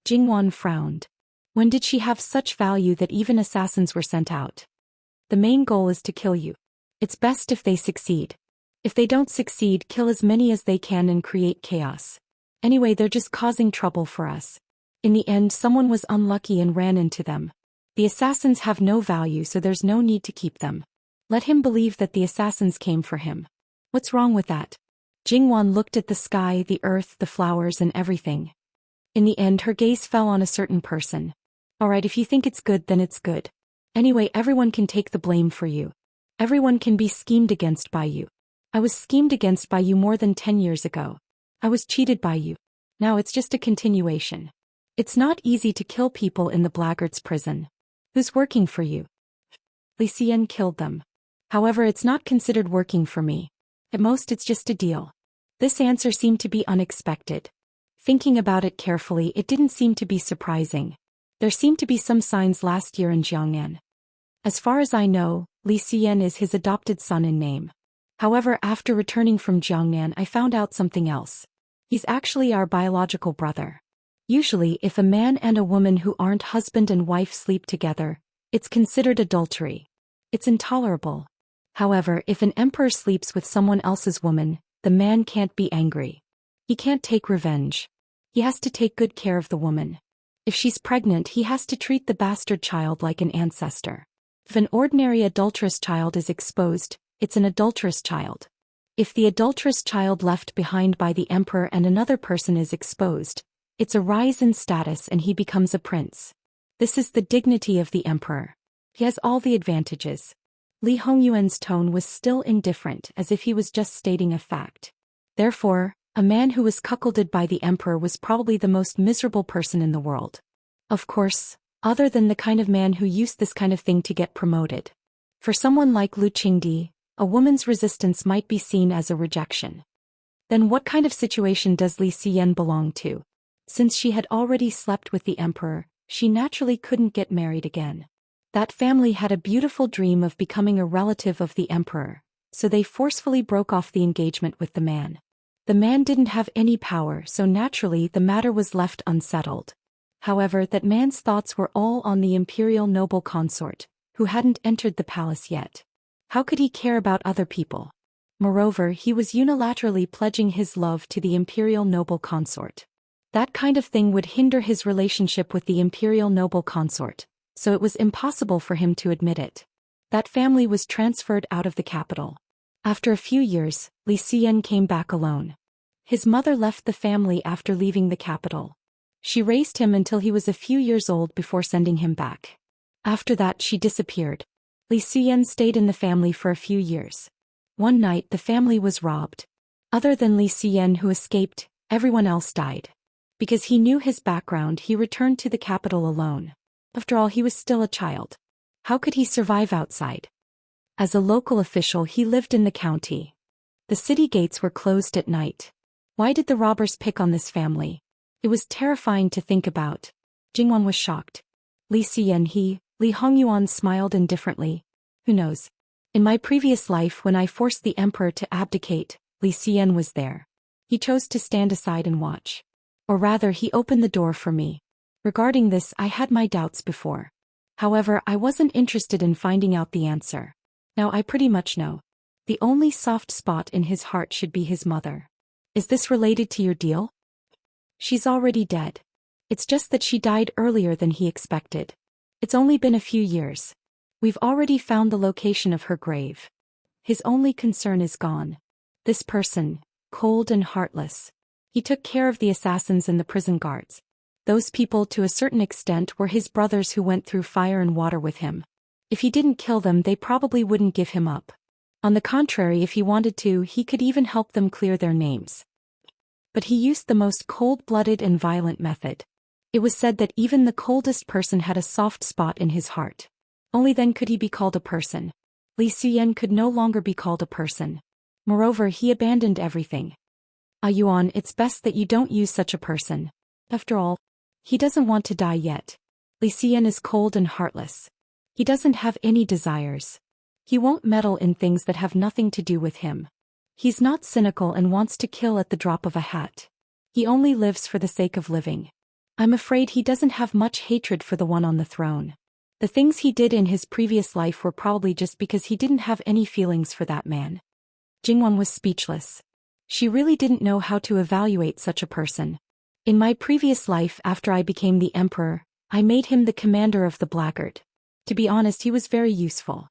Jingwan frowned. When did she have such value that even assassins were sent out? The main goal is to kill you. It's best if they succeed. If they don't succeed, kill as many as they can and create chaos. Anyway, they're just causing trouble for us. In the end, someone was unlucky and ran into them. The assassins have no value, so there's no need to keep them. Let him believe that the assassins came for him. What's wrong with that? Jingwan looked at the sky, the earth, the flowers, and everything. In the end, her gaze fell on a certain person. Alright, if you think it's good, then it's good. Anyway, everyone can take the blame for you. Everyone can be schemed against by you. I was schemed against by you more than 10 years ago. I was cheated by you. Now it's just a continuation. It's not easy to kill people in the blackguard's prison. Who's working for you? Li Xian killed them. However, it's not considered working for me. At most, it's just a deal. This answer seemed to be unexpected. Thinking about it carefully, it didn't seem to be surprising. There seemed to be some signs last year in Jiangnan. As far as I know, Li Xian is his adopted son in name. However, after returning from Jiangnan, I found out something else. He's actually our biological brother. Usually, if a man and a woman who aren't husband and wife sleep together, it's considered adultery. It's intolerable. However, if an emperor sleeps with someone else's woman, the man can't be angry. He can't take revenge. He has to take good care of the woman. If she's pregnant, he has to treat the bastard child like an ancestor. If an ordinary adulterous child is exposed, it's an adulterous child. If the adulterous child left behind by the emperor and another person is exposed, it's a rise in status and he becomes a prince. This is the dignity of the emperor. He has all the advantages. Li Hongyuan's tone was still indifferent, as if he was just stating a fact. Therefore, a man who was cuckolded by the emperor was probably the most miserable person in the world. Of course, other than the kind of man who used this kind of thing to get promoted. For someone like Lu Qingdi, a woman's resistance might be seen as a rejection. Then what kind of situation does Li Xian belong to? Since she had already slept with the emperor, she naturally couldn't get married again. That family had a beautiful dream of becoming a relative of the emperor, so they forcefully broke off the engagement with the man. The man didn't have any power, so naturally the matter was left unsettled. However, that man's thoughts were all on the imperial noble consort, who hadn't entered the palace yet. How could he care about other people? Moreover, he was unilaterally pledging his love to the imperial noble consort. That kind of thing would hinder his relationship with the imperial noble consort, so it was impossible for him to admit it. That family was transferred out of the capital. After a few years, Li Xian came back alone. His mother left the family after leaving the capital. She raised him until he was a few years old before sending him back. After that, she disappeared. Li Xian stayed in the family for a few years. One night, the family was robbed. Other than Li Xian, who escaped, everyone else died. Because he knew his background, he returned to the capital alone. After all, he was still a child. How could he survive outside? As a local official, he lived in the county. The city gates were closed at night. Why did the robbers pick on this family? It was terrifying to think about. Jingwan was shocked. Li Xian, Li Hongyuan smiled indifferently. Who knows? In my previous life, when I forced the emperor to abdicate, Li Xian was there. He chose to stand aside and watch. Or rather, he opened the door for me. Regarding this, I had my doubts before. However, I wasn't interested in finding out the answer. Now I pretty much know. The only soft spot in his heart should be his mother. Is this related to your deal? She's already dead. It's just that she died earlier than he expected. It's only been a few years. We've already found the location of her grave. His only concern is gone. This person, cold and heartless. He took care of the assassins and the prison guards. Those people, to a certain extent, were his brothers who went through fire and water with him. If he didn't kill them, they probably wouldn't give him up. On the contrary, if he wanted to, he could even help them clear their names. But he used the most cold-blooded and violent method. It was said that even the coldest person had a soft spot in his heart. Only then could he be called a person. Li Suyen could no longer be called a person. Moreover, he abandoned everything. Yuan, it's best that you don't use such a person. After all, he doesn't want to die yet. Li Suyen is cold and heartless. He doesn't have any desires. He won't meddle in things that have nothing to do with him. He's not cynical and wants to kill at the drop of a hat. He only lives for the sake of living. I'm afraid he doesn't have much hatred for the one on the throne. The things he did in his previous life were probably just because he didn't have any feelings for that man. Jingwan was speechless. She really didn't know how to evaluate such a person. In my previous life after I became the emperor, I made him the commander of the blackguard. To be honest, he was very useful.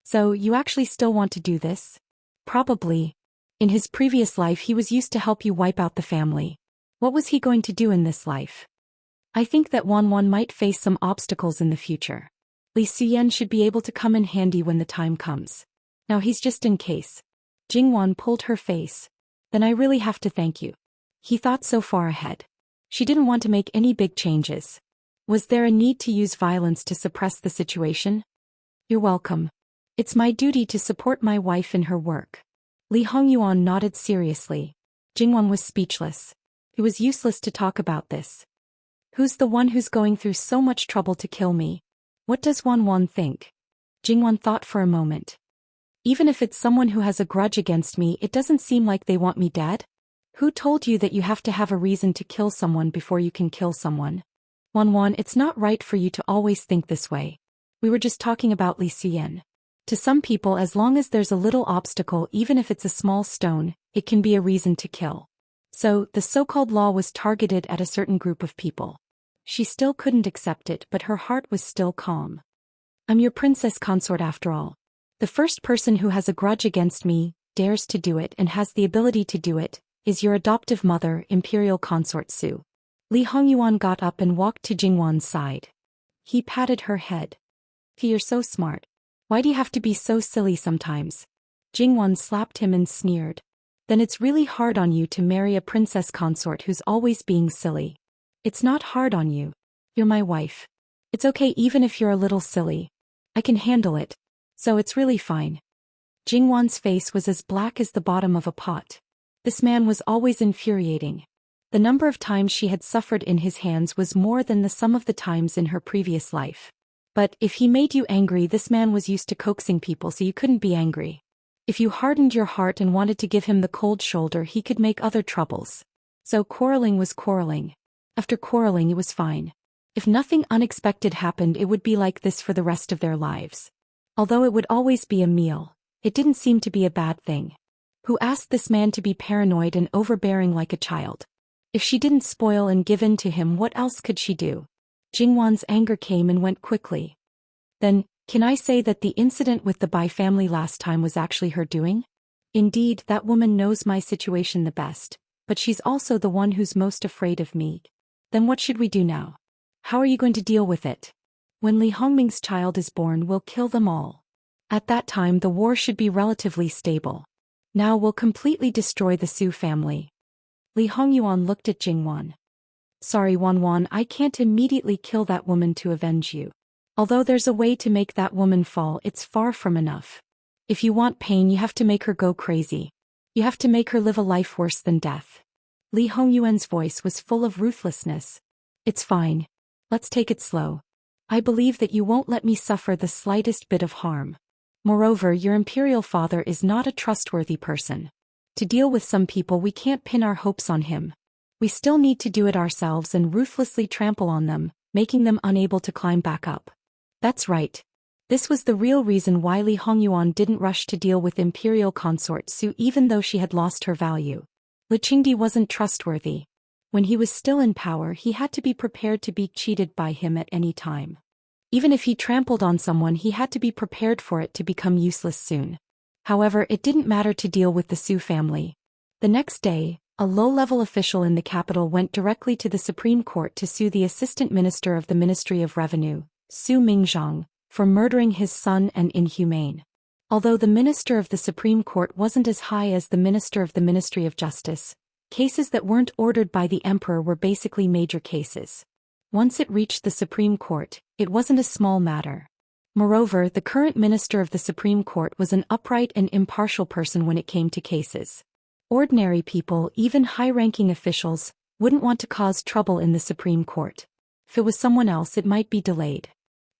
So, you actually still want to do this? Probably. In his previous life he was used to help you wipe out the family. What was he going to do in this life? I think that Wanwan might face some obstacles in the future. Li Suyen should be able to come in handy when the time comes. Now he's just in case. Jingwan pulled her face. Then I really have to thank you. He thought so far ahead. She didn't want to make any big changes. Was there a need to use violence to suppress the situation? You're welcome. It's my duty to support my wife in her work. Li Hongyuan nodded seriously. Jingwan was speechless. It was useless to talk about this. Who's the one who's going through so much trouble to kill me? What does Wanwan think? Jingwan thought for a moment. Even if it's someone who has a grudge against me, it doesn't seem like they want me dead. Who told you that you have to have a reason to kill someone before you can kill someone? Wanwan, it's not right for you to always think this way. We were just talking about Li Suyen. To some people, as long as there's a little obstacle, even if it's a small stone, it can be a reason to kill. So, the so-called law was targeted at a certain group of people. She still couldn't accept it, but her heart was still calm. I'm your princess consort after all. The first person who has a grudge against me, dares to do it and has the ability to do it, is your adoptive mother, Imperial Consort Su. Li Hongyuan got up and walked to Jingwan's side. He patted her head. You're so smart. Why do you have to be so silly sometimes? Jingwan slapped him and sneered. Then it's really hard on you to marry a princess consort who's always being silly. It's not hard on you. You're my wife. It's okay even if you're a little silly. I can handle it. So it's really fine. Jingwan's face was as black as the bottom of a pot. This man was always infuriating. The number of times she had suffered in his hands was more than the sum of the times in her previous life. But if he made you angry, this man was used to coaxing people, so you couldn't be angry. If you hardened your heart and wanted to give him the cold shoulder, he could make other troubles. So quarreling was quarreling. After quarreling, it was fine. If nothing unexpected happened, it would be like this for the rest of their lives. Although it would always be a meal, it didn't seem to be a bad thing. Who asked this man to be paranoid and overbearing like a child? If she didn't spoil and give in to him, what else could she do? Jingwan's anger came and went quickly. Then, can I say that the incident with the Bai family last time was actually her doing? Indeed, that woman knows my situation the best, but she's also the one who's most afraid of me. Then what should we do now? How are you going to deal with it? When Li Hongming's child is born, we'll kill them all. At that time the war should be relatively stable. Now we'll completely destroy the Su family. Li Hongyuan looked at Jingwan. Sorry Wanwan, I can't immediately kill that woman to avenge you. Although there's a way to make that woman fall, it's far from enough. If you want pain, you have to make her go crazy. You have to make her live a life worse than death. Li Hongyuan's voice was full of ruthlessness. It's fine. Let's take it slow. I believe that you won't let me suffer the slightest bit of harm. Moreover, your imperial father is not a trustworthy person. To deal with some people, we can't pin our hopes on him. We still need to do it ourselves and ruthlessly trample on them, making them unable to climb back up. That's right. This was the real reason why Li Hongyuan didn't rush to deal with Imperial Consort Su even though she had lost her value. Li Qingdi wasn't trustworthy. When he was still in power, he had to be prepared to be cheated by him at any time. Even if he trampled on someone, he had to be prepared for it to become useless soon. However, it didn't matter to deal with the Su family. The next day, a low-level official in the capital went directly to the Supreme Court to sue the Assistant Minister of the Ministry of Revenue, Su Mingzhang, for murdering his son and inhumane. Although the Minister of the Supreme Court wasn't as high as the Minister of the Ministry of Justice, Cases that weren't ordered by the emperor were basically major cases. Once it reached the Supreme Court, it wasn't a small matter. Moreover, the current minister of the Supreme Court was an upright and impartial person when it came to cases. Ordinary people, even high-ranking officials, wouldn't want to cause trouble in the Supreme Court. If it was someone else, it might be delayed.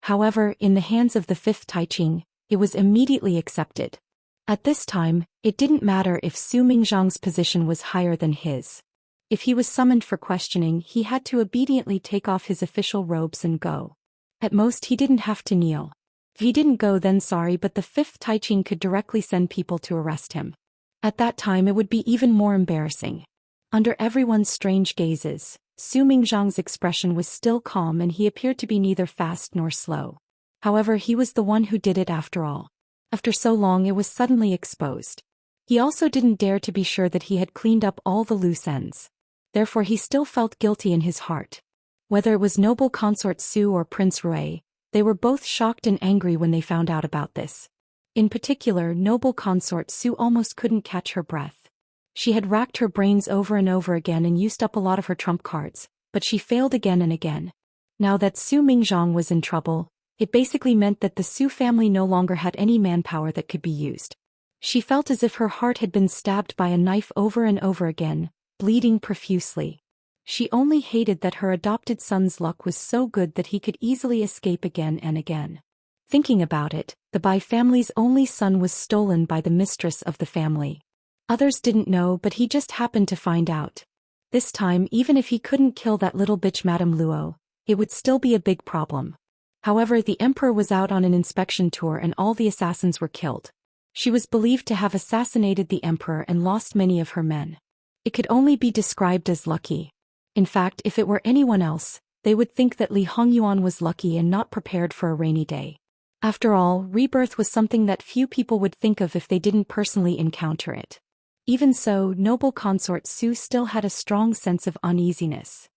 However, in the hands of the fifth Taiching, it was immediately accepted. At this time, it didn't matter if Su Mingzhang's position was higher than his. If he was summoned for questioning, he had to obediently take off his official robes and go. At most, he didn't have to kneel. If he didn't go, then sorry, but the fifth Taiching could directly send people to arrest him. At that time, it would be even more embarrassing. Under everyone's strange gazes, Su Mingzhang's expression was still calm and he appeared to be neither fast nor slow. However, he was the one who did it after all. After so long, it was suddenly exposed. He also didn't dare to be sure that he had cleaned up all the loose ends. Therefore, he still felt guilty in his heart. Whether it was noble consort Su or Prince Rui, they were both shocked and angry when they found out about this. In particular, noble consort Su almost couldn't catch her breath. She had racked her brains over and over again and used up a lot of her trump cards, but she failed again and again. Now that Su Mingzhang was in trouble, it basically meant that the Su family no longer had any manpower that could be used. She felt as if her heart had been stabbed by a knife over and over again, bleeding profusely. She only hated that her adopted son's luck was so good that he could easily escape again and again. Thinking about it, the Bai family's only son was stolen by the mistress of the family. Others didn't know, but he just happened to find out. This time, even if he couldn't kill that little bitch Madame Luo, it would still be a big problem. However, the emperor was out on an inspection tour and all the assassins were killed. She was believed to have assassinated the emperor and lost many of her men. It could only be described as lucky. In fact, if it were anyone else, they would think that Li Hongyuan was lucky and not prepared for a rainy day. After all, rebirth was something that few people would think of if they didn't personally encounter it. Even so, noble consort Su still had a strong sense of uneasiness.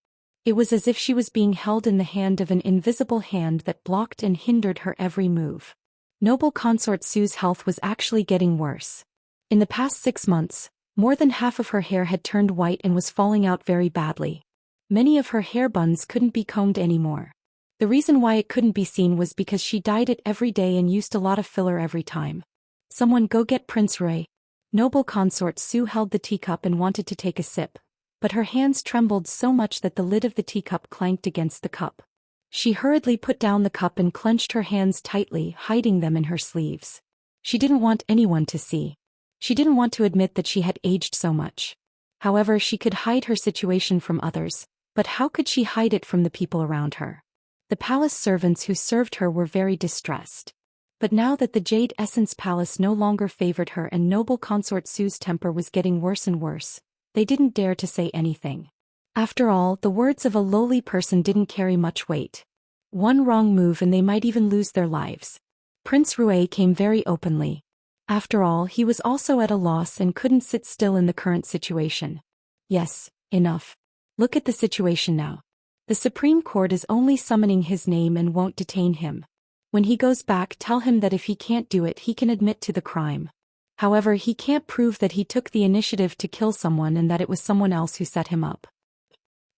It was as if she was being held in the hand of an invisible hand that blocked and hindered her every move. Noble consort Su's health was actually getting worse. In the past 6 months, more than half of her hair had turned white and was falling out very badly. Many of her hair buns couldn't be combed anymore. The reason why it couldn't be seen was because she dyed it every day and used a lot of filler every time. Someone go get Prince Rui. Noble consort Su held the teacup and wanted to take a sip, but her hands trembled so much that the lid of the teacup clanked against the cup. She hurriedly put down the cup and clenched her hands tightly, hiding them in her sleeves. She didn't want anyone to see. She didn't want to admit that she had aged so much. However, she could hide her situation from others, but how could she hide it from the people around her? The palace servants who served her were very distressed. But now that the Jade Essence Palace no longer favored her and noble consort Su's temper was getting worse and worse, they didn't dare to say anything. After all, the words of a lowly person didn't carry much weight. One wrong move and they might even lose their lives. Prince Rui came very openly. After all, he was also at a loss and couldn't sit still in the current situation. Yes, enough. Look at the situation now. The Supreme Court is only summoning his name and won't detain him. When he goes back, tell him that if he can't do it, he can admit to the crime. However, he can't prove that he took the initiative to kill someone and that it was someone else who set him up.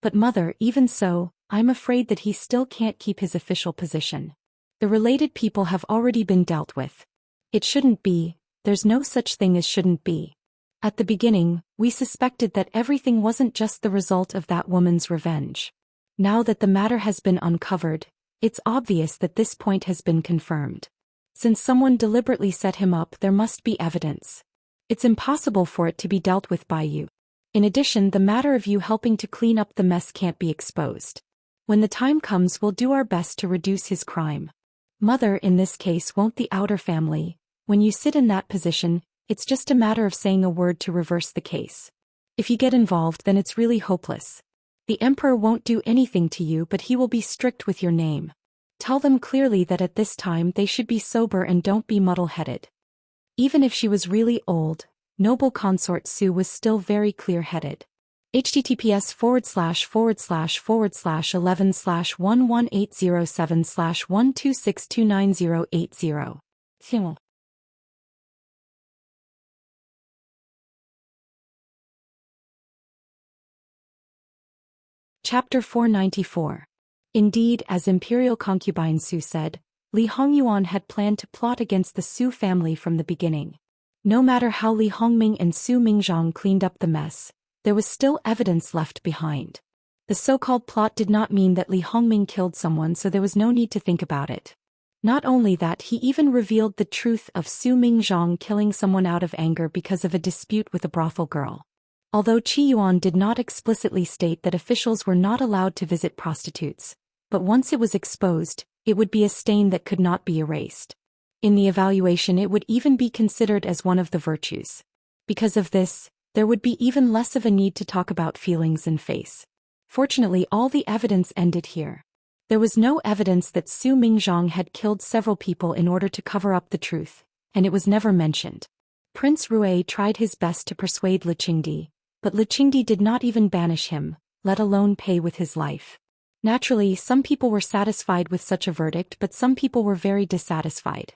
But mother, even so, I'm afraid that he still can't keep his official position. The related people have already been dealt with. It shouldn't be, there's no such thing as shouldn't be. At the beginning, we suspected that everything wasn't just the result of that woman's revenge. Now that the matter has been uncovered, it's obvious that this point has been confirmed. Since someone deliberately set him up, there must be evidence. It's impossible for it to be dealt with by you. In addition, the matter of you helping to clean up the mess can't be exposed. When the time comes, we'll do our best to reduce his crime. Mother, in this case, won't the outer family. When you sit in that position, it's just a matter of saying a word to reverse the case. If you get involved, then it's really hopeless. The emperor won't do anything to you, but he will be strict with your name. Tell them clearly that at this time they should be sober and don't be muddle-headed. Even if she was really old, noble consort Su was still very clear-headed. https://11/11/11807/126298080. Chapter 494. Indeed, as imperial concubine Su said, Li Hongyuan had planned to plot against the Su family from the beginning. No matter how Li Hongming and Su Mingzhang cleaned up the mess, there was still evidence left behind. The so-called plot did not mean that Li Hongming killed someone, so there was no need to think about it. Not only that, he even revealed the truth of Su Mingzhang killing someone out of anger because of a dispute with a brothel girl. Although Qi Yuan did not explicitly state that officials were not allowed to visit prostitutes, but once it was exposed, it would be a stain that could not be erased. In the evaluation, it would even be considered as one of the virtues. Because of this, there would be even less of a need to talk about feelings and face. Fortunately, all the evidence ended here. There was no evidence that Su Mingzhang had killed several people in order to cover up the truth, and it was never mentioned. Prince Rui tried his best to persuade Li Qingdi, but Li Qingdi did not even banish him, let alone pay with his life. Naturally, some people were satisfied with such a verdict, but some people were very dissatisfied.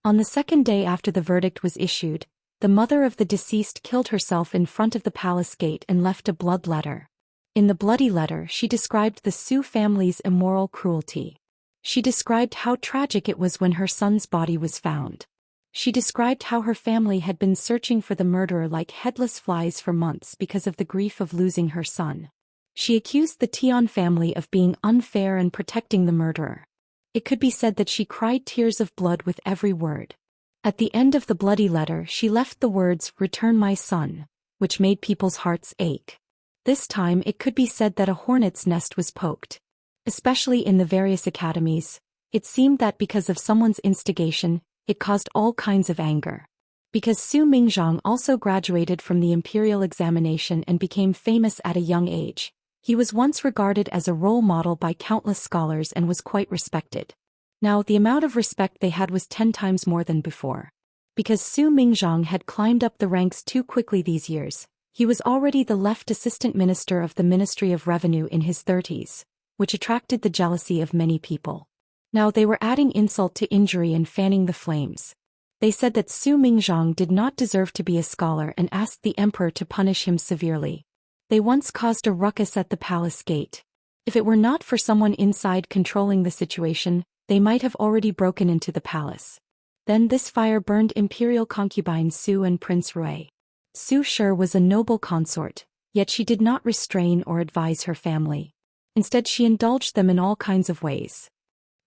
On the second day after the verdict was issued, the mother of the deceased killed herself in front of the palace gate and left a blood letter. In the bloody letter, she described the Su family's immoral cruelty. She described how tragic it was when her son's body was found. She described how her family had been searching for the murderer like headless flies for months because of the grief of losing her son. She accused the Tian family of being unfair and protecting the murderer. It could be said that she cried tears of blood with every word. At the end of the bloody letter, she left the words, "Return my son," which made people's hearts ache. This time it could be said that a hornet's nest was poked. Especially in the various academies, it seemed that because of someone's instigation, it caused all kinds of anger. Because Su Mingzhang also graduated from the imperial examination and became famous at a young age, he was once regarded as a role model by countless scholars and was quite respected. Now, the amount of respect they had was 10 times more than before. Because Su Mingzhang had climbed up the ranks too quickly these years, he was already the left assistant minister of the Ministry of Revenue in his 30s, which attracted the jealousy of many people. Now they were adding insult to injury and fanning the flames. They said that Su Mingzhang did not deserve to be a scholar and asked the emperor to punish him severely. They once caused a ruckus at the palace gate. If it were not for someone inside controlling the situation, they might have already broken into the palace. Then this fire burned imperial concubine Su and Prince Rui. Su Shi was a noble consort, yet she did not restrain or advise her family. Instead, she indulged them in all kinds of ways.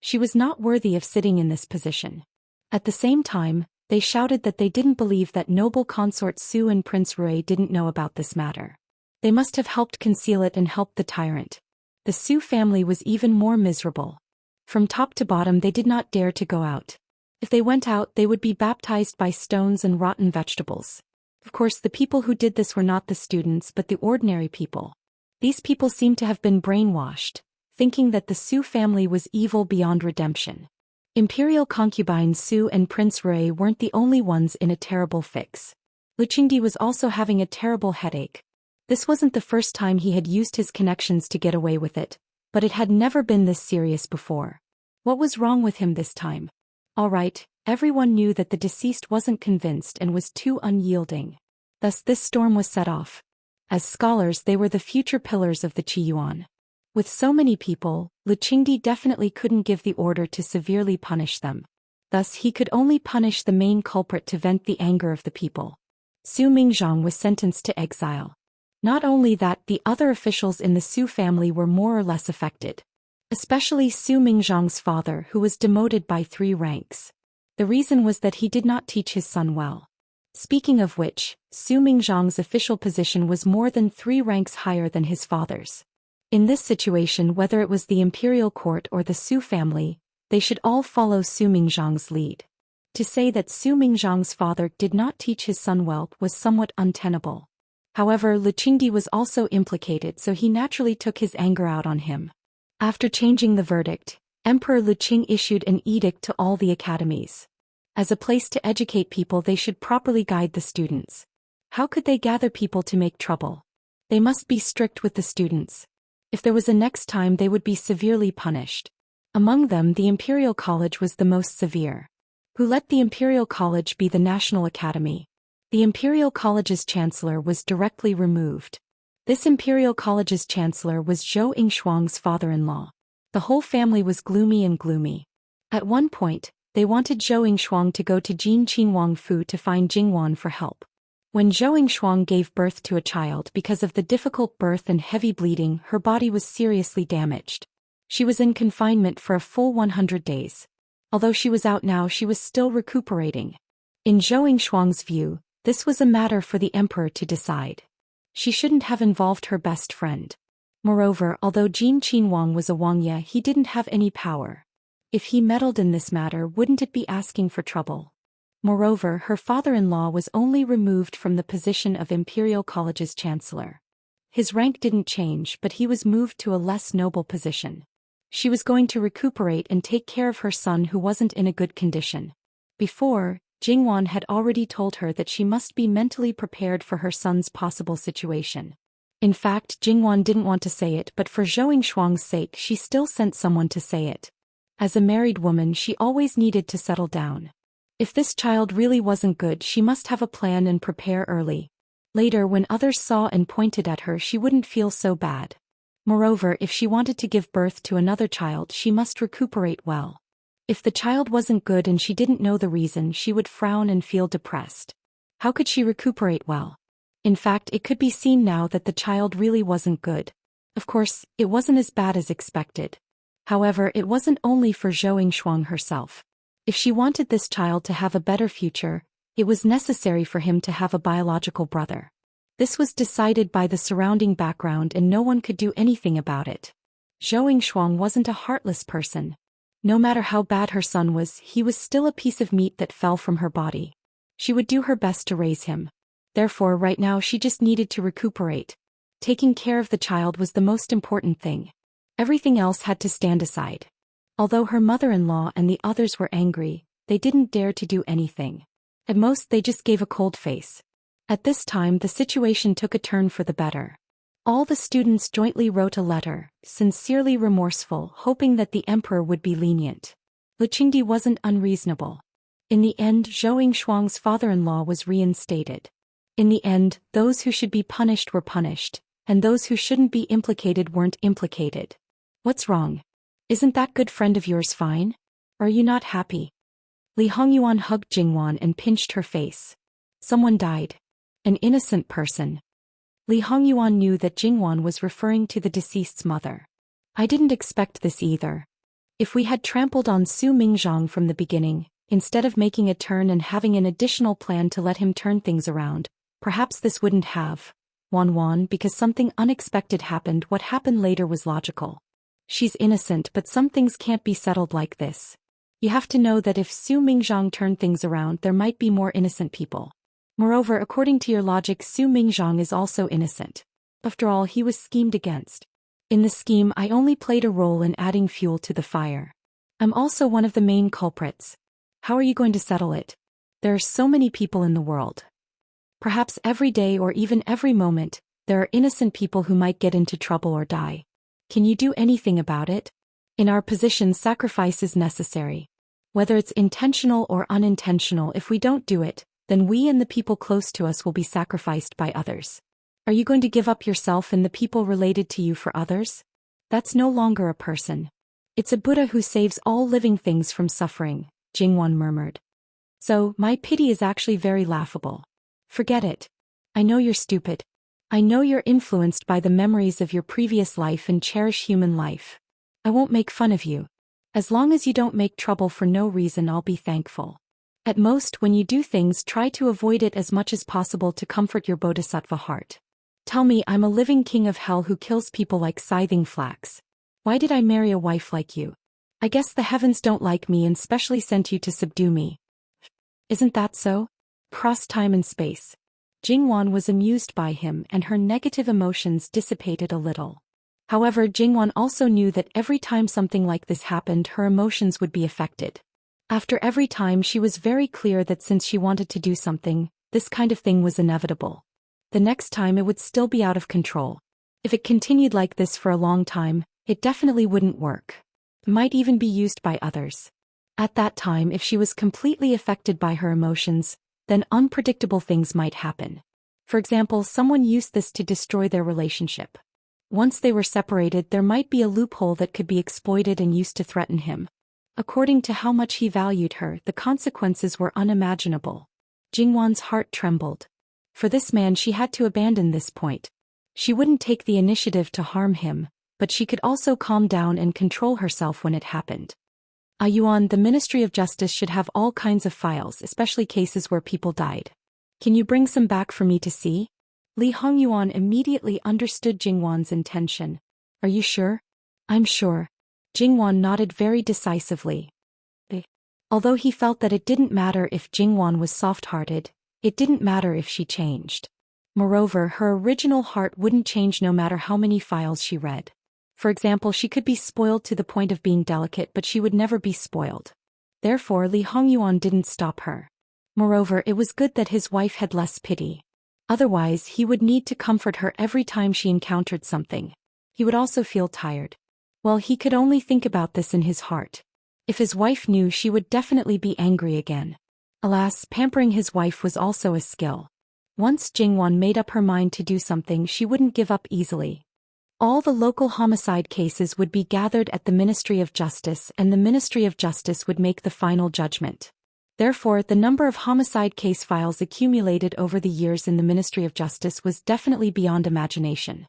She was not worthy of sitting in this position. At the same time, they shouted that they didn't believe that noble consort Su and Prince Rui didn't know about this matter. They must have helped conceal it and helped the tyrant. The Su family was even more miserable. From top to bottom, they did not dare to go out. If they went out, they would be baptized by stones and rotten vegetables. Of course, the people who did this were not the students but the ordinary people. These people seemed to have been brainwashed, thinking that the Su family was evil beyond redemption. Imperial concubines Su and Prince Rui weren't the only ones in a terrible fix. Li Qingdi was also having a terrible headache. This wasn't the first time he had used his connections to get away with it, but it had never been this serious before. What was wrong with him this time? All right, everyone knew that the deceased wasn't convinced and was too unyielding. Thus this storm was set off. As scholars, they were the future pillars of the Qi Yuan. With so many people, Li Qingdi definitely couldn't give the order to severely punish them. Thus he could only punish the main culprit to vent the anger of the people. Su Mingzhang was sentenced to exile. Not only that, the other officials in the Su family were more or less affected. Especially Su Mingzhang's father, who was demoted by 3 ranks. The reason was that he did not teach his son well. Speaking of which, Su Mingzhang's official position was more than 3 ranks higher than his father's. In this situation, whether it was the imperial court or the Su family, they should all follow Su Mingzhang's lead. To say that Su Mingzhang's father did not teach his son well was somewhat untenable. However, Li Qingdi was also implicated, so he naturally took his anger out on him. After changing the verdict, Emperor Li Qing issued an edict to all the academies. As a place to educate people, they should properly guide the students. How could they gather people to make trouble? They must be strict with the students. If there was a next time, they would be severely punished. Among them, the Imperial College was the most severe. Who let the Imperial College be the National Academy? The Imperial College's chancellor was directly removed. This Imperial College's chancellor was Zhou Yingshuang's father-in-law. The whole family was gloomy and gloomy. At one point, they wanted Zhou Yingshuang to go to Jin Qinhuang Fu to find Jingwan for help. When Zhou Yingshuang gave birth to a child because of the difficult birth and heavy bleeding, her body was seriously damaged. She was in confinement for a full 100 days. Although she was out now, she was still recuperating. In Zhou Yingshuang's view, this was a matter for the emperor to decide. She shouldn't have involved her best friend. Moreover, although Jin Qinhuang was a Wangya, he didn't have any power. If he meddled in this matter, wouldn't it be asking for trouble? Moreover, her father-in-law was only removed from the position of Imperial College's chancellor. His rank didn't change, but he was moved to a less noble position. She was going to recuperate and take care of her son who wasn't in a good condition. Before, Jingwan had already told her that she must be mentally prepared for her son's possible situation. In fact, Jingwan didn't want to say it, but for Zhou Yingshuang's sake she still sent someone to say it. As a married woman, she always needed to settle down. If this child really wasn't good, she must have a plan and prepare early. Later, when others saw and pointed at her, she wouldn't feel so bad. Moreover, if she wanted to give birth to another child, she must recuperate well. If the child wasn't good and she didn't know the reason, she would frown and feel depressed. How could she recuperate well? In fact, it could be seen now that the child really wasn't good. Of course, it wasn't as bad as expected. However, it wasn't only for Zhou Yingshuang herself. If she wanted this child to have a better future, it was necessary for him to have a biological brother. This was decided by the surrounding background and no one could do anything about it. Zhou Yingshuang wasn't a heartless person. No matter how bad her son was, he was still a piece of meat that fell from her body. She would do her best to raise him. Therefore, right now she just needed to recuperate. Taking care of the child was the most important thing. Everything else had to stand aside. Although her mother-in-law and the others were angry, they didn't dare to do anything. At most, they just gave a cold face. At this time, the situation took a turn for the better. All the students jointly wrote a letter, sincerely remorseful, hoping that the emperor would be lenient. Lu Qingdi wasn't unreasonable. In the end, Zhou Yingshuang's father-in-law was reinstated. In the end, those who should be punished were punished, and those who shouldn't be implicated weren't implicated. What's wrong? Isn't that good friend of yours fine? Are you not happy? Li Hongyuan hugged Jingwan and pinched her face. Someone died. An innocent person. Li Hongyuan knew that Jingwan was referring to the deceased's mother. I didn't expect this either. If we had trampled on Su Mingzhang from the beginning, instead of making a turn and having an additional plan to let him turn things around, perhaps this wouldn't have. Wan, because something unexpected happened. What happened later was logical. She's innocent, but some things can't be settled like this. You have to know that if Su Mingzhang turned things around, there might be more innocent people. Moreover, according to your logic, Su Mingzhang is also innocent. After all, he was schemed against. In the scheme, I only played a role in adding fuel to the fire. I'm also one of the main culprits. How are you going to settle it? There are so many people in the world. Perhaps every day or even every moment, there are innocent people who might get into trouble or die. Can you do anything about it? In our position, sacrifice is necessary. Whether it's intentional or unintentional, if we don't do it, then we and the people close to us will be sacrificed by others. Are you going to give up yourself and the people related to you for others? That's no longer a person. It's a Buddha who saves all living things from suffering, Jingwan murmured. So, my pity is actually very laughable. Forget it. I know you're stupid. I know you're influenced by the memories of your previous life and cherish human life. I won't make fun of you. As long as you don't make trouble for no reason, I'll be thankful. At most, when you do things, try to avoid it as much as possible to comfort your bodhisattva heart. Tell me I'm a living king of hell who kills people like scything flax. Why did I marry a wife like you? I guess the heavens don't like me and specially sent you to subdue me. Isn't that so? Cross time and space. Jingwan was amused by him and her negative emotions dissipated a little. However, Jingwan also knew that every time something like this happened, her emotions would be affected. After every time, she was very clear that since she wanted to do something, this kind of thing was inevitable. The next time it would still be out of control. If it continued like this for a long time, it definitely wouldn't work. It might even be used by others. At that time, if she was completely affected by her emotions, then unpredictable things might happen. For example, someone used this to destroy their relationship. Once they were separated, there might be a loophole that could be exploited and used to threaten him. According to how much he valued her, the consequences were unimaginable. Jingwan's heart trembled. For this man, she had to abandon this point. She wouldn't take the initiative to harm him, but she could also calm down and control herself when it happened. Yuan, the Ministry of Justice should have all kinds of files, especially cases where people died. Can you bring some back for me to see? Li Hongyuan immediately understood Jingwan's intention. Are you sure? I'm sure. Jingwan nodded very decisively. Although he felt that it didn't matter if Jingwan was soft-hearted, it didn't matter if she changed. Moreover, her original heart wouldn't change no matter how many files she read. For example, she could be spoiled to the point of being delicate, but she would never be spoiled. Therefore, Li Hongyuan didn't stop her. Moreover, it was good that his wife had less pity. Otherwise, he would need to comfort her every time she encountered something. He would also feel tired. Well, he could only think about this in his heart. If his wife knew, she would definitely be angry again. Alas, pampering his wife was also a skill. Once Jingwan made up her mind to do something, she wouldn't give up easily. All the local homicide cases would be gathered at the Ministry of Justice, and the Ministry of Justice would make the final judgment. Therefore, the number of homicide case files accumulated over the years in the Ministry of Justice was definitely beyond imagination.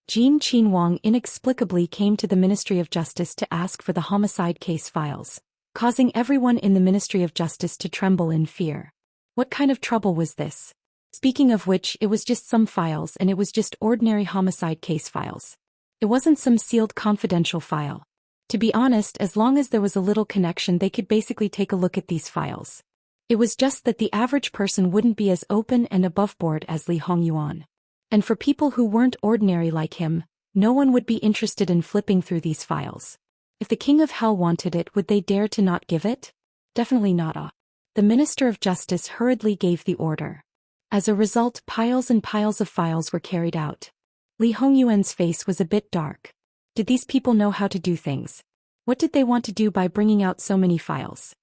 Jin Qinhuang inexplicably came to the Ministry of Justice to ask for the homicide case files, causing everyone in the Ministry of Justice to tremble in fear. What kind of trouble was this? Speaking of which, it was just some files, and it was just ordinary homicide case files. It wasn't some sealed confidential file. To be honest, as long as there was a little connection, they could basically take a look at these files. It was just that the average person wouldn't be as open and aboveboard as Li Hongyuan. And for people who weren't ordinary like him, no one would be interested in flipping through these files. If the King of Hell wanted it, would they dare to not give it? Definitely not. The Minister of Justice hurriedly gave the order. As a result, piles and piles of files were carried out. Li Hongyuan's face was a bit dark. Did these people know how to do things? What did they want to do by bringing out so many files?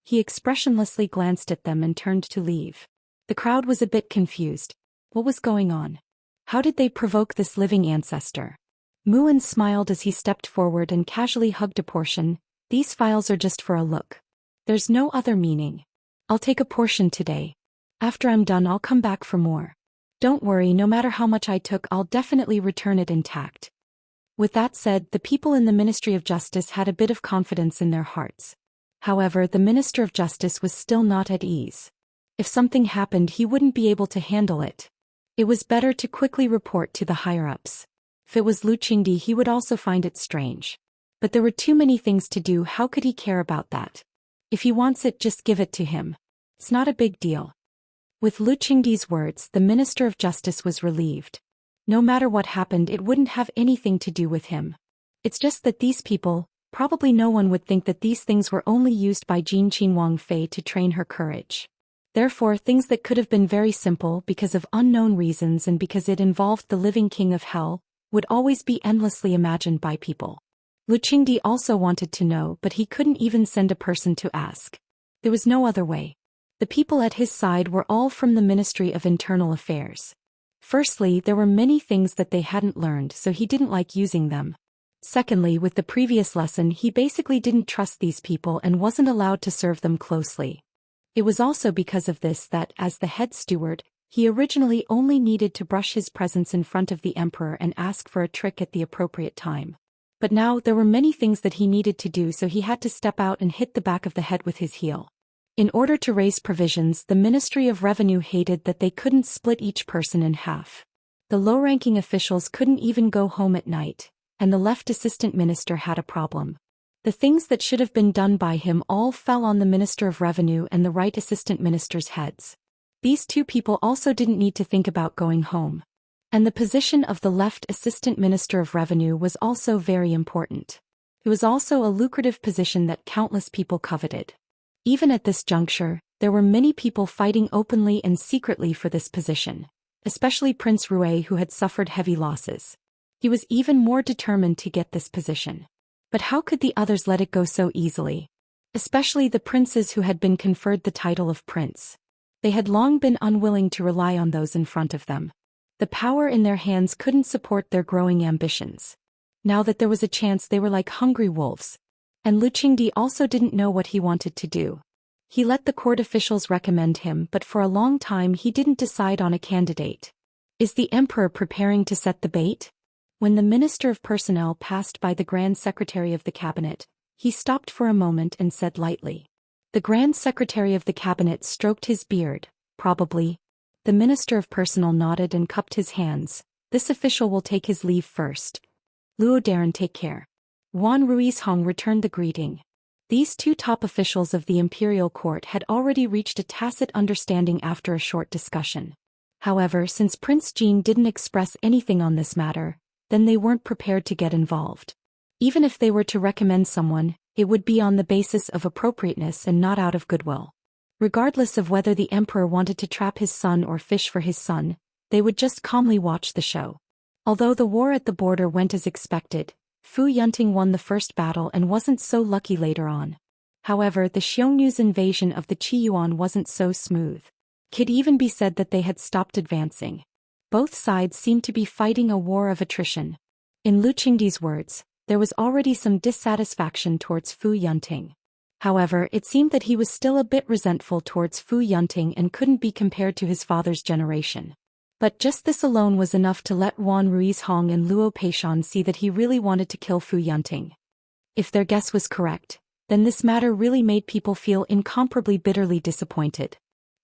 He expressionlessly glanced at them and turned to leave. The crowd was a bit confused. What was going on? How did they provoke this living ancestor? Muan smiled as he stepped forward and casually hugged a portion. These files are just for a look. There's no other meaning. I'll take a portion today. After I'm done, I'll come back for more. Don't worry, no matter how much I took, I'll definitely return it intact. With that said, the people in the Ministry of Justice had a bit of confidence in their hearts. However, the Minister of Justice was still not at ease. If something happened, he wouldn't be able to handle it. It was better to quickly report to the higher-ups. If it was Lu Qingdi, he would also find it strange. But there were too many things to do. How could he care about that? If he wants it, just give it to him. It's not a big deal. With Lu Qingdi's words, the Minister of Justice was relieved. No matter what happened, it wouldn't have anything to do with him. It's just that these people, probably no one would think that these things were only used by Jin Qinhuang Fei to train her courage. Therefore, things that could have been very simple because of unknown reasons and because it involved the living King of Hell, would always be endlessly imagined by people. Lu Qingdi also wanted to know, but he couldn't even send a person to ask. There was no other way. The people at his side were all from the Ministry of Internal Affairs. Firstly, there were many things that they hadn't learned, so he didn't like using them. Secondly, with the previous lesson, he basically didn't trust these people and wasn't allowed to serve them closely. It was also because of this that, as the head steward, he originally only needed to brush his presence in front of the emperor and ask for a trick at the appropriate time. But now there were many things that he needed to do, so he had to step out and hit the back of the head with his heel. In order to raise provisions, the Ministry of Revenue hated that they couldn't split each person in half. The low-ranking officials couldn't even go home at night, and the left assistant minister had a problem. The things that should have been done by him all fell on the Minister of Revenue and the right assistant minister's heads. These two people also didn't need to think about going home. And the position of the left assistant minister of Revenue was also very important. It was also a lucrative position that countless people coveted. Even at this juncture, there were many people fighting openly and secretly for this position, especially Prince Rui, who had suffered heavy losses. He was even more determined to get this position. But how could the others let it go so easily? Especially the princes who had been conferred the title of prince. They had long been unwilling to rely on those in front of them. The power in their hands couldn't support their growing ambitions. Now that there was a chance, they were like hungry wolves. And Lu Qingdi also didn't know what he wanted to do. He let the court officials recommend him, but for a long time he didn't decide on a candidate. Is the emperor preparing to set the bait? When the Minister of Personnel passed by the Grand Secretary of the Cabinet, he stopped for a moment and said lightly. The Grand Secretary of the Cabinet stroked his beard. Probably. The Minister of Personnel nodded and cupped his hands. This official will take his leave first. Luo Daren, take care. Yuan Ruizhong returned the greeting. These two top officials of the imperial court had already reached a tacit understanding after a short discussion. However, since Prince Jin didn't express anything on this matter, then they weren't prepared to get involved. Even if they were to recommend someone, it would be on the basis of appropriateness and not out of goodwill. Regardless of whether the emperor wanted to trap his son or fish for his son, they would just calmly watch the show. Although the war at the border went as expected, Fu Yunting won the first battle and wasn't so lucky later on. However, the Xiongnu's invasion of the Qiyuan wasn't so smooth. Could even be said that they had stopped advancing. Both sides seemed to be fighting a war of attrition. In Lu Qingdi's words, there was already some dissatisfaction towards Fu Yunting. However, it seemed that he was still a bit resentful towards Fu Yunting and couldn't be compared to his father's generation. But just this alone was enough to let Yuan Ruizhong and Luo Peishan see that he really wanted to kill Fu Yunting. If their guess was correct, then this matter really made people feel incomparably bitterly disappointed.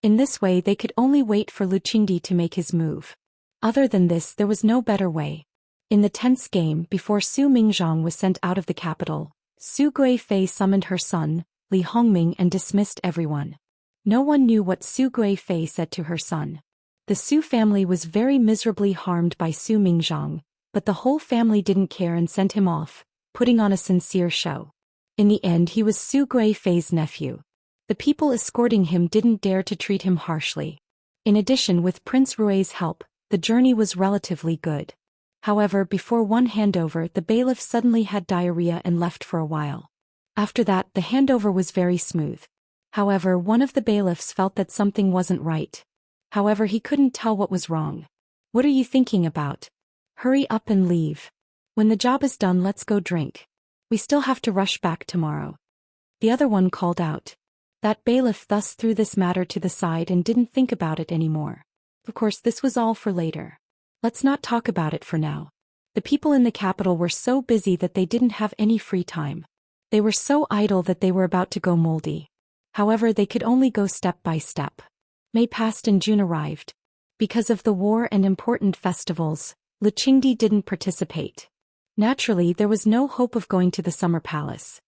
In this way they could only wait for Lu Qingdi to make his move. Other than this, there was no better way. In the tense game, before Su Mingzhang was sent out of the capital, Su Guifei summoned her son, Li Hongming, and dismissed everyone. No one knew what Su Guifei said to her son. The Su family was very miserably harmed by Su Mingzhang, but the whole family didn't care and sent him off, putting on a sincere show. In the end, he was Su Guifei's nephew. The people escorting him didn't dare to treat him harshly. In addition, with Prince Rui's help, the journey was relatively good. However, before one handover, the bailiff suddenly had diarrhea and left for a while. After that, the handover was very smooth. However, one of the bailiffs felt that something wasn't right. However, he couldn't tell what was wrong. What are you thinking about? Hurry up and leave. When the job is done, let's go drink. We still have to rush back tomorrow. The other one called out. That bailiff thus threw this matter to the side and didn't think about it anymore. Of course, this was all for later. Let's not talk about it for now. The people in the capital were so busy that they didn't have any free time. They were so idle that they were about to go moldy. However, they could only go step by step. May passed and June arrived. Because of the war and important festivals, Lu Qingdi didn't participate. Naturally, there was no hope of going to the summer palace.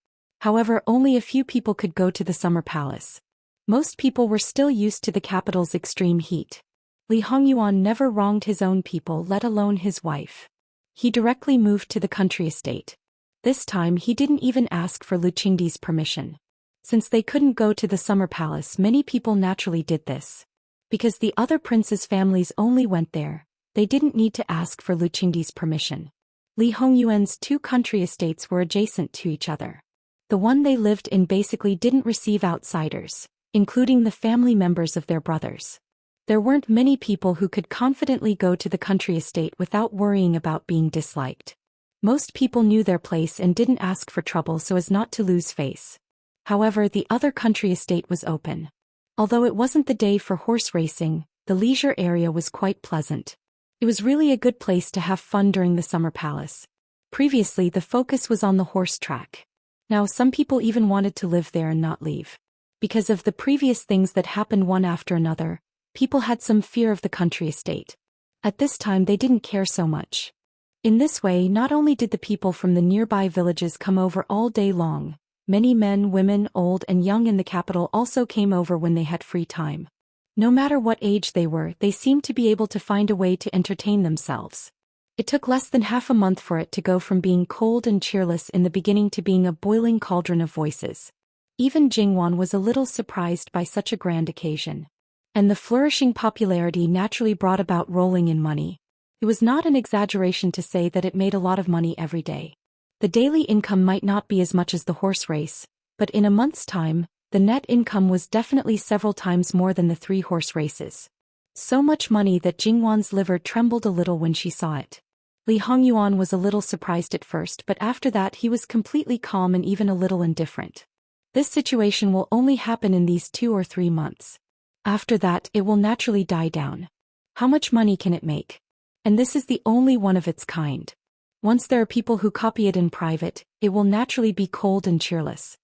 However, only a few people could go to the summer palace. Most people were still used to the capital's extreme heat. Li Hongyuan never wronged his own people, let alone his wife. He directly moved to the country estate. This time he didn't even ask for Lu Qingdi's permission. Since they couldn't go to the summer palace, many people naturally did this. Because the other princes' families only went there, they didn't need to ask for Lu Qingdi's permission. Li Hongyuan's two country estates were adjacent to each other. The one they lived in basically didn't receive outsiders, including the family members of their brothers. There weren't many people who could confidently go to the country estate without worrying about being disliked. Most people knew their place and didn't ask for trouble so as not to lose face. However, the other country estate was open. Although it wasn't the day for horse racing, the leisure area was quite pleasant. It was really a good place to have fun during the summer palace. Previously, the focus was on the horse track. Now some people even wanted to live there and not leave. Because of the previous things that happened one after another, people had some fear of the country estate. At this time they didn't care so much. In this way, not only did the people from the nearby villages come over all day long, many men, women, old and young in the capital also came over when they had free time. No matter what age they were, they seemed to be able to find a way to entertain themselves. It took less than half a month for it to go from being cold and cheerless in the beginning to being a boiling cauldron of voices. Even Jingwan was a little surprised by such a grand occasion. And the flourishing popularity naturally brought about rolling in money. It was not an exaggeration to say that it made a lot of money every day. The daily income might not be as much as the horse race, but in a month's time, The net income was definitely several times more than the 3-horse races. So much money that Jingwan's liver trembled a little when she saw it. Li Hongyuan was a little surprised at first, but after that he was completely calm and even a little indifferent. This situation will only happen in these 2 or 3 months. After that, it will naturally die down. How much money can it make? And this is the only one of its kind. Once there are people who copy it in private, it will naturally be cold and cheerless.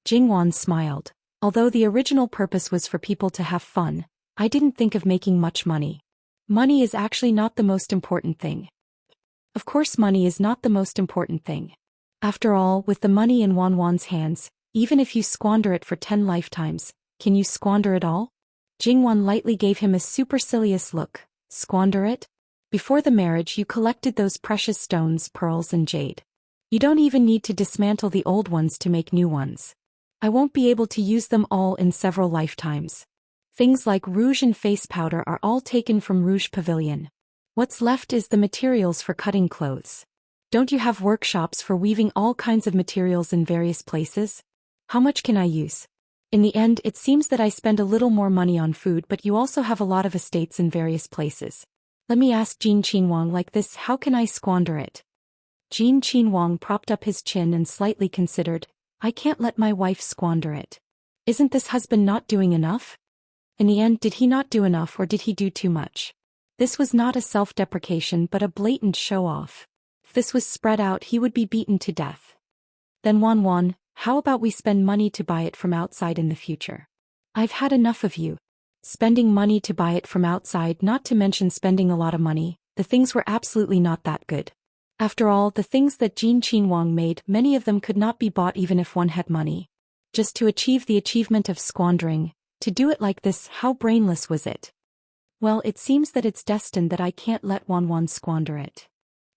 Jingwan smiled. Although the original purpose was for people to have fun, I didn't think of making much money. Money is actually not the most important thing. Of course, money is not the most important thing. After all, with the money in Wanwan's hands, even if you squander it for 10 lifetimes, can you squander it all? Jingwan lightly gave him a supercilious look. Squander it? Before the marriage you collected those precious stones, pearls and jade. You don't even need to dismantle the old ones to make new ones. I won't be able to use them all in several lifetimes. Things like rouge and face powder are all taken from Rouge Pavilion. What's left is the materials for cutting clothes. Don't you have workshops for weaving all kinds of materials in various places? How much can I use? In the end, it seems that I spend a little more money on food, but you also have a lot of estates in various places. Let me ask Jin Qinhuang like this, how can I squander it? Jin Qinhuang propped up his chin and slightly considered, I can't let my wife squander it. Isn't this husband not doing enough? In the end, did he not do enough or did he do too much? This was not a self-deprecation but a blatant show-off. If this was spread out, he would be beaten to death. Then Wanwan, how about we spend money to buy it from outside in the future? I've had enough of you. Spending money to buy it from outside, not to mention spending a lot of money, the things were absolutely not that good. After all, the things that Jin Qinhuang made, many of them could not be bought even if one had money. Just to achieve the achievement of squandering, to do it like this, how brainless was it? Well, it seems that it's destined that I can't let Wanwan squander it.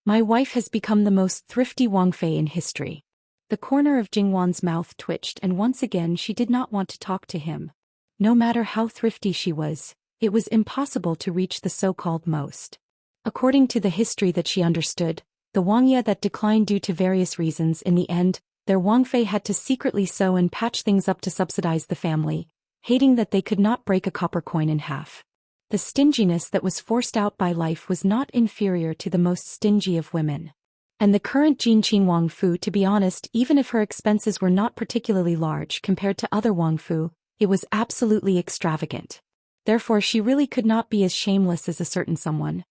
My wife has become the most thrifty Wangfei in history. The corner of Jingwan's mouth twitched and once again she did not want to talk to him. No matter how thrifty she was, it was impossible to reach the so-called most. According to the history that she understood, the Wangya that declined due to various reasons, in the end, their Wangfei had to secretly sew and patch things up to subsidize the family, hating that they could not break a copper coin in half. The stinginess that was forced out by life was not inferior to the most stingy of women. And the current Jin Qinhuang Fu, to be honest, even if her expenses were not particularly large compared to other Wang Fu, it was absolutely extravagant. Therefore she really could not be as shameless as a certain someone.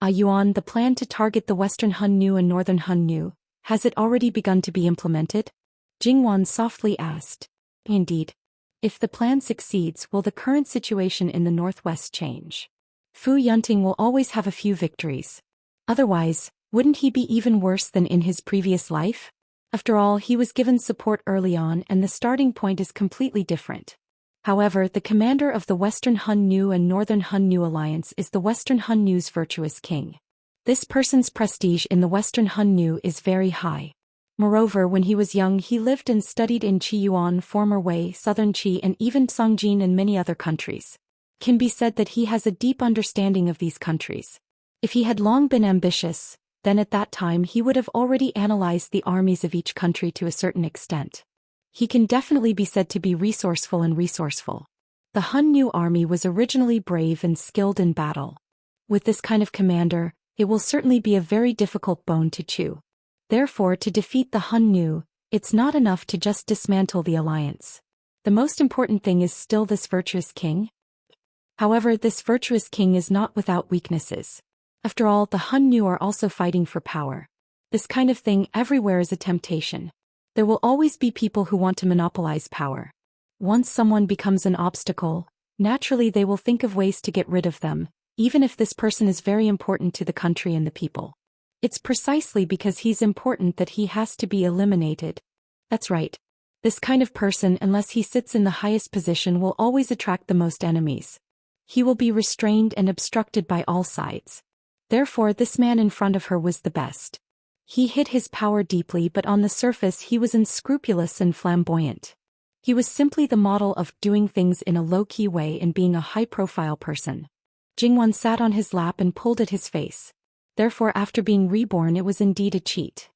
Yuan, the plan to target the Western Hunnu and Northern Hunnu, has it already begun to be implemented? Jingwan softly asked. Indeed. If the plan succeeds, will the current situation in the northwest change? Fu Yunting will always have a few victories. Otherwise, wouldn't he be even worse than in his previous life? After all, he was given support early on and the starting point is completely different. However, the commander of the Western Hunnu and Northern Hunnu alliance is the Western Hunnu's virtuous king. This person's prestige in the Western Hunnu is very high. Moreover, when he was young he lived and studied in Qiyuan, former Wei, southern Qi and even Songjin and many other countries. Can be said that he has a deep understanding of these countries. If he had long been ambitious, then at that time he would have already analyzed the armies of each country to a certain extent. He can definitely be said to be resourceful and resourceful. The Hunnu army was originally brave and skilled in battle. With this kind of commander, it will certainly be a very difficult bone to chew. Therefore, to defeat the Hunnu, it's not enough to just dismantle the alliance. The most important thing is still this virtuous king. However, this virtuous king is not without weaknesses. After all, the Hunnu are also fighting for power. This kind of thing everywhere is a temptation. There will always be people who want to monopolize power. Once someone becomes an obstacle, naturally they will think of ways to get rid of them, even if this person is very important to the country and the people. It's precisely because he's important that he has to be eliminated. That's right. This kind of person, unless he sits in the highest position, will always attract the most enemies. He will be restrained and obstructed by all sides. Therefore, this man in front of her was the best. He hid his power deeply, but on the surface he was unscrupulous and flamboyant. He was simply the model of doing things in a low-key way and being a high-profile person. Jingwan sat on his lap and pulled at his face. Therefore, after being reborn, it was indeed a cheat.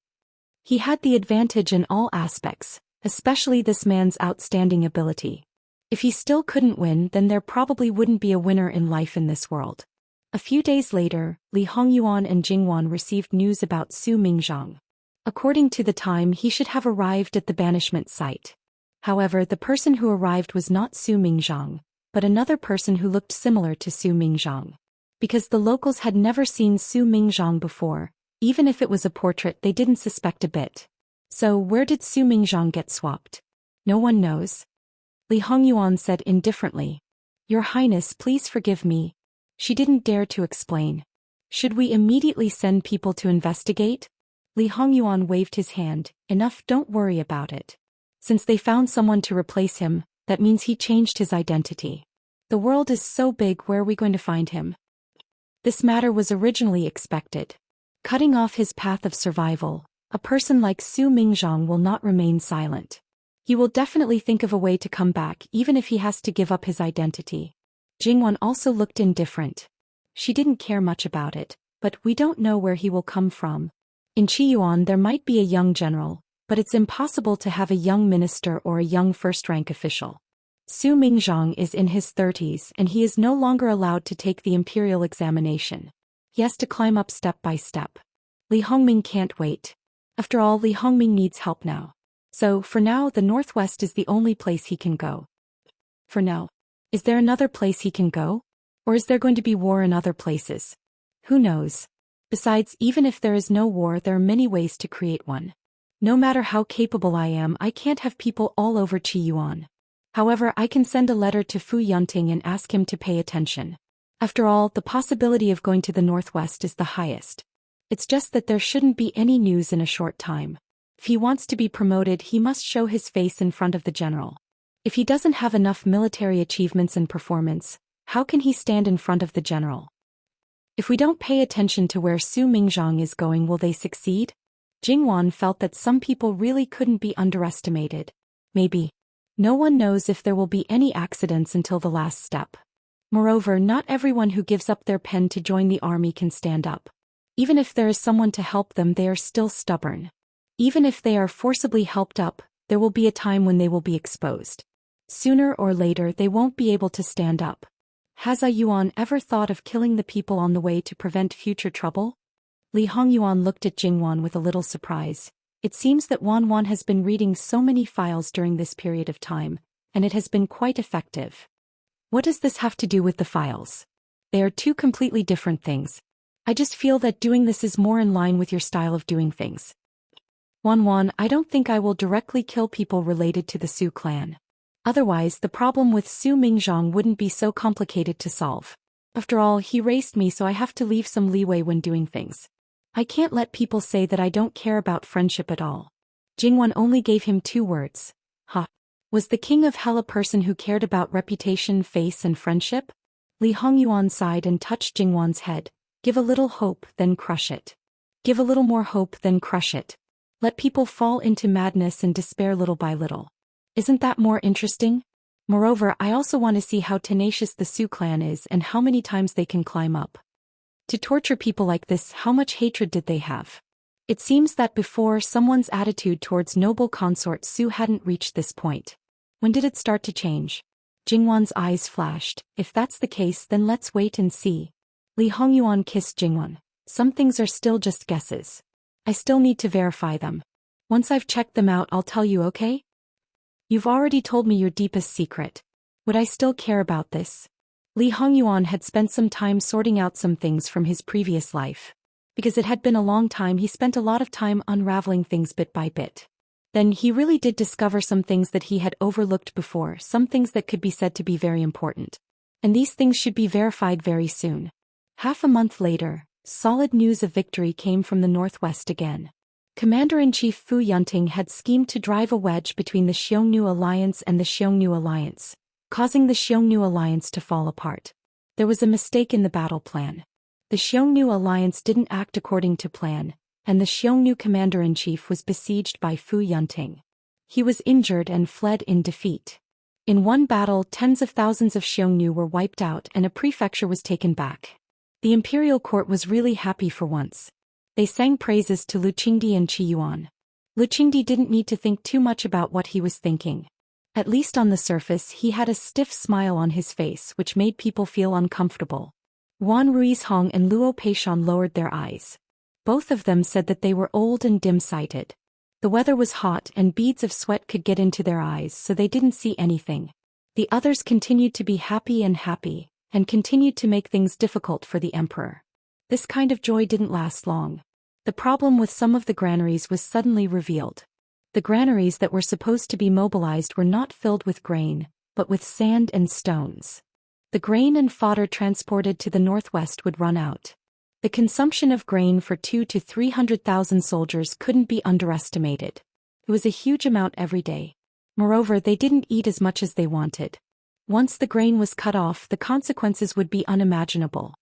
He had the advantage in all aspects, especially this man's outstanding ability. If he still couldn't win, then there probably wouldn't be a winner in life in this world. A few days later, Li Hongyuan and Jingwan received news about Su Mingzhang. According to the time, he should have arrived at the banishment site. However, the person who arrived was not Su Mingzhang, but another person who looked similar to Su Mingzhang. Because the locals had never seen Su Mingzhang before, even if it was a portrait, they didn't suspect a bit. So where did Su Mingzhang get swapped? No one knows. Li Hongyuan said indifferently. Your Highness, please forgive me. She didn't dare to explain. Should we immediately send people to investigate? Li Hongyuan waved his hand. Enough, don't worry about it. Since they found someone to replace him, that means he changed his identity. The world is so big, where are we going to find him? This matter was originally expected. Cutting off his path of survival, a person like Su Mingzhang will not remain silent. He will definitely think of a way to come back, even if he has to give up his identity. Jingwan also looked indifferent. She didn't care much about it, but we don't know where he will come from. In Qiyuan there might be a young general, but it's impossible to have a young minister or a young first-rank official. Su Mingzhang is in his 30s and he is no longer allowed to take the imperial examination. He has to climb up step by step. Li Hongming can't wait. After all, Li Hongming needs help now. So, for now, the northwest is the only place he can go. For now. Is there another place he can go? Or is there going to be war in other places? Who knows? Besides, even if there is no war, there are many ways to create one. No matter how capable I am, I can't have people all over Qiyuan. However, I can send a letter to Fu Yunting and ask him to pay attention. After all, the possibility of going to the northwest is the highest. It's just that there shouldn't be any news in a short time. If he wants to be promoted, he must show his face in front of the general. If he doesn't have enough military achievements and performance, how can he stand in front of the general? If we don't pay attention to where Su Mingzhang is going, will they succeed? Jingwan felt that some people really couldn't be underestimated. Maybe. No one knows if there will be any accidents until the last step. Moreover, not everyone who gives up their pen to join the army can stand up. Even if there is someone to help them, they are still stubborn. Even if they are forcibly helped up, there will be a time when they will be exposed. Sooner or later they won't be able to stand up. Has a Yuan ever thought of killing the people on the way to prevent future trouble? Li Hongyuan looked at Jingwan with a little surprise. It seems that Wan has been reading so many files during this period of time, and it has been quite effective. What does this have to do with the files? They are two completely different things. I just feel that doing this is more in line with your style of doing things. Wan, I don't think I will directly kill people related to the Su clan. Otherwise, the problem with Su Mingzhang wouldn't be so complicated to solve. After all, he raced me, so I have to leave some leeway when doing things. I can't let people say that I don't care about friendship at all. Jingwan only gave him 2 words. Ha. Was the king of hell a person who cared about reputation, face and friendship? Li Hongyuan sighed and touched Jingwan's head. Give a little hope, then crush it. Give a little more hope, then crush it. Let people fall into madness and despair little by little. Isn't that more interesting? Moreover, I also want to see how tenacious the Su clan is and how many times they can climb up. To torture people like this, how much hatred did they have? It seems that before, someone's attitude towards noble consort Su hadn't reached this point. When did it start to change? Jingwan's eyes flashed. If that's the case, then let's wait and see. Li Hongyuan kissed Jingwan. Some things are still just guesses. I still need to verify them. Once I've checked them out, I'll tell you, okay? You've already told me your deepest secret. Would I still care about this? Li Hongyuan had spent some time sorting out some things from his previous life. Because it had been a long time, he spent a lot of time unraveling things bit by bit. Then he really did discover some things that he had overlooked before, some things that could be said to be very important. And these things should be verified very soon. Half a month later, solid news of victory came from the northwest again. Commander-in-Chief Fu Yunting had schemed to drive a wedge between the Xiongnu Alliance and the Xiongnu Alliance, causing the Xiongnu Alliance to fall apart. There was a mistake in the battle plan. The Xiongnu Alliance didn't act according to plan, and the Xiongnu commander-in-chief was besieged by Fu Yunting. He was injured and fled in defeat. In one battle, tens of thousands of Xiongnu were wiped out and a prefecture was taken back. The imperial court was really happy for once. They sang praises to Lu Qingdi and Qiyuan. Luqingdi didn't need to think too much about what he was thinking. At least on the surface he had a stiff smile on his face which made people feel uncomfortable. Yuan Ruizhong and Luo Peishan lowered their eyes. Both of them said that they were old and dim-sighted. The weather was hot and beads of sweat could get into their eyes so they didn't see anything. The others continued to be happy, and continued to make things difficult for the emperor. This kind of joy didn't last long. The problem with some of the granaries was suddenly revealed. The granaries that were supposed to be mobilized were not filled with grain, but with sand and stones. The grain and fodder transported to the northwest would run out. The consumption of grain for 200,000 to 300,000 soldiers couldn't be underestimated. It was a huge amount every day. Moreover, they didn't eat as much as they wanted. Once the grain was cut off, the consequences would be unimaginable.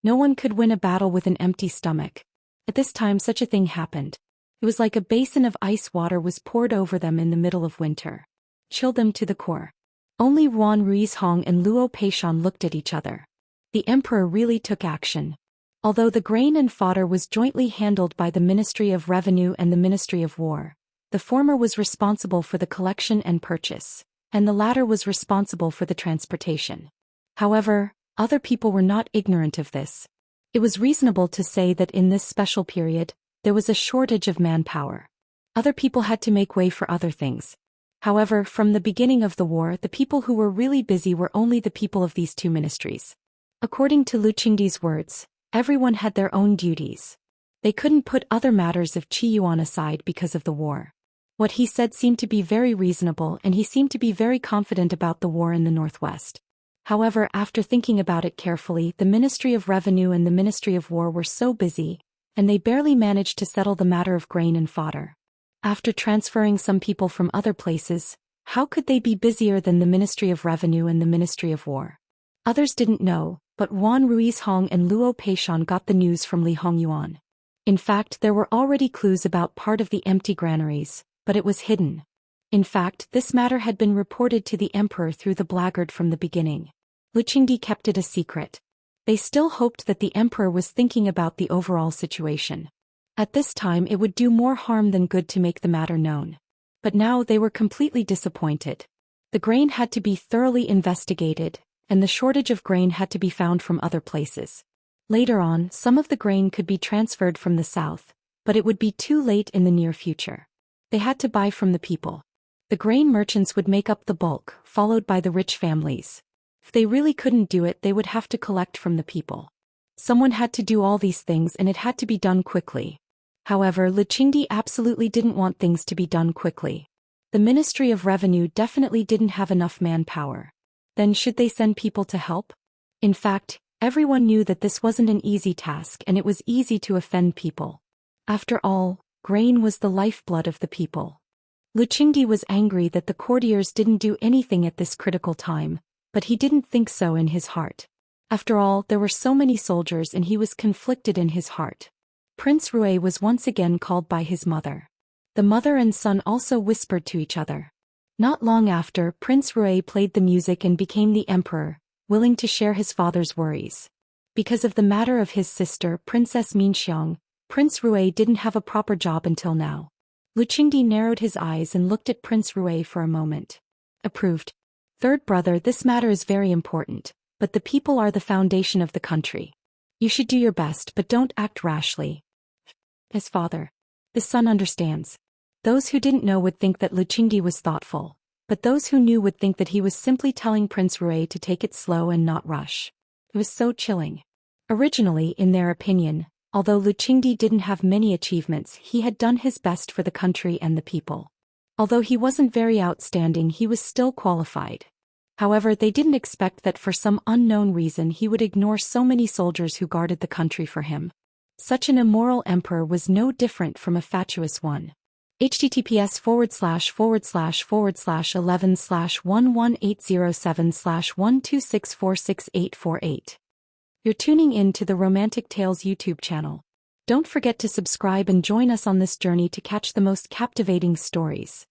No one could win a battle with an empty stomach. At this time such a thing happened. It was like a basin of ice water was poured over them in the middle of winter. Chilled them to the core. Only Yuan Ruizhong and Luo Peishan looked at each other. The emperor really took action. Although the grain and fodder was jointly handled by the Ministry of Revenue and the Ministry of War, the former was responsible for the collection and purchase, and the latter was responsible for the transportation. However, other people were not ignorant of this. It was reasonable to say that in this special period, there was a shortage of manpower. Other people had to make way for other things. However, from the beginning of the war, the people who were really busy were only the people of these two ministries. According to Luqingdi's words, everyone had their own duties. They couldn't put other matters of Qi Yuan aside because of the war. What he said seemed to be very reasonable and he seemed to be very confident about the war in the northwest. However, after thinking about it carefully, the Ministry of Revenue and the Ministry of War were so busy, and they barely managed to settle the matter of grain and fodder. After transferring some people from other places, how could they be busier than the Ministry of Revenue and the Ministry of War? Others didn't know, but Yuan Ruizhong and Luo Peishan got the news from Li Hongyuan. In fact, there were already clues about part of the empty granaries, but it was hidden. In fact, this matter had been reported to the emperor through the blackguard from the beginning. Luqingdi kept it a secret. They still hoped that the emperor was thinking about the overall situation. At this time it would do more harm than good to make the matter known. But now they were completely disappointed. The grain had to be thoroughly investigated, and the shortage of grain had to be found from other places. Later on, some of the grain could be transferred from the south, but it would be too late in the near future. They had to buy from the people. The grain merchants would make up the bulk, followed by the rich families. If they really couldn't do it, they would have to collect from the people. Someone had to do all these things and it had to be done quickly. However, Luqingdi absolutely didn't want things to be done quickly. The Ministry of Revenue definitely didn't have enough manpower. Then should they send people to help? In fact, everyone knew that this wasn't an easy task and it was easy to offend people. After all, grain was the lifeblood of the people. Luqingdi was angry that the courtiers didn't do anything at this critical time, but he didn't think so in his heart. After all, there were so many soldiers and he was conflicted in his heart. Prince Rui was once again called by his mother. The mother and son also whispered to each other. Not long after, Prince Rui played the music and became the emperor, willing to share his father's worries. Because of the matter of his sister, Princess Minxiang, Prince Rui didn't have a proper job until now. Luqingdi narrowed his eyes and looked at Prince Rui for a moment. Approved. Third brother, this matter is very important, but the people are the foundation of the country. You should do your best but don't act rashly. As father. The son understands. Those who didn't know would think that Luqingdi was thoughtful, but those who knew would think that he was simply telling Prince Rui to take it slow and not rush. It was so chilling. Originally, in their opinion, although Luqingdi didn't have many achievements, he had done his best for the country and the people. Although he wasn't very outstanding, he was still qualified. However, they didn't expect that for some unknown reason he would ignore so many soldiers who guarded the country for him. Such an immoral emperor was no different from a fatuous one. https://11/11807/126468848. You're tuning in to the Romantic Tales YouTube channel. Don't forget to subscribe and join us on this journey to catch the most captivating stories.